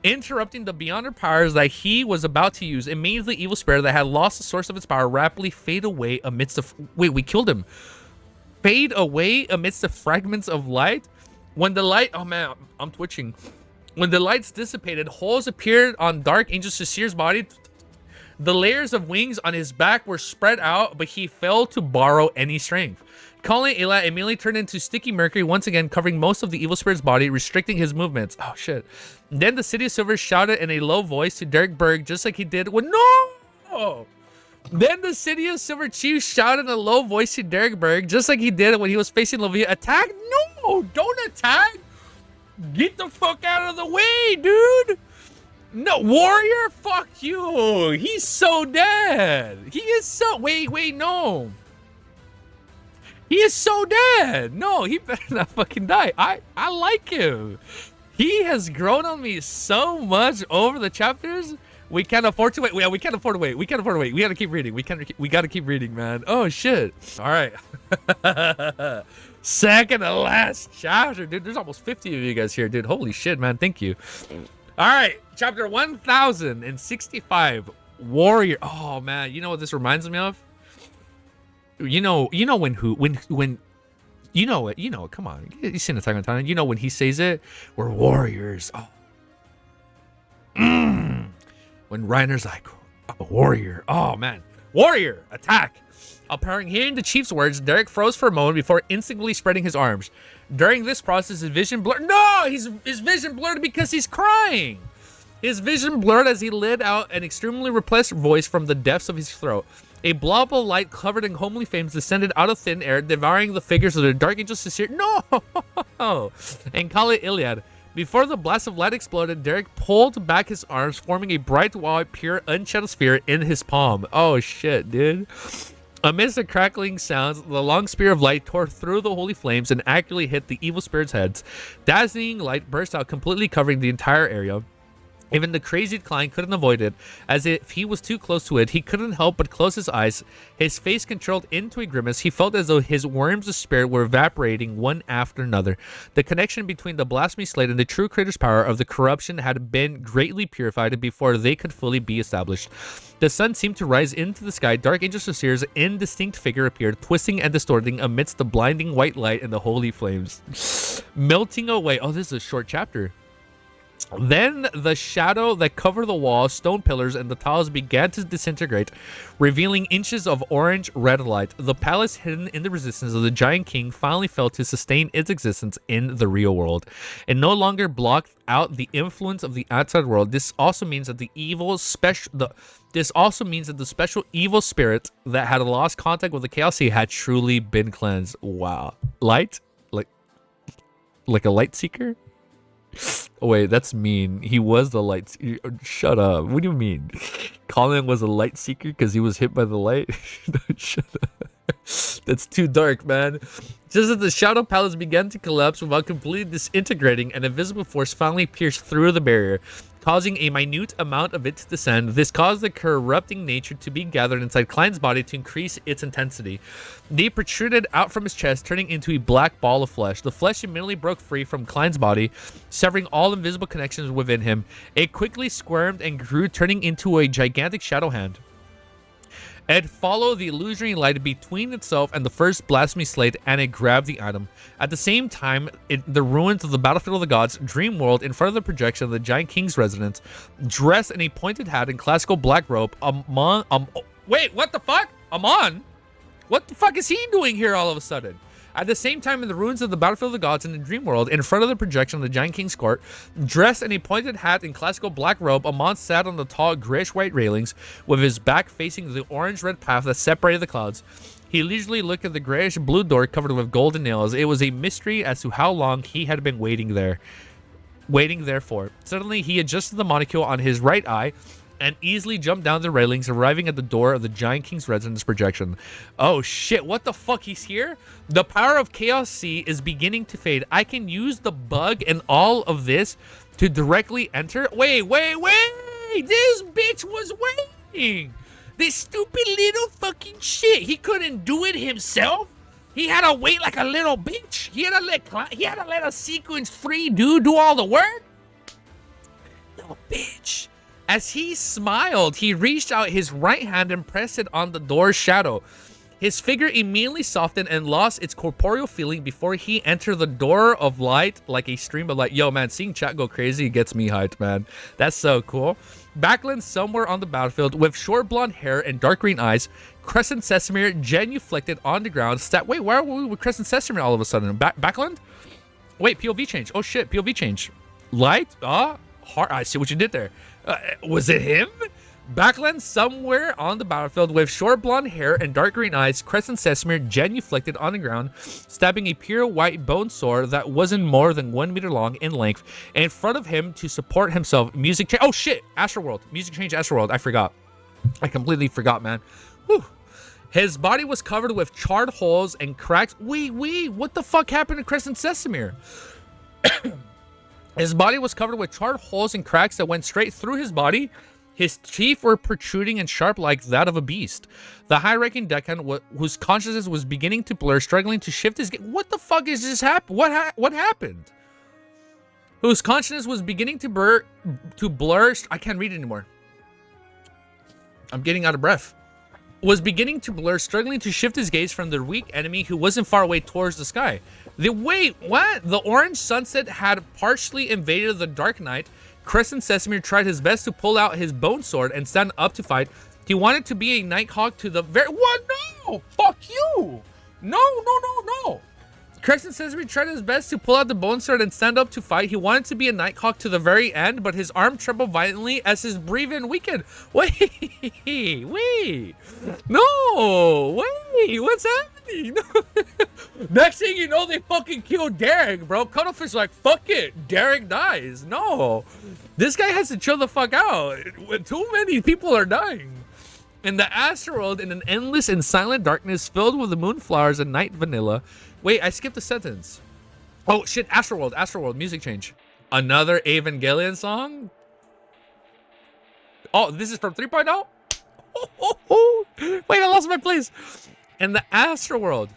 Interrupting the beyond powers that he was about to use. It made the evil spirit that had lost the source of its power rapidly fade away amidst the... Wait, we killed him. Fade away amidst the fragments of light? When the light... Oh, man, I'm twitching. When the lights dissipated, holes appeared on Dark Angel Sasir's body. The layers of wings on his back were spread out, but he failed to borrow any strength. Calling Ayla immediately turned into sticky mercury, once again covering most of the evil spirit's body, restricting his movements. Oh, shit. Then the City of Silver shouted in a low voice to Derek Berg, just like he did when... No! Then the City of Silver Chief shouted in a low voice to Derek Berg, just like he did when he was facing Lovia. Attack? No! Don't attack! Get the fuck out of the way, dude! No, Warrior? Fuck you! He's so dead! He is so... Wait, no! He is so dead! No, he better not fucking die. I like him. He has grown on me so much over the chapters. We can't afford to wait. We can't afford to wait. We can't afford to wait. We gotta keep reading. We gotta keep reading, man. Oh shit. All right. Second to last chapter, dude. There's almost 50 of you guys here, dude. Holy shit, man. Thank you. All right, chapter 1065, Warrior. Oh man, you know what this reminds me of? You know when you know it. Come on, you seen Attack on Titan. You know when he says it, we're warriors. Oh. When Reiner's like, a warrior. Oh, man. Warrior, attack. Upon hearing the chief's words, Derek froze for a moment before instantly spreading his arms. During this process, his vision blurred. No, his vision blurred because he's crying. His vision blurred as he let out an extremely repressed voice from the depths of his throat. A blob of light covered in homely flames descended out of thin air, devouring the figures of the Dark Angel Sasir. No! And Kali Iliad. Before the blast of light exploded, Derek pulled back his arms, forming a bright, white, pure, unshadowed sphere in his palm. Oh, shit, dude. Amidst the crackling sounds, the long spear of light tore through the holy flames and accurately hit the evil spirits' heads. Dazzling light burst out, completely covering the entire area. Even the crazy Klein couldn't avoid it. As if he was too close to it, he couldn't help but close his eyes. His face controlled into a grimace. He felt as though his worms of spirit were evaporating one after another. The connection between the blasphemy slate and the true creator's power of the corruption had been greatly purified before they could fully be established. The sun seemed to rise into the sky. Dark Angel Sasir's indistinct figure appeared, twisting and distorting amidst the blinding white light and the holy flames. Melting away. Oh, this is a short chapter. Then the shadow that covered the walls, stone pillars, and the tiles began to disintegrate, revealing inches of orange-red light. The palace hidden in the resistance of the Giant King finally failed to sustain its existence in the real world. It no longer blocked out the influence of the outside world. This also means that the special evil spirit that had lost contact with the Chaos Sea had truly been cleansed. Wow. Light? Like a light seeker? Oh, wait, that's mean. He was the light seeker. Shut up. What do you mean? Colin was a light seeker because he was hit by the light? Shut up. That's too dark, man. Just as the Shadow Palace began to collapse without completely disintegrating, an invisible force finally pierced through the barrier, causing a minute amount of it to descend. This caused the corrupting nature to be gathered inside Klein's body to increase its intensity. They protruded out from his chest, turning into a black ball of flesh. The flesh immediately broke free from Klein's body, severing all invisible connections within him. It quickly squirmed and grew, turning into a gigantic shadow hand. It followed the illusory light between itself and the first blasphemy slate, and it grabbed the item. At the same time, the ruins of the Battlefield of the Gods, dream world, in front of the projection of the Giant King's residence, dressed in a pointed hat and classical black robe, wait, what the fuck? Amon? What the fuck is he doing here all of a sudden? At the same time, in the ruins of the Battlefield of the Gods in the dream world, in front of the projection of the Giant King's court, dressed in a pointed hat and classical black robe, Amon sat on the tall grayish-white railings with his back facing the orange-red path that separated the clouds. He leisurely looked at the grayish-blue door covered with golden nails. It was a mystery as to how long he had been waiting there. waiting there for. Suddenly, he adjusted the monocle on his right eye and easily jumped down the railings, arriving at the door of the Giant King's residence projection. Oh shit, what the fuck, he's here? The power of Chaos C is beginning to fade. I can use the bug and all of this to directly enter. Wait, this bitch was waiting. This stupid little fucking shit. He couldn't do it himself. He had to wait like a little bitch. He had to let a sequence 3 dude do all the work. Little bitch. As he smiled, he reached out his right hand and pressed it on the door's shadow. His figure immediately softened and lost its corporeal feeling before he entered the door of light like a stream of light. Yo, man, seeing chat go crazy gets me hyped, man. That's so cool. Backland somewhere on the battlefield with short blonde hair and dark green eyes, Crescent Sesamir genuflected on the ground. Wait, why are we with Crescent Sesamir all of a sudden? Backland? Wait, POV change. Oh shit, POV change. Light? Heart. I see what you did there. Was it him? Backland somewhere on the battlefield with short blonde hair and dark green eyes, Crescent Sesamir genuflected on the ground, stabbing a pure white bone sword that wasn't more than 1 meter long in length in front of him to support himself. Music change. Oh shit, Astroworld. Music change Astroworld. I forgot. I completely forgot, man. Whew. His body was covered with charred holes and cracks. Wait, what the fuck happened to Crescent Sesamir? His body was covered with charred holes and cracks that went straight through his body. His teeth were protruding and sharp like that of a beast. The high-ranking deckhand, whose consciousness was beginning to blur, struggling to shift his gaze. What the fuck is this happen? What happened? Whose consciousness was beginning to blur. I can't read anymore. I'm getting out of breath. Was beginning to blur, struggling to shift his gaze from the weak enemy who wasn't far away towards the sky. Wait, what? The orange sunset had partially invaded the dark night. Crescent Sesamir tried his best to pull out his bone sword and stand up to fight. He wanted to be a Nighthawk to the very— What? No! Fuck you! No. Crescent Sesamir tried his best to pull out the bone sword and stand up to fight. He wanted to be a Nighthawk to the very end, but his arm trembled violently as his breathing weakened. Wait. No! Wait, what's happening? Next thing you know, they fucking killed Derek, bro. Cuttlefish like, fuck it. Derek dies. No. This guy has to chill the fuck out. Too many people are dying. In the Astroworld, in an endless and silent darkness filled with the moonflowers and night vanilla. Wait, I skipped a sentence. Oh, shit. Astroworld. Music change. Another Evangelion song? Oh, this is from 3.0? Wait, I lost my place. In the Astroworld,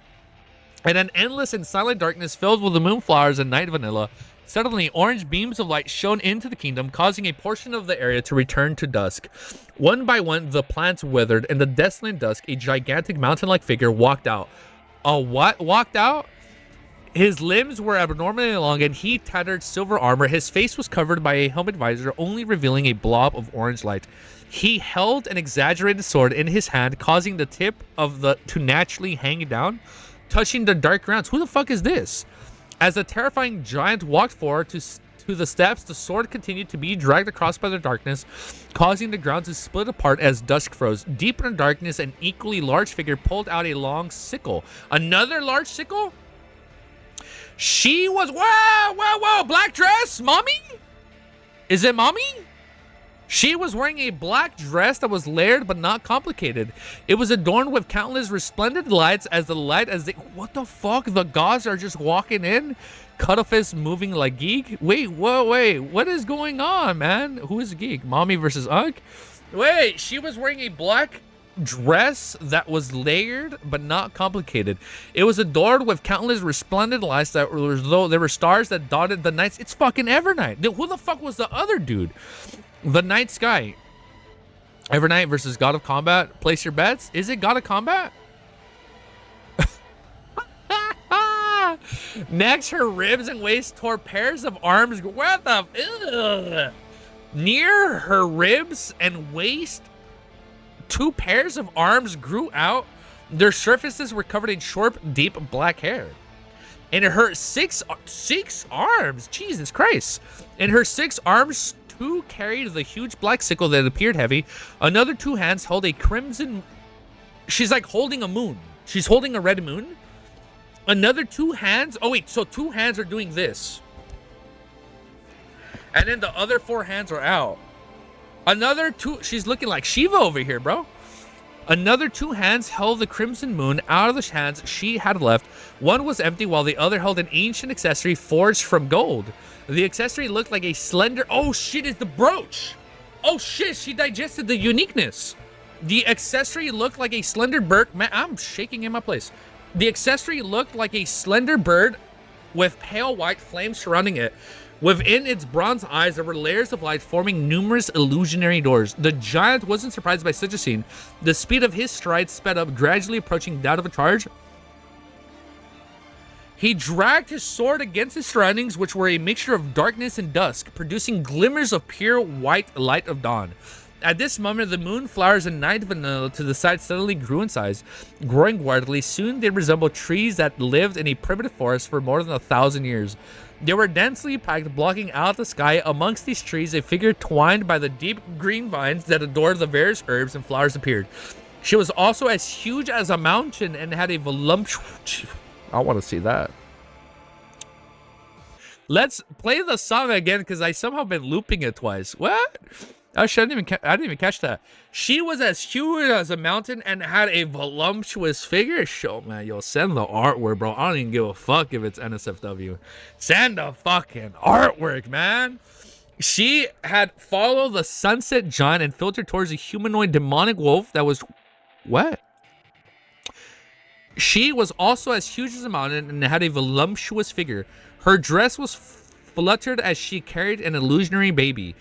in an endless and silent darkness filled with the moonflowers and night vanilla, suddenly orange beams of light shone into the kingdom, causing a portion of the area to return to dusk. One by one, the plants withered. In the desolate dusk, a gigantic mountain-like figure walked out. A what walked out? His limbs were abnormally long and he tattered silver armor. His face was covered by a helmet visor, only revealing a blob of orange light. He held an exaggerated sword in his hand, causing the tip of to naturally hang down, touching the dark grounds. Who the fuck is this? As the terrifying giant walked forward to the steps, the sword continued to be dragged across by the darkness, causing the ground to split apart as dusk froze. Deep in the darkness, an equally large figure pulled out a long sickle. Another large sickle? She was— Whoa! Black dress? Mommy? Is it mommy? She was wearing a black dress that was layered but not complicated. It was adorned with countless resplendent lights What the fuck? The gods are just walking in? Cuttlefish moving like Geek? Wait, what is going on, man? Who is Geek? Mommy versus Unk? Wait, she was wearing a black dress that was layered but not complicated. It was adorned with countless resplendent lights that were as though there were stars that dotted the nights. It's fucking Evernight. Who the fuck was the other dude? The Night Sky. Evernight versus God of Combat. Place your bets. Is it God of Combat? Next, her ribs and waist tore pairs of arms. What the? Ugh. Near her ribs and waist, 2 pairs of arms grew out. Their surfaces were covered in short, deep black hair. In her six arms, Jesus Christ. In her 6 arms, 2 carried the huge black sickle that appeared heavy. Another 2 hands held a crimson— She's like holding a moon. She's holding a red moon. Another 2 hands— Oh wait, so 2 hands are doing this. And then the other 4 hands are out. Another 2, she's looking like Shiva over here, bro. Another 2 hands held the crimson moon out of the hands she had left. One was empty while the other held an ancient accessory forged from gold. The accessory looked like a slender... Oh shit, it's the brooch! Oh shit, she digested the uniqueness. The accessory looked like a slender bird... Man, I'm shaking in my place. The accessory looked like a slender bird with pale white flames surrounding it. Within its bronze eyes, there were layers of light forming numerous illusionary doors. The giant wasn't surprised by such a scene. The speed of his stride sped up, gradually approaching that of a charge. He dragged his sword against his surroundings, which were a mixture of darkness and dusk, producing glimmers of pure white light of dawn. At this moment, the moonflowers and night vanilla to the side suddenly grew in size, growing wildly. Soon they resembled trees that lived in a primitive forest for more than 1,000 years. They were densely packed, blocking out the sky. Amongst these trees, a figure twined by the deep green vines that adored the various herbs and flowers appeared. She was also as huge as a mountain and had a voluptuous... I want to see that. Let's play the song again because I somehow been looping it twice. What? I didn't even catch that. She was as huge as a mountain and had a voluptuous figure. Show, man. Yo, send the artwork, bro. I don't even give a fuck if it's NSFW. Send the fucking artwork, man. She had followed the sunset giant and filtered towards a humanoid demonic wolf that was... What? She was also as huge as a mountain and had a voluptuous figure. Her dress was fluttered as she carried an illusionary baby.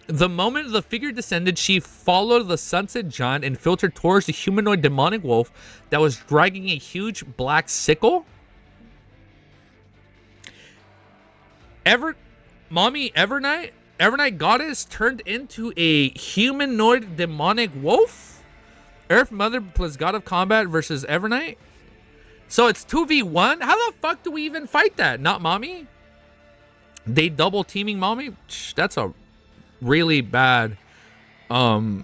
The moment the figure descended, she followed the sunset giant and filtered towards the humanoid demonic wolf that was dragging a huge black sickle. Mommy Evernight goddess turned into a humanoid demonic wolf? Earth Mother plus God of Combat versus Evernight? So it's 2v1? How the fuck do we even fight that? Not Mommy? They double teaming Mommy? That's a really bad way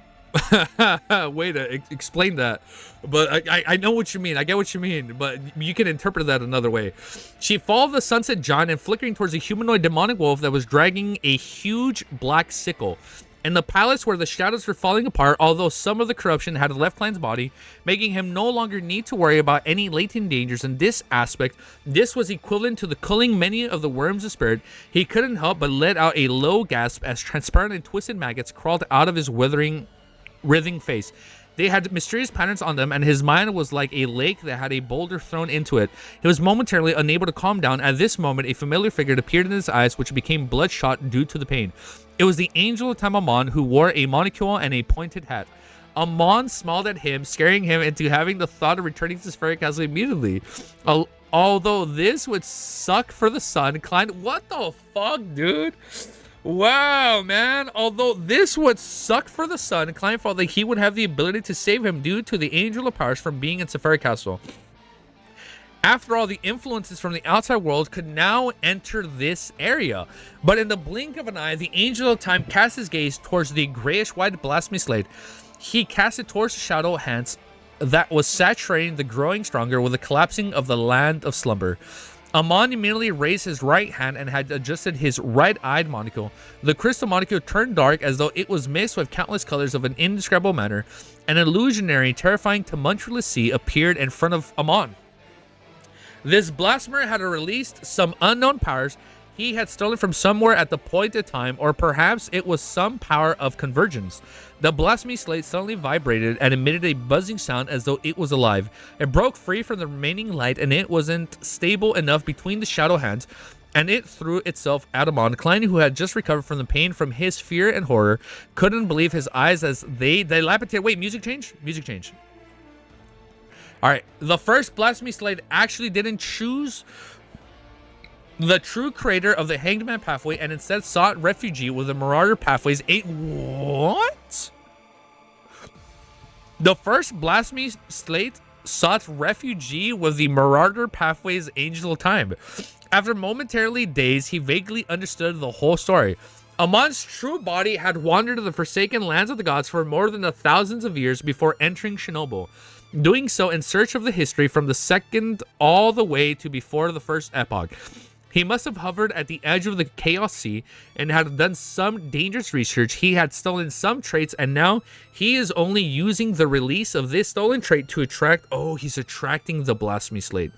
to explain that, but I know what you mean. I get what you mean, but you can interpret that another way. She followed the sunset giant and flickering towards a humanoid demonic wolf that was dragging a huge black sickle. In the palace where the shadows were falling apart, although some of the corruption had left Klein's body, making him no longer need to worry about any latent dangers in this aspect, this was equivalent to the culling many of the worms of spirit. He couldn't help but let out a low gasp as transparent and twisted maggots crawled out of his writhing face. They had mysterious patterns on them, and his mind was like a lake that had a boulder thrown into it. He was momentarily unable to calm down. At this moment, a familiar figure appeared in his eyes, which became bloodshot due to the pain. It was the angel of time Amon, who wore a monocle and a pointed hat. Amon smiled at him, scaring him into having the thought of returning to Spheric Castle immediately. Although this would suck for the sun, Klein... What the fuck, dude? Wow, man. Although this would suck for the sun, Klein felt that he would have the ability to save him due to the Angel of Powers from being in Safari Castle. After all, the influences from the outside world could now enter this area. But in the blink of an eye, the Angel of Time cast his gaze towards the grayish-white blasphemy slate. He cast it towards the shadow hands that was saturating the growing stronger with the collapsing of the land of slumber. Amon immediately raised his right hand and had adjusted his right-eyed monocle. The crystal monocle turned dark as though it was mixed with countless colors of an indescribable manner. An illusionary, terrifying, tumultuous sea appeared in front of Amon. This blasphemer had released some unknown powers he had stolen from somewhere at the point of time, or perhaps it was some power of convergence. The blasphemy slate suddenly vibrated and emitted a buzzing sound as though it was alive. It broke free from the remaining light, and it wasn't stable enough between the shadow hands, and it threw itself at Amon. Klein, who had just recovered from the pain from his fear and horror, couldn't believe his eyes as they dilapidated. Wait, music change? Music change. All right, the first blasphemy slate actually didn't choose the true creator of the Hanged Man pathway and instead sought refuge with the Marauder pathways. What? The first blasphemy slate sought refuge with the Marauder pathways Angel of Time. After momentarily dazed, he vaguely understood the whole story. Amon's true body had wandered to the forsaken lands of the gods for more than thousands of years before entering Chernobyl, doing so in search of the history from the second all the way to before the first epoch. He must have hovered at the edge of the Chaos Sea and had done some dangerous research. He had stolen some traits, and now he is only using the release of this stolen trait to attract... Oh, he's attracting the Blasphemy Slate.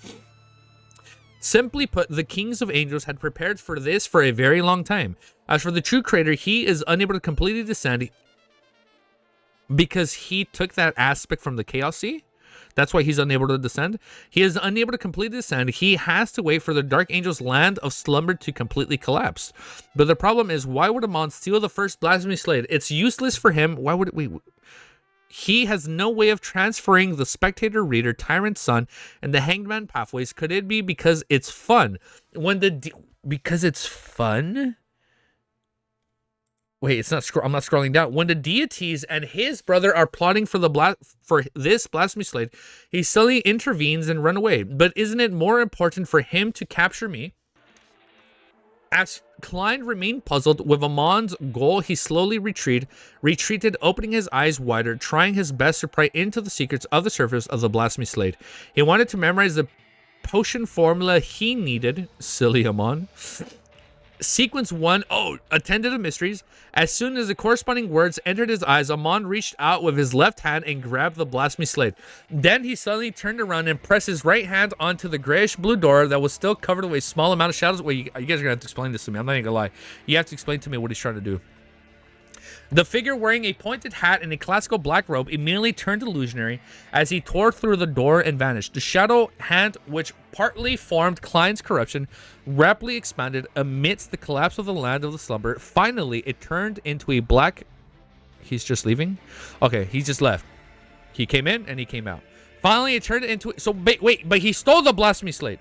Simply put, the Kings of Angels had prepared for this for a very long time. As for the true creator, he is unable to completely descend because he took that aspect from the Chaos Sea. That's why he's unable to descend. He is unable to completely descend. He has to wait for the Dark Angel's land of slumber to completely collapse. But the problem is, why would Amon steal the first Blasphemy Slate? It's useless for him. Why would it... Wait, he has no way of transferring the Spectator, Reader, Tyrant, Sun, and the Hanged Man pathways. Could it be because it's fun? Because it's fun? Wait, it's not. I'm not scrolling down. When the deities and his brother are plotting for this Blasphemy Slate, he suddenly intervenes and run away. But isn't it more important for him to capture me? As Klein remained puzzled with Amon's goal, he slowly retreated, opening his eyes wider, trying his best to pry into the secrets of the surface of the Blasphemy Slate. He wanted to memorize the potion formula he needed. Silly Amon. Sequence 1, attended to mysteries. As soon as the corresponding words entered his eyes, Amon reached out with his left hand and grabbed the Blasphemy Slate. Then he suddenly turned around and pressed his right hand onto the grayish-blue door that was still covered with a small amount of shadows. Wait, you guys are going to have to explain this to me. I'm not even going to lie. You have to explain to me what he's trying to do. The figure wearing a pointed hat and a classical black robe immediately turned illusionary as he tore through the door and vanished. The shadow hand, which partly formed Klein's corruption, rapidly expanded amidst the collapse of the land of the slumber. Finally, it turned into a black... He's just leaving? Okay, he just left. He came in and he came out. Finally, it turned into... So, wait, but he stole the Blasphemy Slate.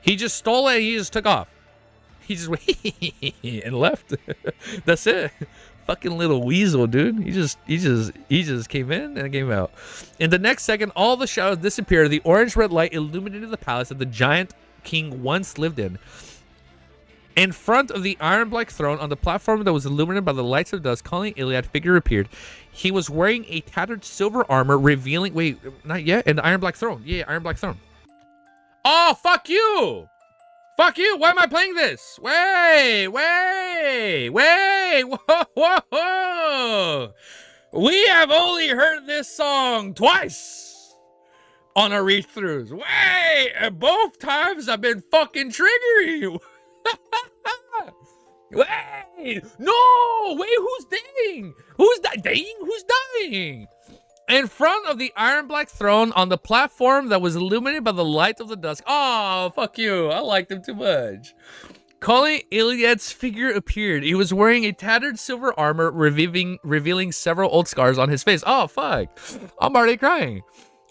He just stole it and he just took off. He just went and left. That's it. Fucking little weasel, dude. He just came in and came out. In the next second, all the shadows disappeared. The orange-red light illuminated the palace that the giant king once lived in. In front of the iron-black throne, on the platform that was illuminated by the lights of dusk, calling Iliad figure appeared. He was wearing a tattered silver armor, revealing... Wait, not yet. And the iron-black throne. Yeah, iron-black throne. Oh, fuck you! Fuck you! Why am I playing this? Wait! Whoa! We have only heard this song twice on our read-throughs. Wait! Both times I've been fucking triggering. Wait! No! Wait, who's dying? Who's dying? Who's dying? In front of the iron-black throne on the platform that was illuminated by the light of the dusk. Oh, fuck you. I liked him too much. Calling Iliad's figure appeared. He was wearing a tattered silver armor, revealing several old scars on his face. Oh, fuck. I'm already crying.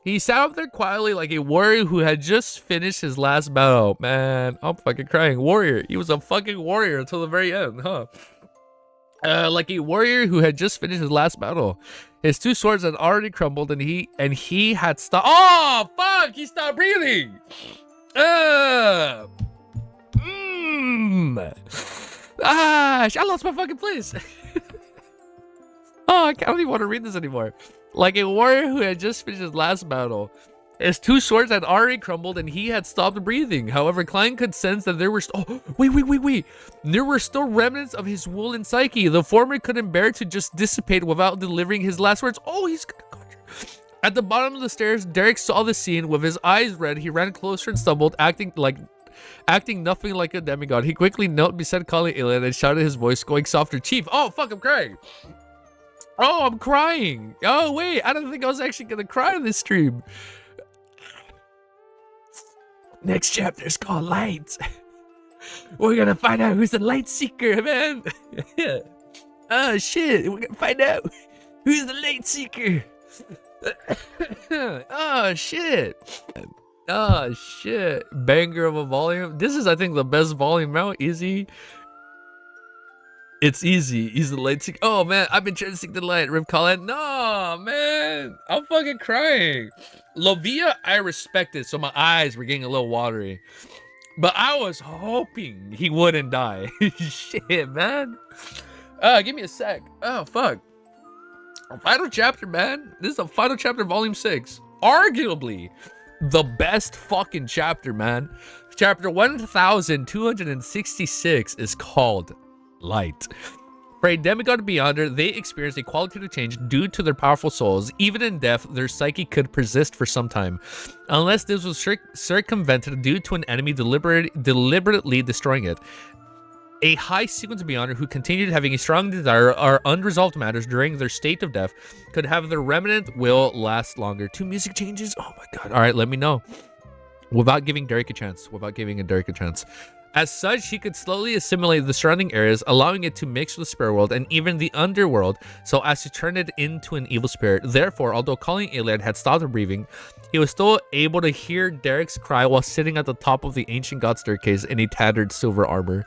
He sat up there quietly like a warrior who had just finished his last battle. Man, I'm fucking crying. Warrior. He was a fucking warrior until the very end, huh? Like a warrior who had just finished his last battle. His two swords had already crumbled, and he had stopped. Oh, fuck! He stopped breathing. I lost my fucking place. Oh, I don't even want to read this anymore. Like a warrior who had just finished his last battle. His two swords had already crumbled and he had stopped breathing. However, Klein could sense that there were... wait. There were still remnants of his will and psyche. The former couldn't bear to just dissipate without delivering his last words. Oh, he's gonna conjure. At the bottom of the stairs, Derek saw the scene. With his eyes red, he ran closer and stumbled, acting nothing like a demigod. He quickly knelt beside calling Iliad and shouted his voice, going softer. Chief! Oh, fuck, I'm crying. Oh, I'm crying. Oh, wait, I don't think I was actually gonna cry in this stream. Next chapter is called Light. We're gonna find out who's the light seeker, man. Oh shit, we're gonna find out who's the light seeker. Oh shit. Oh shit. Banger of a volume. This is, I think, the best volume out. Easy. It's easy. He's the light seeker. Oh man, I've been trying to seek the light. Rip Colin. No, man. I'm fucking crying. Lovia, I respect it, so my eyes were getting a little watery. But I was hoping he wouldn't die. Shit, man. Give me a sec. Oh, fuck. Final chapter, man. This is the final chapter, volume 6. Arguably The best fucking chapter, man. Chapter 1266 is called Light. For a demigod beyonder, they experienced a qualitative change due to their powerful souls. Even in death, their psyche could persist for some time, unless this was circumvented due to an enemy deliberately destroying it. A high sequence beyonder who continued having a strong desire or unresolved matters during their state of death could have their remnant will last longer. 2 music changes? Oh my god. Alright, let me know. Without giving Derek a chance. As such, he could slowly assimilate the surrounding areas, allowing it to mix with the spirit world and even the underworld, so as to turn it into an evil spirit. Therefore, although calling Iliad had stopped breathing, he was still able to hear Derek's cry while sitting at the top of the ancient god staircase in a tattered silver armor.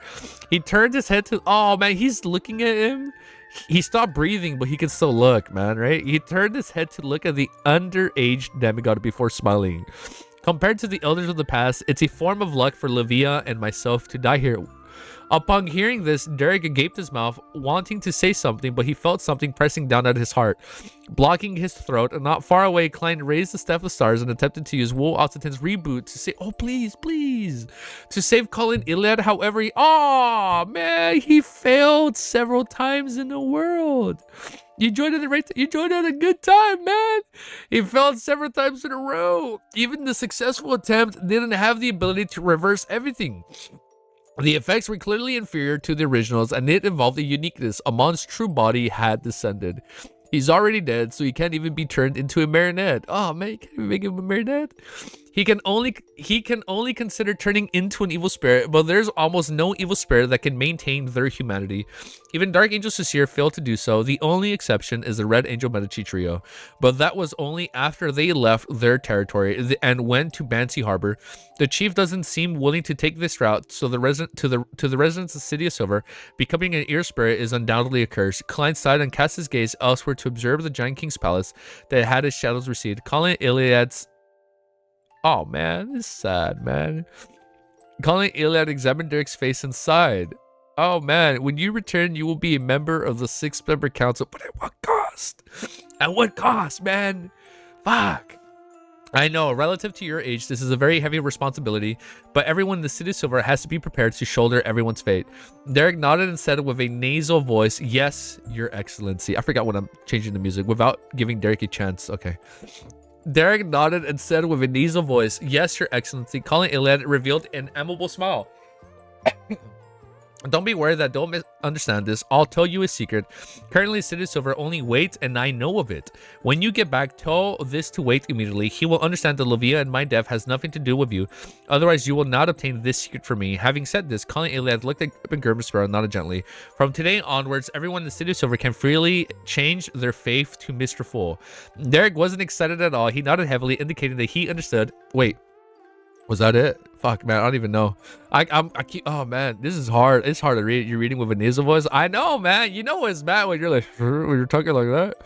He turned his head to... Oh, man, he's looking at him. He stopped breathing, but he can still look, man, right? He turned his head to look at the underaged demigod before smiling. Compared to the elders of the past, it's a form of luck for Livia and myself to die here. Upon hearing this, Derek gaped his mouth, wanting to say something, but he felt something pressing down at his heart, blocking his throat. And not far away, Klein raised the Staff of Stars and attempted to use Wool Altatin's reboot to say, "Oh, please, please," to save Colin Iliad. However, he failed several times in the world. You joined at a good time, man. He failed several times in a row. Even the successful attempt didn't have the ability to reverse everything. The effects were clearly inferior to the originals, and it involved a uniqueness. Amon's true body had descended. He's already dead, so he can't even be turned into a marionette. Oh man, you can't even make him a marionette. He can only consider turning into an evil spirit, but there's almost no evil spirit that can maintain their humanity. Even Dark Angel Cecile failed to do so. The only exception is the Red Angel Medici trio, but that was only after they left their territory and went to Banshee Harbor. The chief doesn't seem willing to take this route, so the residents of the City of Silver, becoming an ear spirit is undoubtedly a curse. Klein sighed and cast his gaze elsewhere to observe the giant king's palace that had its shadows recede. Calling Iliad's... Oh man, this is sad, man. Calling Iliad examined Derek's face and sighed. Oh man, when you return, you will be a member of the 6-member council. But at what cost? At what cost, man? Fuck. I know, relative to your age, this is a very heavy responsibility, but everyone in the City of Silver has to be prepared to shoulder everyone's fate. Derek nodded and said with a nasal voice, "Yes, Your Excellency." I forgot when I'm changing the music without giving Derek a chance. Okay. Derek nodded and said with a nasal voice, "Yes, Your Excellency." Calling Iliad revealed an amiable smile. Don't be worried that don't misunderstand this. I'll tell you a secret. Currently, City of Silver only waits, and I know of it. When you get back, tell this to wait immediately. He will understand that Livia and my death has nothing to do with you. Otherwise, you will not obtain this secret from me. Having said this, calling Iliad looked at Grip and Gurmsparrow and nodded gently. From today onwards, everyone in the City of Silver can freely change their faith to Mr. Fool. Derek wasn't excited at all. He nodded heavily, indicating that he understood. Wait. Was that it? Fuck, man, I don't even know. I keep... Oh, man, this is hard. It's hard to read. You're reading with a nasal voice. I know, man. You know it's bad when you're like... when you're talking like that.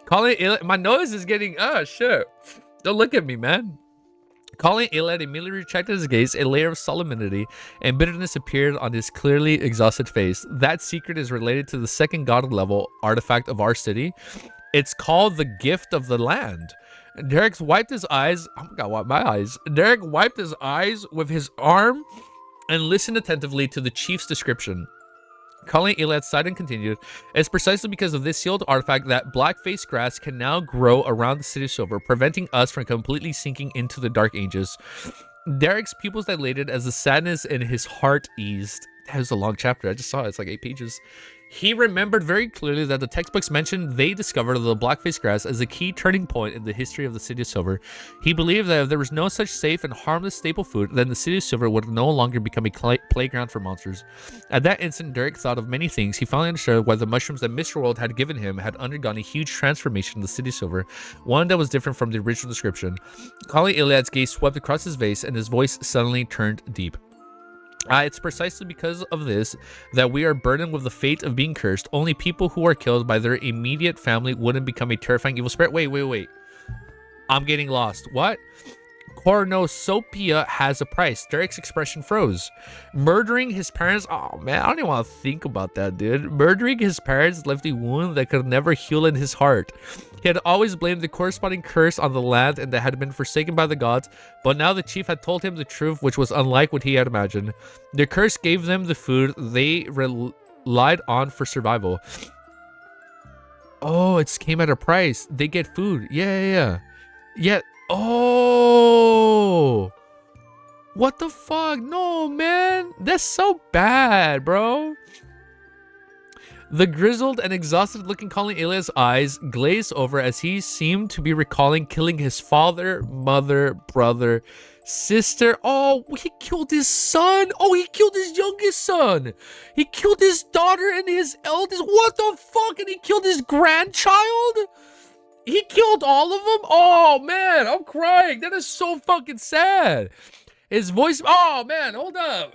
Calling Iliad... My nose is getting... Oh, shit. Don't look at me, man. Calling Iliad immediately retracted his gaze. A layer of solemnity and bitterness appeared on his clearly exhausted face. That secret is related to the second god level artifact of our city. It's called the Gift of the Land. Derek wiped his eyes. Oh my god, wipe my eyes. Derek wiped his eyes with his arm and listened attentively to the chief's description. Calling Iliad sighed and continued, "It's precisely because of this sealed artifact that black-faced grass can now grow around the City of Silver, preventing us from completely sinking into the Dark Ages." Derek's pupils dilated as the sadness in his heart eased. That was a long chapter. I just saw it. It's like 8 pages. He remembered very clearly that the textbooks mentioned they discovered the black-faced grass as a key turning point in the history of the City of Silver. He believed that if there was no such safe and harmless staple food, then the City of Silver would no longer become a playground for monsters. At that instant, Derek thought of many things. He finally understood why the mushrooms that Mr. World had given him had undergone a huge transformation in the City of Silver, one that was different from the original description. Calling Iliad's gaze swept across his face, and his voice suddenly turned deep. It's precisely because of this that we are burdened with the fate of being cursed. Only people who are killed by their immediate family wouldn't become a terrifying evil spirit. Wait. I'm getting lost. What? cornucopia has a price. Derek's expression froze. Murdering his parents. Oh man, I don't even want to think about that, dude. Murdering his parents left a wound that could never heal in his heart. He had always blamed the corresponding curse on the land and that had been forsaken by the gods, but now the chief had told him the truth, which was unlike what he had imagined. The curse gave them the food they relied on for survival. Oh, it came at a price. They get food. Yeah. Oh, what the fuck? No, man, that's so bad, bro. The grizzled and exhausted looking Colin Elia's eyes glazed over as he seemed to be recalling killing his father, mother, brother, sister. Oh, he killed his son. Oh, he killed his youngest son. He killed his daughter and his eldest. What the fuck? And he killed his grandchild? He killed all of them? Oh, man, I'm crying. That is so fucking sad. His voice... Oh, man, hold up.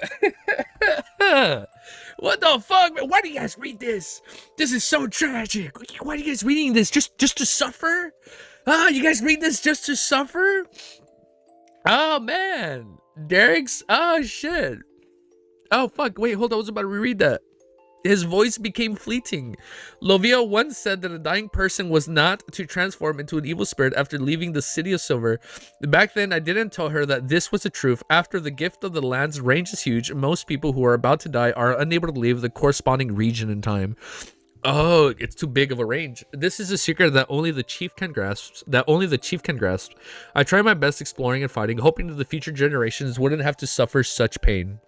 What the fuck, man? Why do you guys read this? This is so tragic. Why are you guys reading this? Just to suffer? You guys read this just to suffer? Oh, man. Derek's... Oh, shit. Oh, fuck. Wait, hold on. I was about to reread that. His voice became fleeting. Lovio once said that a dying person was not to transform into an evil spirit after leaving the city of silver. Back then, I didn't tell her that this was the truth. After the gift of the land's range is huge, most people who are about to die are unable to leave the corresponding region in time. Oh, it's too big of a range. This is a secret that only the chief can grasp. I try my best exploring and fighting, hoping that the future generations wouldn't have to suffer such pain.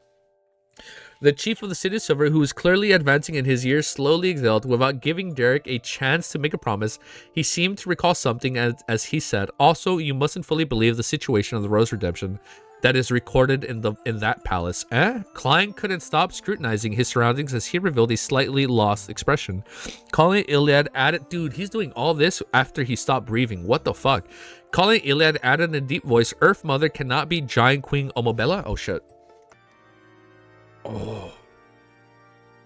The chief of the city of silver, who was clearly advancing in his years, slowly exhaled without giving Derek a chance to make a promise. He seemed to recall something as he said, "Also, you mustn't fully believe the situation of the Rose Redemption that is recorded in that palace." Klein couldn't stop scrutinizing his surroundings as he revealed a slightly lost expression. Calling Iliad added, dude, he's doing all this after he stopped breathing. What the fuck? Calling Iliad added in a deep voice, "Earth Mother cannot be giant Queen Omobella." Oh shit.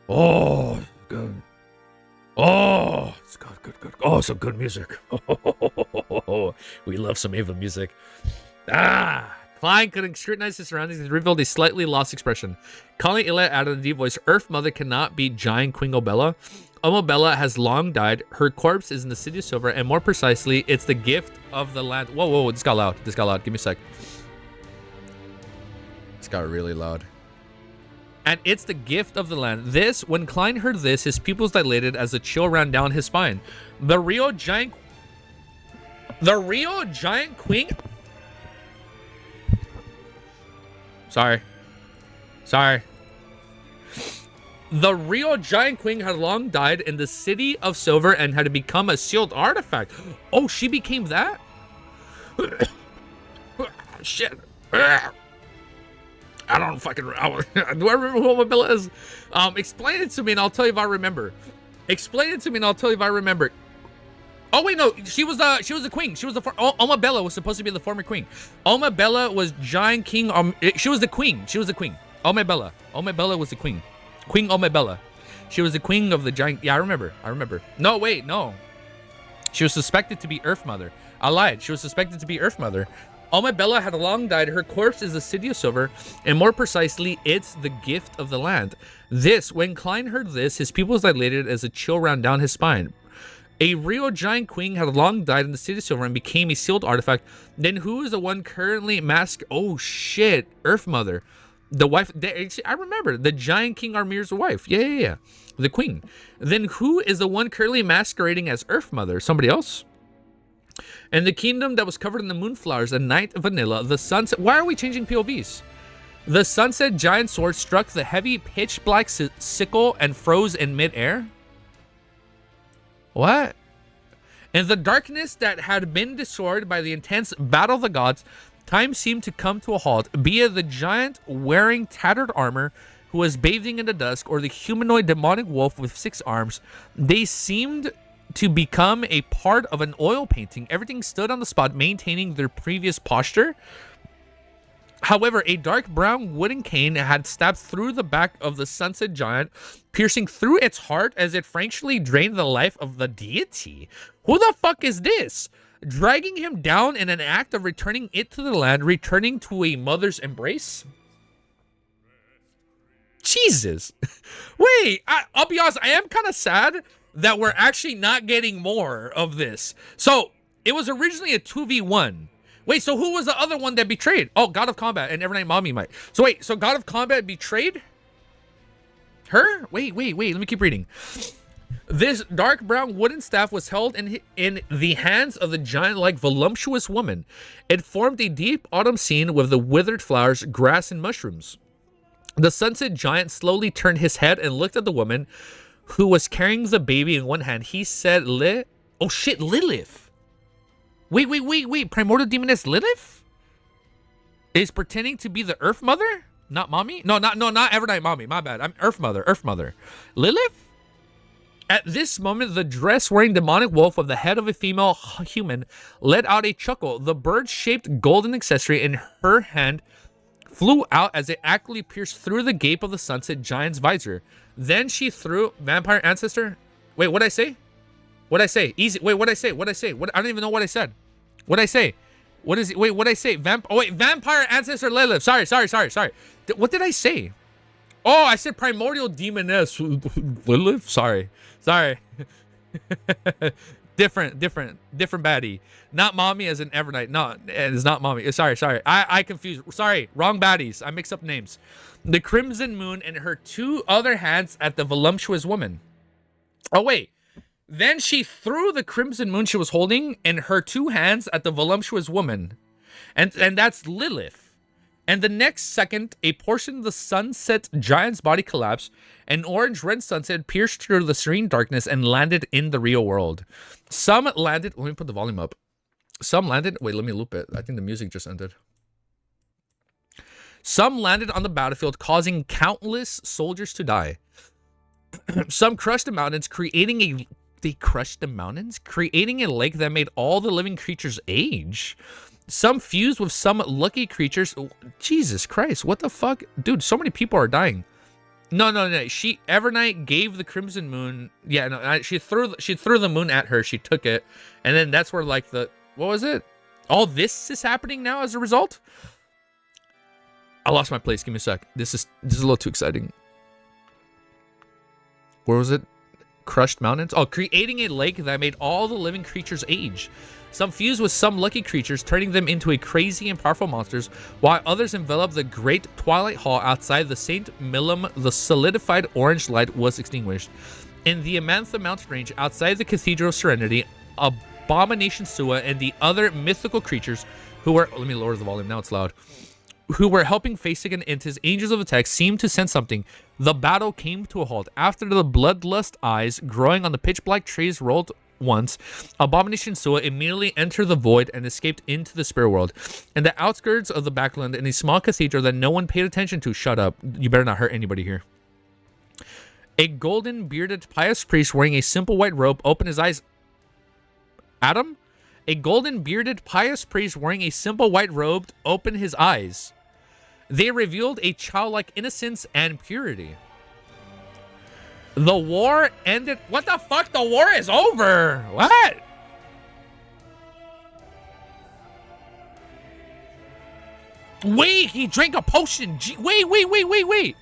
Oh, good. Oh, it's good. Oh, some good music. We love some Ava music. Klein couldn't scrutinize his surroundings and revealed a slightly lost expression. Calling Iliad added in a deep voice, "Earth Mother cannot be giant Queen Omobella. Omobella has long died. Her corpse is in the city of silver, and more precisely, it's the gift of the land." Whoa, this got loud. Give me a sec. This got really loud. And it's the gift of the land. When Klein heard this, his pupils dilated as a chill ran down his spine. The real giant queen. Sorry. The real giant queen had long died in the city of silver and had become a sealed artifact. Oh, she became that? Shit. I don't fucking... do I remember who Omobella is? Explain it to me and I'll tell you if I remember. Oh wait, no, she was the queen. She was the Omobella was supposed to be the former queen. Omobella was giant king. She was the queen. Omobella was the queen. Queen Omobella. She was the queen of the giant. Yeah, I remember. No, wait, no. She was suspected to be Earth Mother. I lied. She was suspected to be Earth Mother. Omobella had long died. Her corpse is the city of silver, and more precisely, it's the gift of the land. When Klein heard this, his pupils dilated as a chill ran down his spine. A real giant queen had long died in the city of silver and became a sealed artifact. Then who is the one currently masked? Oh shit, Earth Mother. The wife, I remember, the giant King Armir's wife. Yeah. The queen. Then who is the one currently masquerading as Earth Mother? Somebody else? And the kingdom that was covered in the moonflowers and night vanilla, the sunset. Why are we changing POVs? The sunset giant sword struck the heavy pitch black sickle and froze in midair. What? In the darkness that had been destroyed by the intense battle of the gods, time seemed to come to a halt, be it the giant wearing tattered armor who was bathing in the dusk or the humanoid demonic wolf with 6 arms. They seemed to become a part of an oil painting. Everything stood on the spot, maintaining their previous posture. However, a dark brown wooden cane had stabbed through the back of the sunset giant, piercing through its heart as it frankly drained the life of the deity. Who the fuck is this? dragging him down in an act of returning it to the land, returning to a mother's embrace. Jesus. Wait, I'll be honest, I am kind of sad that we're actually not getting more of this. So, it was originally a 2v1. Wait, so who was the other one that betrayed? Oh, God of Combat and Evernight Mommy might. So wait, so God of Combat betrayed her? Wait, let me keep reading. This dark brown wooden staff was held in the hands of the giant-like voluptuous woman. It formed a deep autumn scene with the withered flowers, grass, and mushrooms. The sunset giant slowly turned his head and looked at the woman who was carrying the baby in one hand. He said, oh shit, Lilith. Wait. Primordial Demoness Lilith is pretending to be the Earth Mother? Not Mommy? No, not Evernight Mommy. My bad. I'm Earth Mother. Lilith? At this moment, the dress-wearing demonic wolf with the head of a female human let out a chuckle. The bird-shaped golden accessory in her hand flew out as it accurately pierced through the gape of the sunset giant's visor. Then she threw Vampire Ancestor. Wait, what'd I say? What'd I say? Easy. Wait, what'd I say? I don't even know what I said. What'd I say? What is it? Wait, what'd I say? Vampire Ancestor Lilith. Sorry. What did I say? Oh, I said Primordial Demoness Lilith. Sorry. different baddie. Not Mommy as in Evernight. No, it's not Mommy. Sorry. I confused. Sorry, wrong baddies. I mixed up names. The Crimson Moon and her two other hands at the voluptuous woman. Oh, wait. Then she threw the Crimson Moon she was holding in her two hands at the voluptuous woman. And that's Lilith. And the next second, a portion of the sunset giant's body collapsed. An orange-red sunset pierced through the serene darkness and landed in the real world. Some landed... Let me put the volume up. Some landed... Wait, let me loop it. I think the music just ended. Some landed on the battlefield, causing countless soldiers to die. Some crushed the mountains, creating a... They crushed the mountains, creating a lake that made all the living creatures age. Some fused with some lucky creatures. Jesus Christ, what the fuck? Dude, so many people are dying. No. Evernight gave the Crimson Moon. Yeah, no, she threw the moon at her. She took it. And then that's where, like, what was it? All this is happening now as a result? I lost my place. Give me a sec. This is a little too exciting. Where was it? Crushed mountains. Oh, creating a lake that made all the living creatures age. Some fused with some lucky creatures, turning them into a crazy and powerful monsters, while others enveloped the great twilight hall outside the St. Millum. The solidified orange light was extinguished. In the Amantha mountain range outside the Cathedral of Serenity, Abomination Sua and the other mythical creatures who were... Let me lower the volume. Now it's loud. Who were helping Facegan and his Angels of Attack seemed to sense something. The battle came to a halt. After the bloodlust eyes growing on the pitch-black trees rolled once, Abomination Sua immediately entered the void and escaped into the spirit world. In the outskirts of the backland, in a small cathedral that no one paid attention to... Shut up. You better not hurt anybody here. A golden-bearded pious priest wearing a simple white robe opened his eyes... Adam? A golden-bearded pious priest wearing a simple white robe opened his eyes. They revealed a childlike innocence and purity. The war ended... What the fuck? The war is over! What? Wait, he drank a potion. Wait.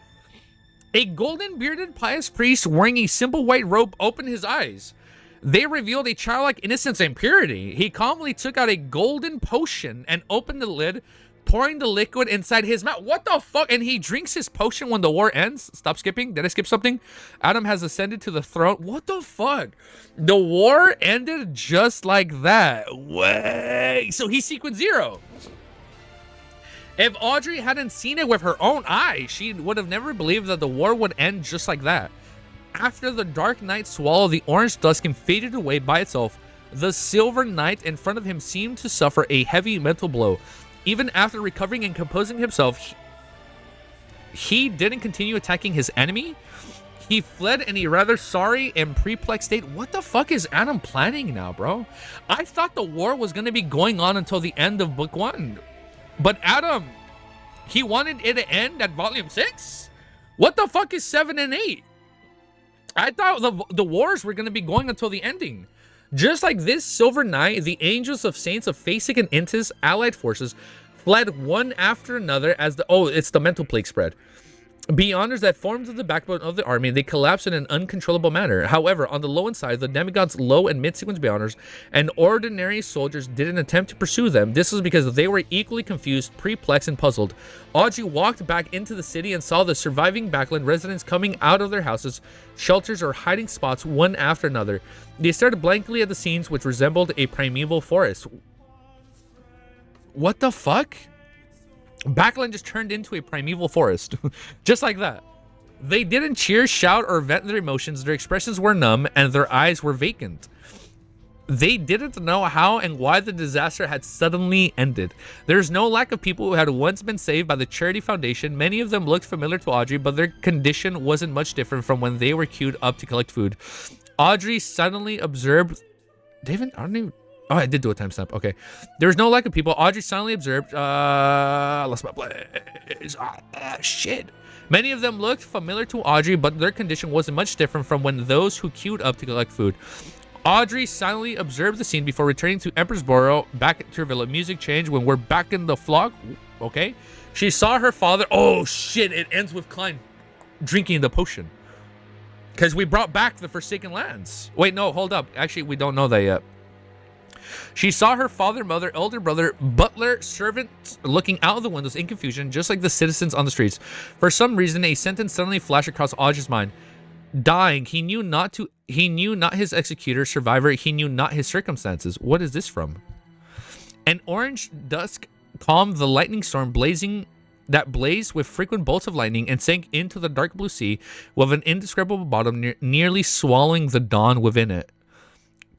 A golden-bearded pious priest wearing a simple white robe opened his eyes. They revealed a childlike innocence and purity. He calmly took out a golden potion and opened the lid, pouring the liquid inside his mouth. What the fuck? And he drinks his potion when the war ends. Stop skipping. Did I skip something? Adam has ascended to the throne. What the fuck? The war ended just like that. Wait. So he's sequence 0. If Audrey hadn't seen it with her own eyes, she would have never believed that the war would end just like that. After the dark night swallowed the orange dusk and faded away by itself, the silver knight in front of him seemed to suffer a heavy mental blow. Even after recovering and composing himself, he didn't continue attacking his enemy. He fled in a rather sorry and perplexed state. What the fuck is Adam planning now, bro? I thought the war was going to be going on until the end of book 1. But Adam, he wanted it to end at volume 6? What the fuck is 7 and 8? I thought the wars were going to be going until the ending. Just like this silver night, the angels of saints of Phasic and Intis allied forces fled one after another as the... Oh, it's the mental plague spread. Beyonders that formed the backbone of the army, they collapsed in an uncontrollable manner. However, on the low side, the demigods' low and mid-sequence beyonders and ordinary soldiers didn't attempt to pursue them. This was because they were equally confused, perplexed, and puzzled. Audrey walked back into the city and saw the surviving backland residents coming out of their houses, shelters, or hiding spots one after another. They stared blankly at the scenes, which resembled a primeval forest. What the fuck? Backland just turned into a primeval forest. Just like that. They didn't cheer, shout, or vent their emotions. Their expressions were numb, and their eyes were vacant. They didn't know how and why the disaster had suddenly ended. There's no lack of people who had once been saved by the Charity Foundation. Many of them looked familiar to Audrey, but their condition wasn't much different from when they were queued up to collect food. Audrey suddenly observed... David, I don't even... Oh, I did do a timestamp. Okay. There's no lack of people. Audrey silently observed. Lost my place. Shit. Many of them looked familiar to Audrey, but their condition wasn't much different from when those who queued up to collect food. Audrey silently observed the scene before returning to Empress Borough, back to her villa. Music changed when we're back in the flock. Okay. She saw her father. Oh, shit. It ends with Klein drinking the potion. Because we brought back the Forsaken Lands. Wait, no, hold up. Actually, we don't know that yet. She saw her father, mother, elder brother, butler, servants looking out of the windows in confusion, just like the citizens on the streets. For some reason, a sentence suddenly flashed across Audrey's mind. Dying, he knew not his executor, survivor, he knew not his circumstances. What is this from? An orange dusk calmed the lightning storm that blazed with frequent bolts of lightning and sank into the dark blue sea with an indescribable bottom nearly swallowing the dawn within it.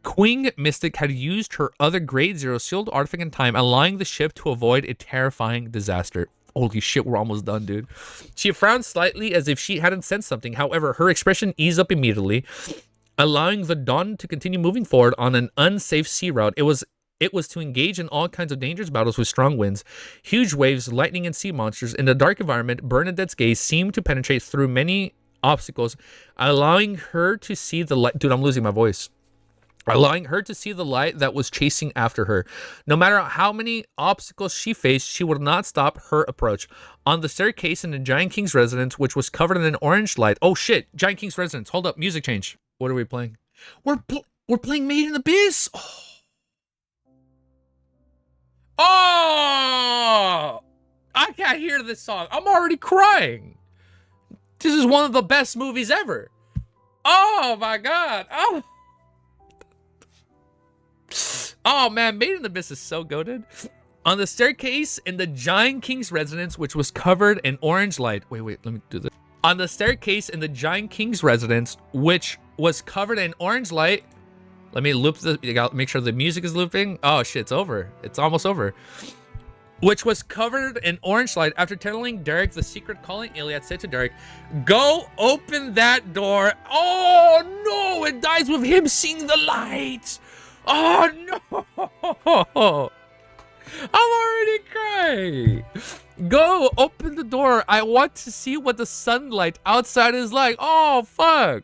Queen Mystic had used her other Grade Zero sealed artifact in time, allowing the ship to avoid a terrifying disaster. Holy shit, we're almost done, dude. She frowned slightly as if she hadn't sensed something. However, her expression eased up immediately, allowing the Dawn to continue moving forward on an unsafe sea route. It was to engage in all kinds of dangerous battles with strong winds, huge waves, lightning, and sea monsters. In the dark environment, Bernadette's gaze seemed to penetrate through many obstacles, allowing her to see the light. Dude, I'm losing my voice. Allowing her to see the light that was chasing after her. No matter how many obstacles she faced, she would not stop her approach. On the staircase in the Giant King's residence, which was covered in an orange light. Oh shit, Giant King's residence. Hold up, music change. What are we playing? We're playing Made in Abyss. Oh! I can't hear this song. I'm already crying. This is one of the best movies ever. Oh my god. Oh man, Made in Abyss is so goated. On the staircase in the Giant King's residence, which was covered in orange light. Wait, let me do this. On the staircase in the Giant King's residence, which was covered in orange light. Let me loop make sure the music is looping. Oh shit, it's over. It's almost over. Which was covered in orange light. After telling Derek the secret, calling Iliad said to Derek, "Go open that door." Oh no, it dies with him seeing the light. Oh no! I'm already crying. Go open the door. I want to see what the sunlight outside is like. Oh fuck!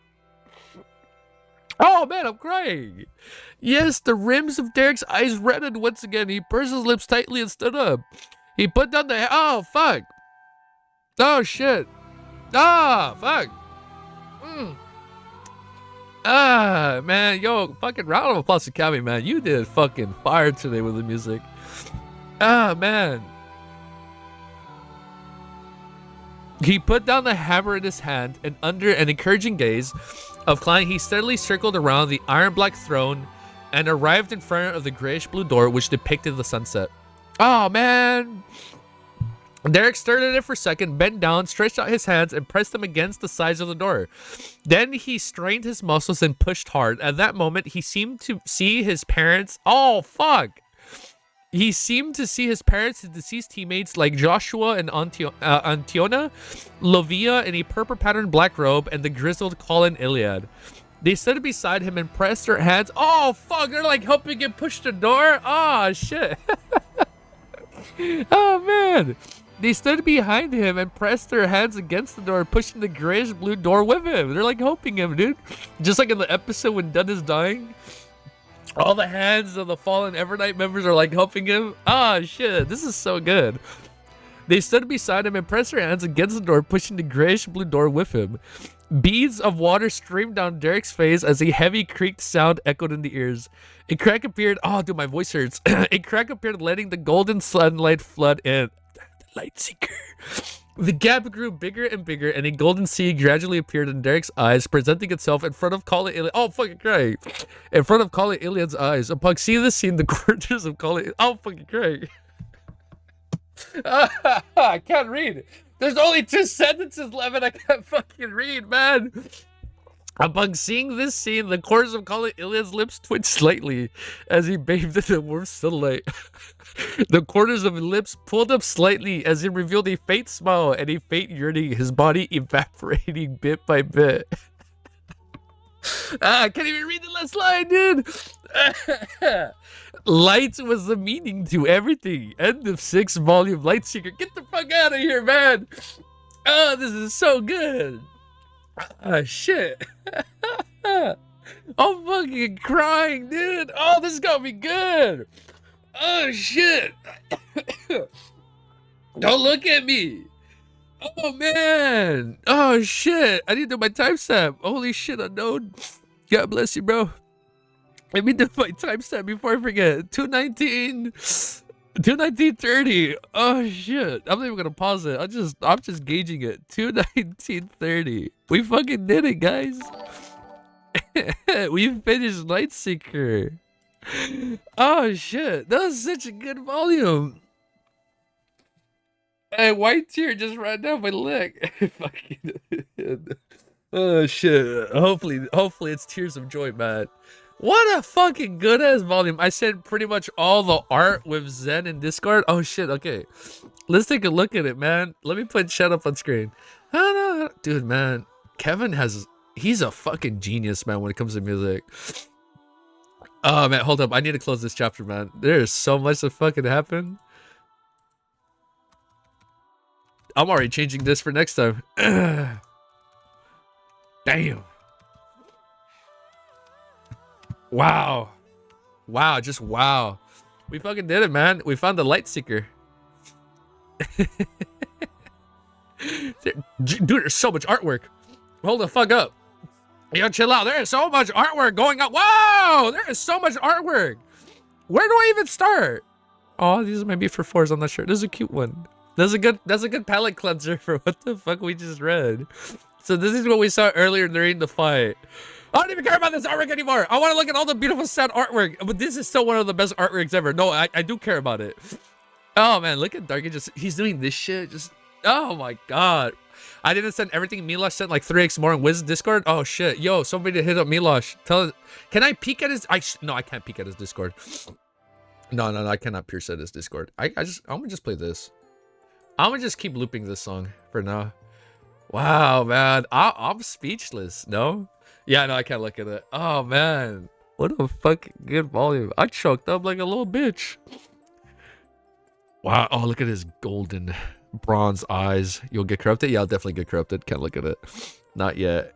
Oh man, I'm crying. Yes, the rims of Derek's eyes reddened once again. He pursed his lips tightly and stood up. He put down the... Oh fuck! Oh shit! Ah fuck! Ah, man, yo, fucking round of applause to Cami, man. You did fucking fire today with the music. Ah, man. He put down the hammer in his hand, and under an encouraging gaze of Klein, he steadily circled around the iron-black throne and arrived in front of the grayish-blue door, which depicted the sunset. Oh, man. Derek stared at it for a second, bent down, stretched out his hands, and pressed them against the sides of the door. Then he strained his muscles and pushed hard. At that moment, he seemed to see his parents. Oh, fuck. He seemed to see his parents, his deceased teammates like Joshua and Antiona, Lovia in a purple-patterned black robe, and the grizzled Colin Iliad. They stood beside him and pressed their hands. Oh, fuck. They're like helping him push the door. Oh, shit. Oh, man. They stood behind him and pressed their hands against the door, pushing the grayish blue door with him. They're like helping him, dude. Just like in the episode when Dunn is dying. All the hands of the fallen Evernight members are like helping him. Ah, shit, this is so good. They stood beside him and pressed their hands against the door, pushing the grayish-blue door with him. Beads of water streamed down Derek's face as a heavy creaked sound echoed in the ears. A crack appeared. Oh, dude, my voice hurts. A crack appeared, letting the golden sunlight flood in. The light seeker. The gap grew bigger and bigger, and a golden sea gradually appeared in Derek's eyes, presenting itself in front of Kala Alien. Oh, fucking cray. In front of Kala Alien's eyes. Upon seeing this scene, the corners of Kala. Oh, fucking cray. I can't read. There's only 2 sentences left and I can't fucking read, man. Upon seeing this scene, the corners of Kala Iliad's lips twitched slightly as he bathed in the warm sunlight. The corners of his lips pulled up slightly as he revealed a faint smile and a faint yearning, his body evaporating bit by bit. I can't even read the last line, dude. Light was the meaning to everything. End of 6th volume. Lightseeker. Get the fuck out of here, man. Oh, this is so good. Ah, shit. I'm fucking crying, dude. Oh, this is gonna be good. Oh, shit. Don't look at me. Oh, man. Oh, shit. I need to do my timestamp. Holy shit, unknown. God bless you, bro. Let me do my timestamp before I forget. 219:30. Oh, shit. I'm not even gonna pause it. I'm just gauging it. 219:30. We fucking did it, guys. We finished Lightseeker. Oh, shit. That was such a good volume. A white tear just ran down my leg. Fucking. Oh shit. Hopefully it's tears of joy, man. What a fucking good ass volume. I sent pretty much all the art with Zen in Discord. Oh shit, okay. Let's take a look at it, man. Let me put chat up on screen. Dude, man. He's a fucking genius, man, when it comes to music. Oh man, hold up. I need to close this chapter, man. There is so much to fucking happen. I'm already changing this for next time. Damn. Wow. Wow, just wow. We fucking did it, man. We found the Lightseeker. Dude, there's so much artwork. Hold the fuck up. Yo, chill out. There is so much artwork going on. Wow! There is so much artwork. Where do I even start? Oh, these might be for 4s. I'm not sure. This is a cute one. That's a good palette cleanser for what the fuck we just read. So this is what we saw earlier during the fight. I don't even care about this artwork anymore. I want to look at all the beautiful sad artwork. But this is still one of the best artworks ever. No, I do care about it. Oh man, look at Darky. He's doing this shit. Oh my god. I didn't send everything. Milosh sent like 3x more in Wiz Discord. Oh shit. Yo, somebody hit up Milosh. Can I peek at his? No, I can't peek at his Discord. No, I cannot pierce at his Discord. I'm gonna just play this. I'm gonna just keep looping this song for now. Wow, man. I'm speechless. No? Yeah, no, I can't look at it. Oh, man. What a fucking good volume. I choked up like a little bitch. Wow. Oh, look at his golden bronze eyes. You'll get corrupted? Yeah, I'll definitely get corrupted. Can't look at it. Not yet.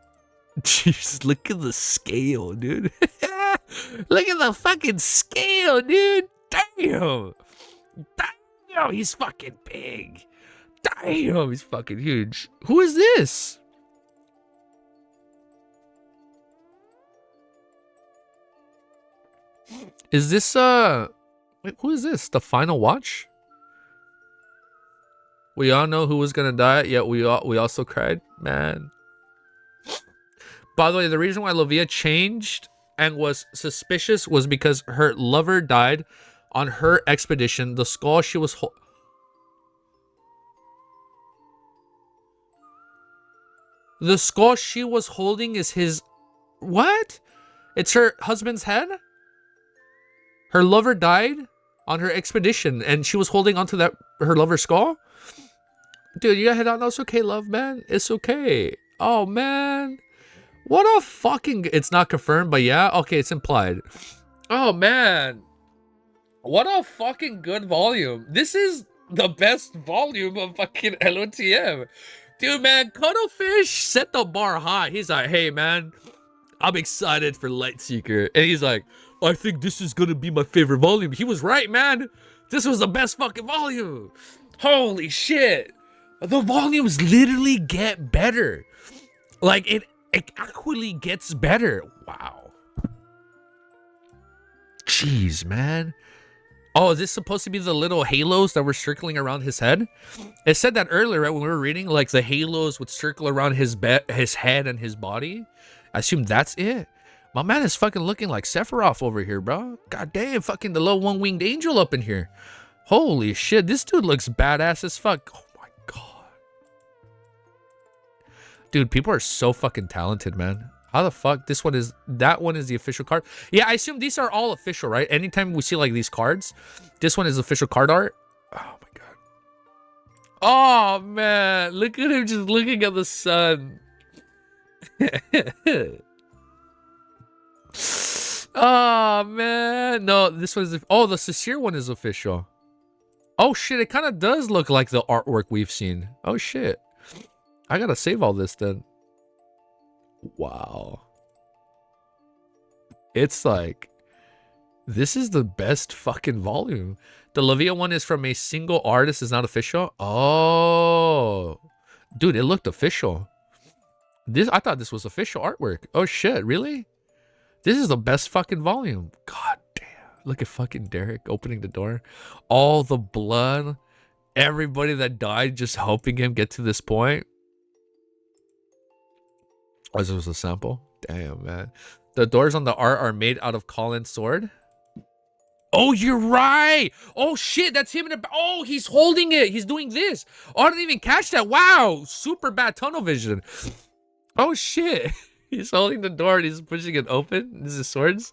Jeez, look at the scale, dude. Look at the fucking scale, dude. Damn. Damn, he's fucking big. Damn, he's fucking huge. Who is this? Is this, wait, who is this? The Final Watch? We all know who was gonna die, yet we also cried? Man. By the way, the reason why Lovia changed and was suspicious was because her lover died on her expedition. The skull she was The skull she was holding is his... What? It's her husband's head? Her lover died on her expedition and she was holding onto her lover's skull? Dude, you gotta head out. No, it's okay, love, man. It's okay. Oh, man. What a fucking... It's not confirmed, but yeah. Okay, it's implied. Oh, man. What a fucking good volume. This is the best volume of fucking LOTM. Dude, man, Cuttlefish set the bar high. He's like, hey, man, I'm excited for Lightseeker. And he's like, I think this is gonna be my favorite volume. He was right, man. This was the best fucking volume. Holy shit. The volumes literally get better. Like, it actually gets better. Wow. Jeez, man. Oh, is this supposed to be the little halos that were circling around his head? It said that earlier, right, when we were reading, like, the halos would circle around his head and his body. I assume that's it. My man is fucking looking like Sephiroth over here, bro. God damn, fucking the little one-winged angel up in here. Holy shit, this dude looks badass as fuck. Oh my god. Dude, people are so fucking talented, man. How the fuck? That one is the official card. Yeah, I assume these are all official, right? Anytime we see like these cards, this one is official card art. Oh my god. Oh man, look at him just looking at the sun. Oh man, no, this one is. Oh, the Sincere one is official. Oh shit, it kind of does look like the artwork we've seen. Oh shit, I gotta save all this then. Wow. It's like, this is the best fucking volume. The Lavia one is from a single artist, is not official. Oh, dude, it looked official. I thought this was official artwork. Oh shit, really? This is the best fucking volume. God damn. Look at fucking Derek opening the door. All the blood. Everybody that died just helping him get to this point. Oh, this was a sample? Damn, man. The doors on the art are made out of Colin's sword. Oh, you're right. Oh, shit. That's him in the... Oh, he's holding it. He's doing this. Oh, I didn't even catch that. Wow. Super bad tunnel vision. Oh, shit. He's holding the door and he's pushing it open. This is swords.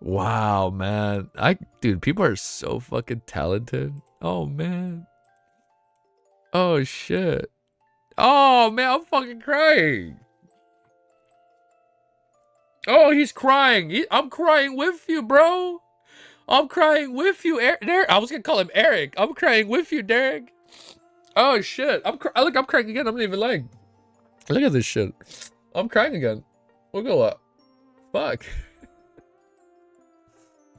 Wow, man. Dude, people are so fucking talented. Oh, man. Oh, shit. Oh, man. I'm fucking crying. Oh, he's crying. I'm crying with you, bro. I'm crying with you, Derek. I was gonna call him Eric. I'm crying with you, Derek. Oh shit. I'm crying again. I'm not even lying. Look at this shit. I'm crying again. We'll go up. Fuck.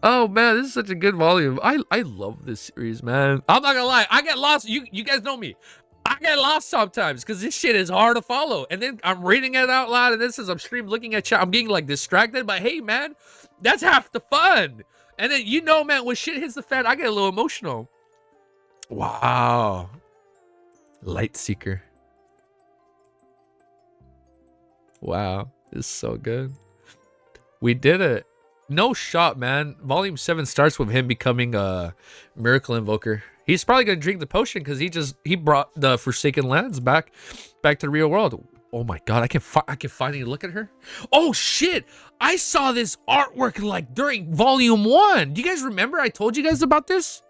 Oh man, this is such a good volume. I love this series, man. I'm not gonna lie. I get lost. You guys know me. I get lost sometimes because this shit is hard to follow. And then I'm reading it out loud, and this is I'm stream looking at chat. I'm getting like distracted, but hey, man, that's half the fun. And then you know, man, when shit hits the fan, I get a little emotional. Wow. Lightseeker. Wow, this is so good. We did it. No shot, man. Volume 7 starts with him becoming a miracle invoker. He's probably gonna drink the potion because he brought the Forsaken Lands back to the real world. Oh my god, I can finally look at her. Oh shit! I saw this artwork like during volume 1. Do you guys remember I told you guys about this?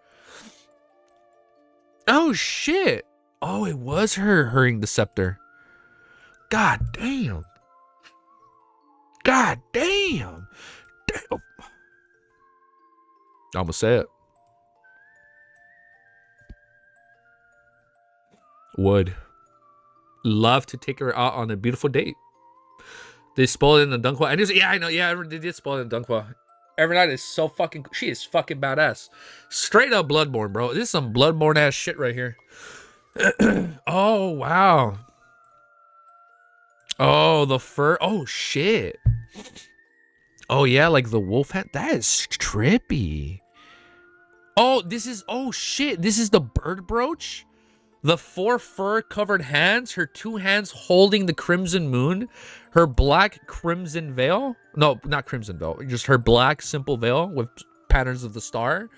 Oh shit! Oh, it was her hurrying the scepter. God damn. God damn. Damn. I'm gonna say it. Would love to take her out on a beautiful date. They spoiled it in the Dunqua. And yeah, I know. Yeah, they did spoil it in Dunqua. Every night is so fucking... She is fucking badass. Straight up Bloodborne, bro. This is some Bloodborne ass shit right here. Oh, wow. Oh, the fur. Oh, shit. Oh, yeah, like the wolf hat. That is trippy. Oh, this is... Oh, shit. This is the bird brooch? The 4 fur-covered hands, her 2 hands holding the crimson moon, her black crimson veil. No, not crimson veil, just her black simple veil with patterns of the star.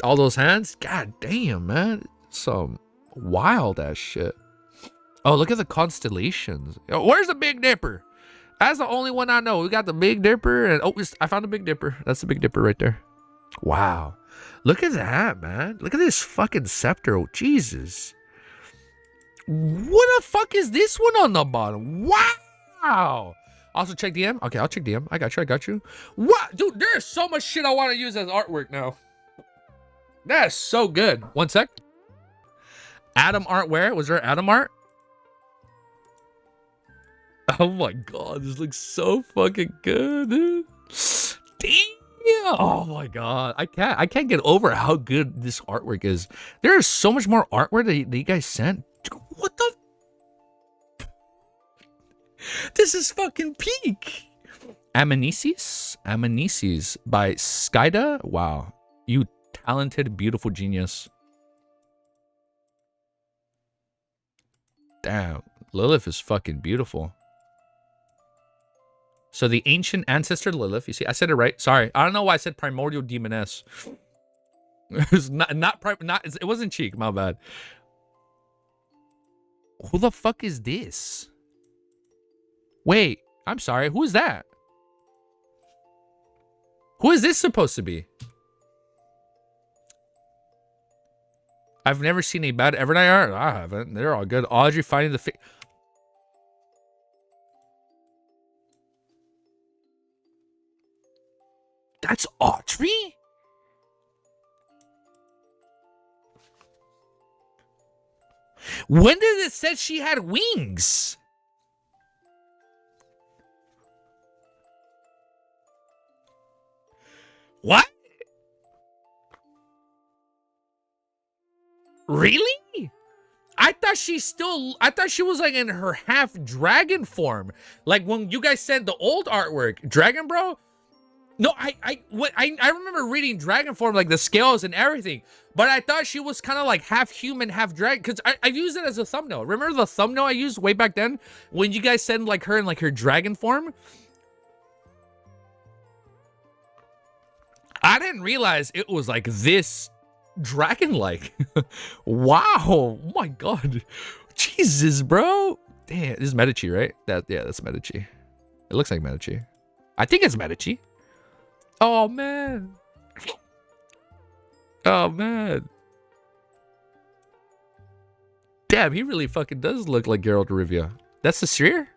All those hands. God damn, man. Some wild-ass shit. Oh, look at the constellations. Where's the Big Dipper? That's the only one I know. We got the Big Dipper, and oh, I found the Big Dipper. That's the Big Dipper right there. Wow. Look at that, man. Look at this fucking scepter. Oh, Jesus. What the fuck is this one on the bottom? Wow. Also check DM. Okay, I'll check DM. I got you. What? Dude, there's so much shit I want to use as artwork now. That is so good. One sec. Adam art where? Was there Adam art? Oh my god, this looks so fucking good, dude. Damn. Oh my god. I can't get over how good this artwork is. There is so much more artwork that you guys sent. What the? This is fucking peak. Omniscience by Skyda. Wow. You talented, beautiful genius. Damn. Lilith is fucking beautiful. So the ancient ancestor Lilith, you see, I said it right. Sorry, I don't know why I said primordial demoness. It was it wasn't cheek. My bad. Who the fuck is this? Wait, I'm sorry. Who is that? Who is this supposed to be? I've never seen a bad Evernight art. I haven't. They're all good. Audrey finding the That's Audrey? When did it say she had wings? What? Really? I thought she was like in her half dragon form. Like when you guys said the old artwork, Dragon Bro. No, I remember reading dragon form, like the scales and everything, but I thought she was kind of like half human, half dragon, because I've used it as a thumbnail. Remember the thumbnail I used way back then when you guys said like her in like her dragon form? I didn't realize it was like this dragon-like. Wow. Oh my god. Jesus, bro. Damn, this is Medici, right? Yeah, that's Medici. It looks like Medici. I think it's Medici. Oh man. Oh man. Damn, he really fucking does look like Geralt of Rivia. That's the sphere?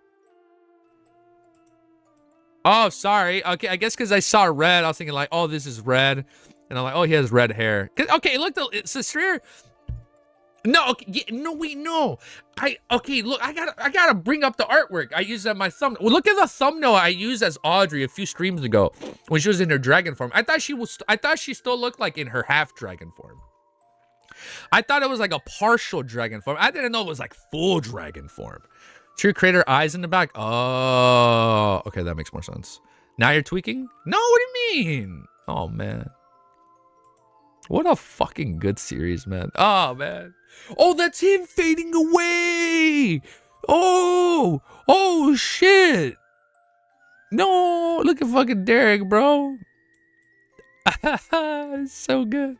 Oh, sorry. Okay, I guess because I saw red, I was thinking like, oh, this is red. And I'm like, oh, he has red hair. Okay, look, it's a sphere. No, okay, yeah, no, wait, no. Okay, look, I gotta bring up the artwork. I used that my thumbnail. Well, look at the thumbnail I used as Audrey a few streams ago when she was in her dragon form. I thought she still looked like in her half dragon form. I thought it was like a partial dragon form. I didn't know it was like full dragon form. True creator eyes in the back. Oh, okay, that makes more sense. Now you're tweaking? No, what do you mean? Oh man. What a fucking good series, man. Oh, man. Oh, that's him fading away. Oh, shit. No, look at fucking Derek, bro. So good.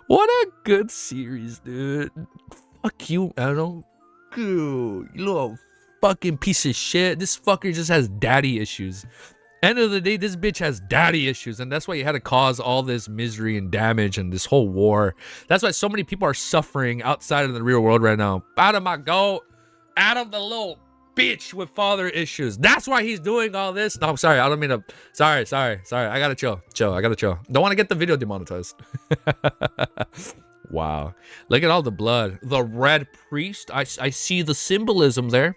What a good series, dude. Fuck you, Adam. Dude, you little fucking piece of shit. This fucker just has daddy issues. End of the day, this bitch has daddy issues, and that's why you had to cause all this misery and damage and this whole war. That's why so many people are suffering outside of the real world right now. Adam, my goat. Adam, the little bitch with father issues. That's why he's doing all this. No, I'm sorry. I don't mean to. Sorry. I gotta chill. I gotta chill. Don't want to get the video demonetized. Wow. Look at all the blood. The red priest. I see the symbolism there.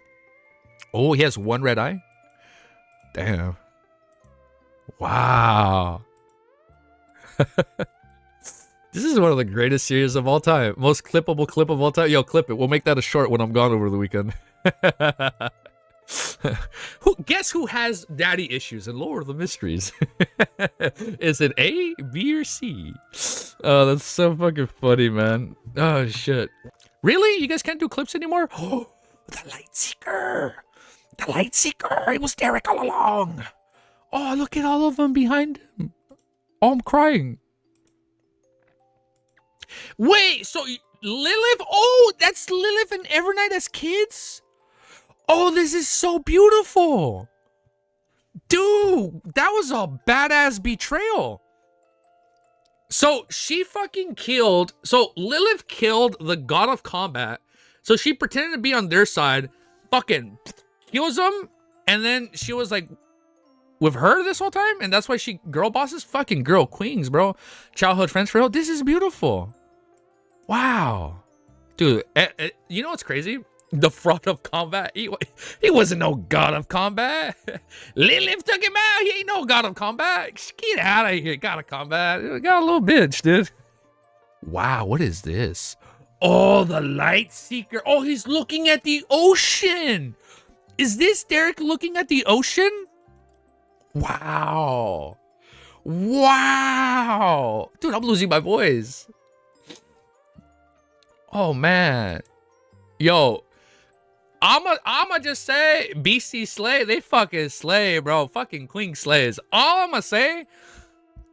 Oh, he has one red eye. Damn. Wow. This is one of the greatest series of all time. Most clippable clip of all time. Yo, clip it. We'll make that a short when I'm gone over the weekend. Guess who has daddy issues in Lord of the Mysteries? Is it A, B, or C? Oh, that's so fucking funny, man. Oh, shit. Really? You guys can't do clips anymore? Oh, the Light Seeker. The Light Seeker. It was Derek all along. Oh, look at all of them behind him. Oh, I'm crying. Wait, so Lilith? Oh, that's Lilith and Evernight as kids? Oh, this is so beautiful. Dude, that was a badass betrayal. So she fucking killed. So Lilith killed the god of combat. So she pretended to be on their side, fucking kills them. And then she was like with her this whole time. And that's why she girl bosses, fucking girl queens, bro. Childhood friends for real. This is beautiful. Wow. Dude, you know what's crazy? The front of combat. He wasn't no god of combat. Lilith took him out. He ain't no god of combat. Get out of here, god of combat. Got a little bitch, dude. Wow, what is this? Oh, the light seeker. Oh, he's looking at the ocean. Is this Derek looking at the ocean? Wow. Wow. Dude, I'm losing my voice. Oh, man. Yo, I'ma just say, BC Slay, they fucking slay, bro. Fucking Queen slays. All I'ma say,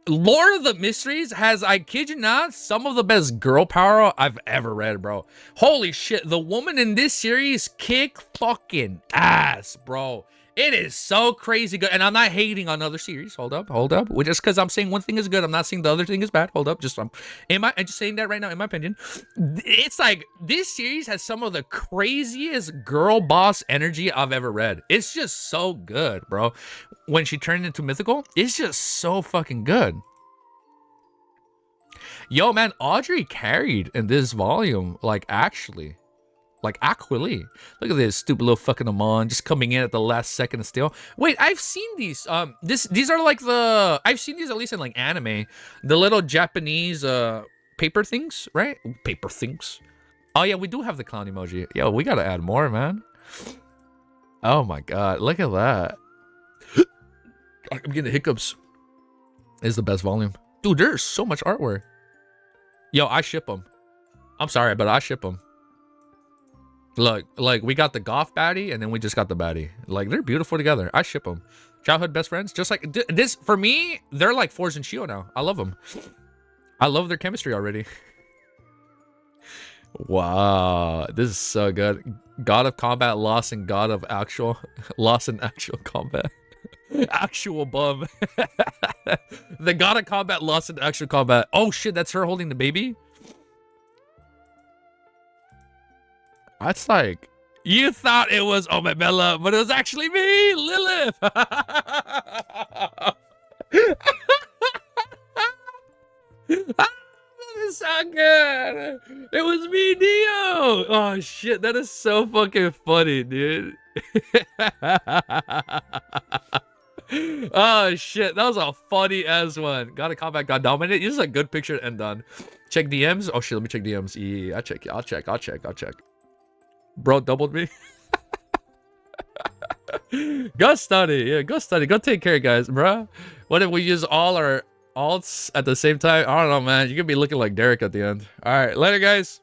Lord of the Mysteries has, I kid you not, some of the best girl power I've ever read, bro. Holy shit, the woman in this series kick fucking ass, bro. It is so crazy good. And I'm not hating on other series. Hold up. Just because I'm saying one thing is good, I'm not saying the other thing is bad. Hold up. I'm just saying that right now, in my opinion. It's like, this series has some of the craziest girl boss energy I've ever read. It's just so good, bro. When she turned into mythical, it's just so fucking good. Yo, man, Audrey carried in this volume, like, actually. Like, actually. Look at this stupid little fucking Amon just coming in at the last second still. Wait, I've seen these. These are like the... I've seen these at least in, like, anime. The little Japanese, paper things, right? Paper things. Oh, yeah, we do have the clown emoji. Yo, we gotta add more, man. Oh, my God. Look at that. I'm getting hiccups. It's the best volume. Dude, there's so much artwork. Yo, I ship them. I'm sorry, but I ship them. Look, like, we got the goth baddie, and then we just got the baddie. Like, they're beautiful together. I ship them. Childhood best friends. Just like, this, for me, they're like Force and Shio now. I love them. I love their chemistry already. Wow. This is so good. God of Combat, Lost in God of Actual. Lost in Actual Combat. Actual bum. The God of Combat, Lost in Actual Combat. Oh, shit, that's her holding the baby? That's like, you thought it was Omebella, but it was actually me, Lilith. That is so good. It was me, Dio. Oh shit, that is so fucking funny, dude. Oh shit, that was a funny ass one. Gotta combat, got dominated. This is a good picture to end on. Check DMs. Oh shit, let me check DMs. Yeah, I'll check. Bro doubled me. Go study. Yeah, go study. Go take care, guys, bro. What if we use all our alts at the same time? I don't know, man. You're gonna be looking like Derek at the end. All right, later, guys.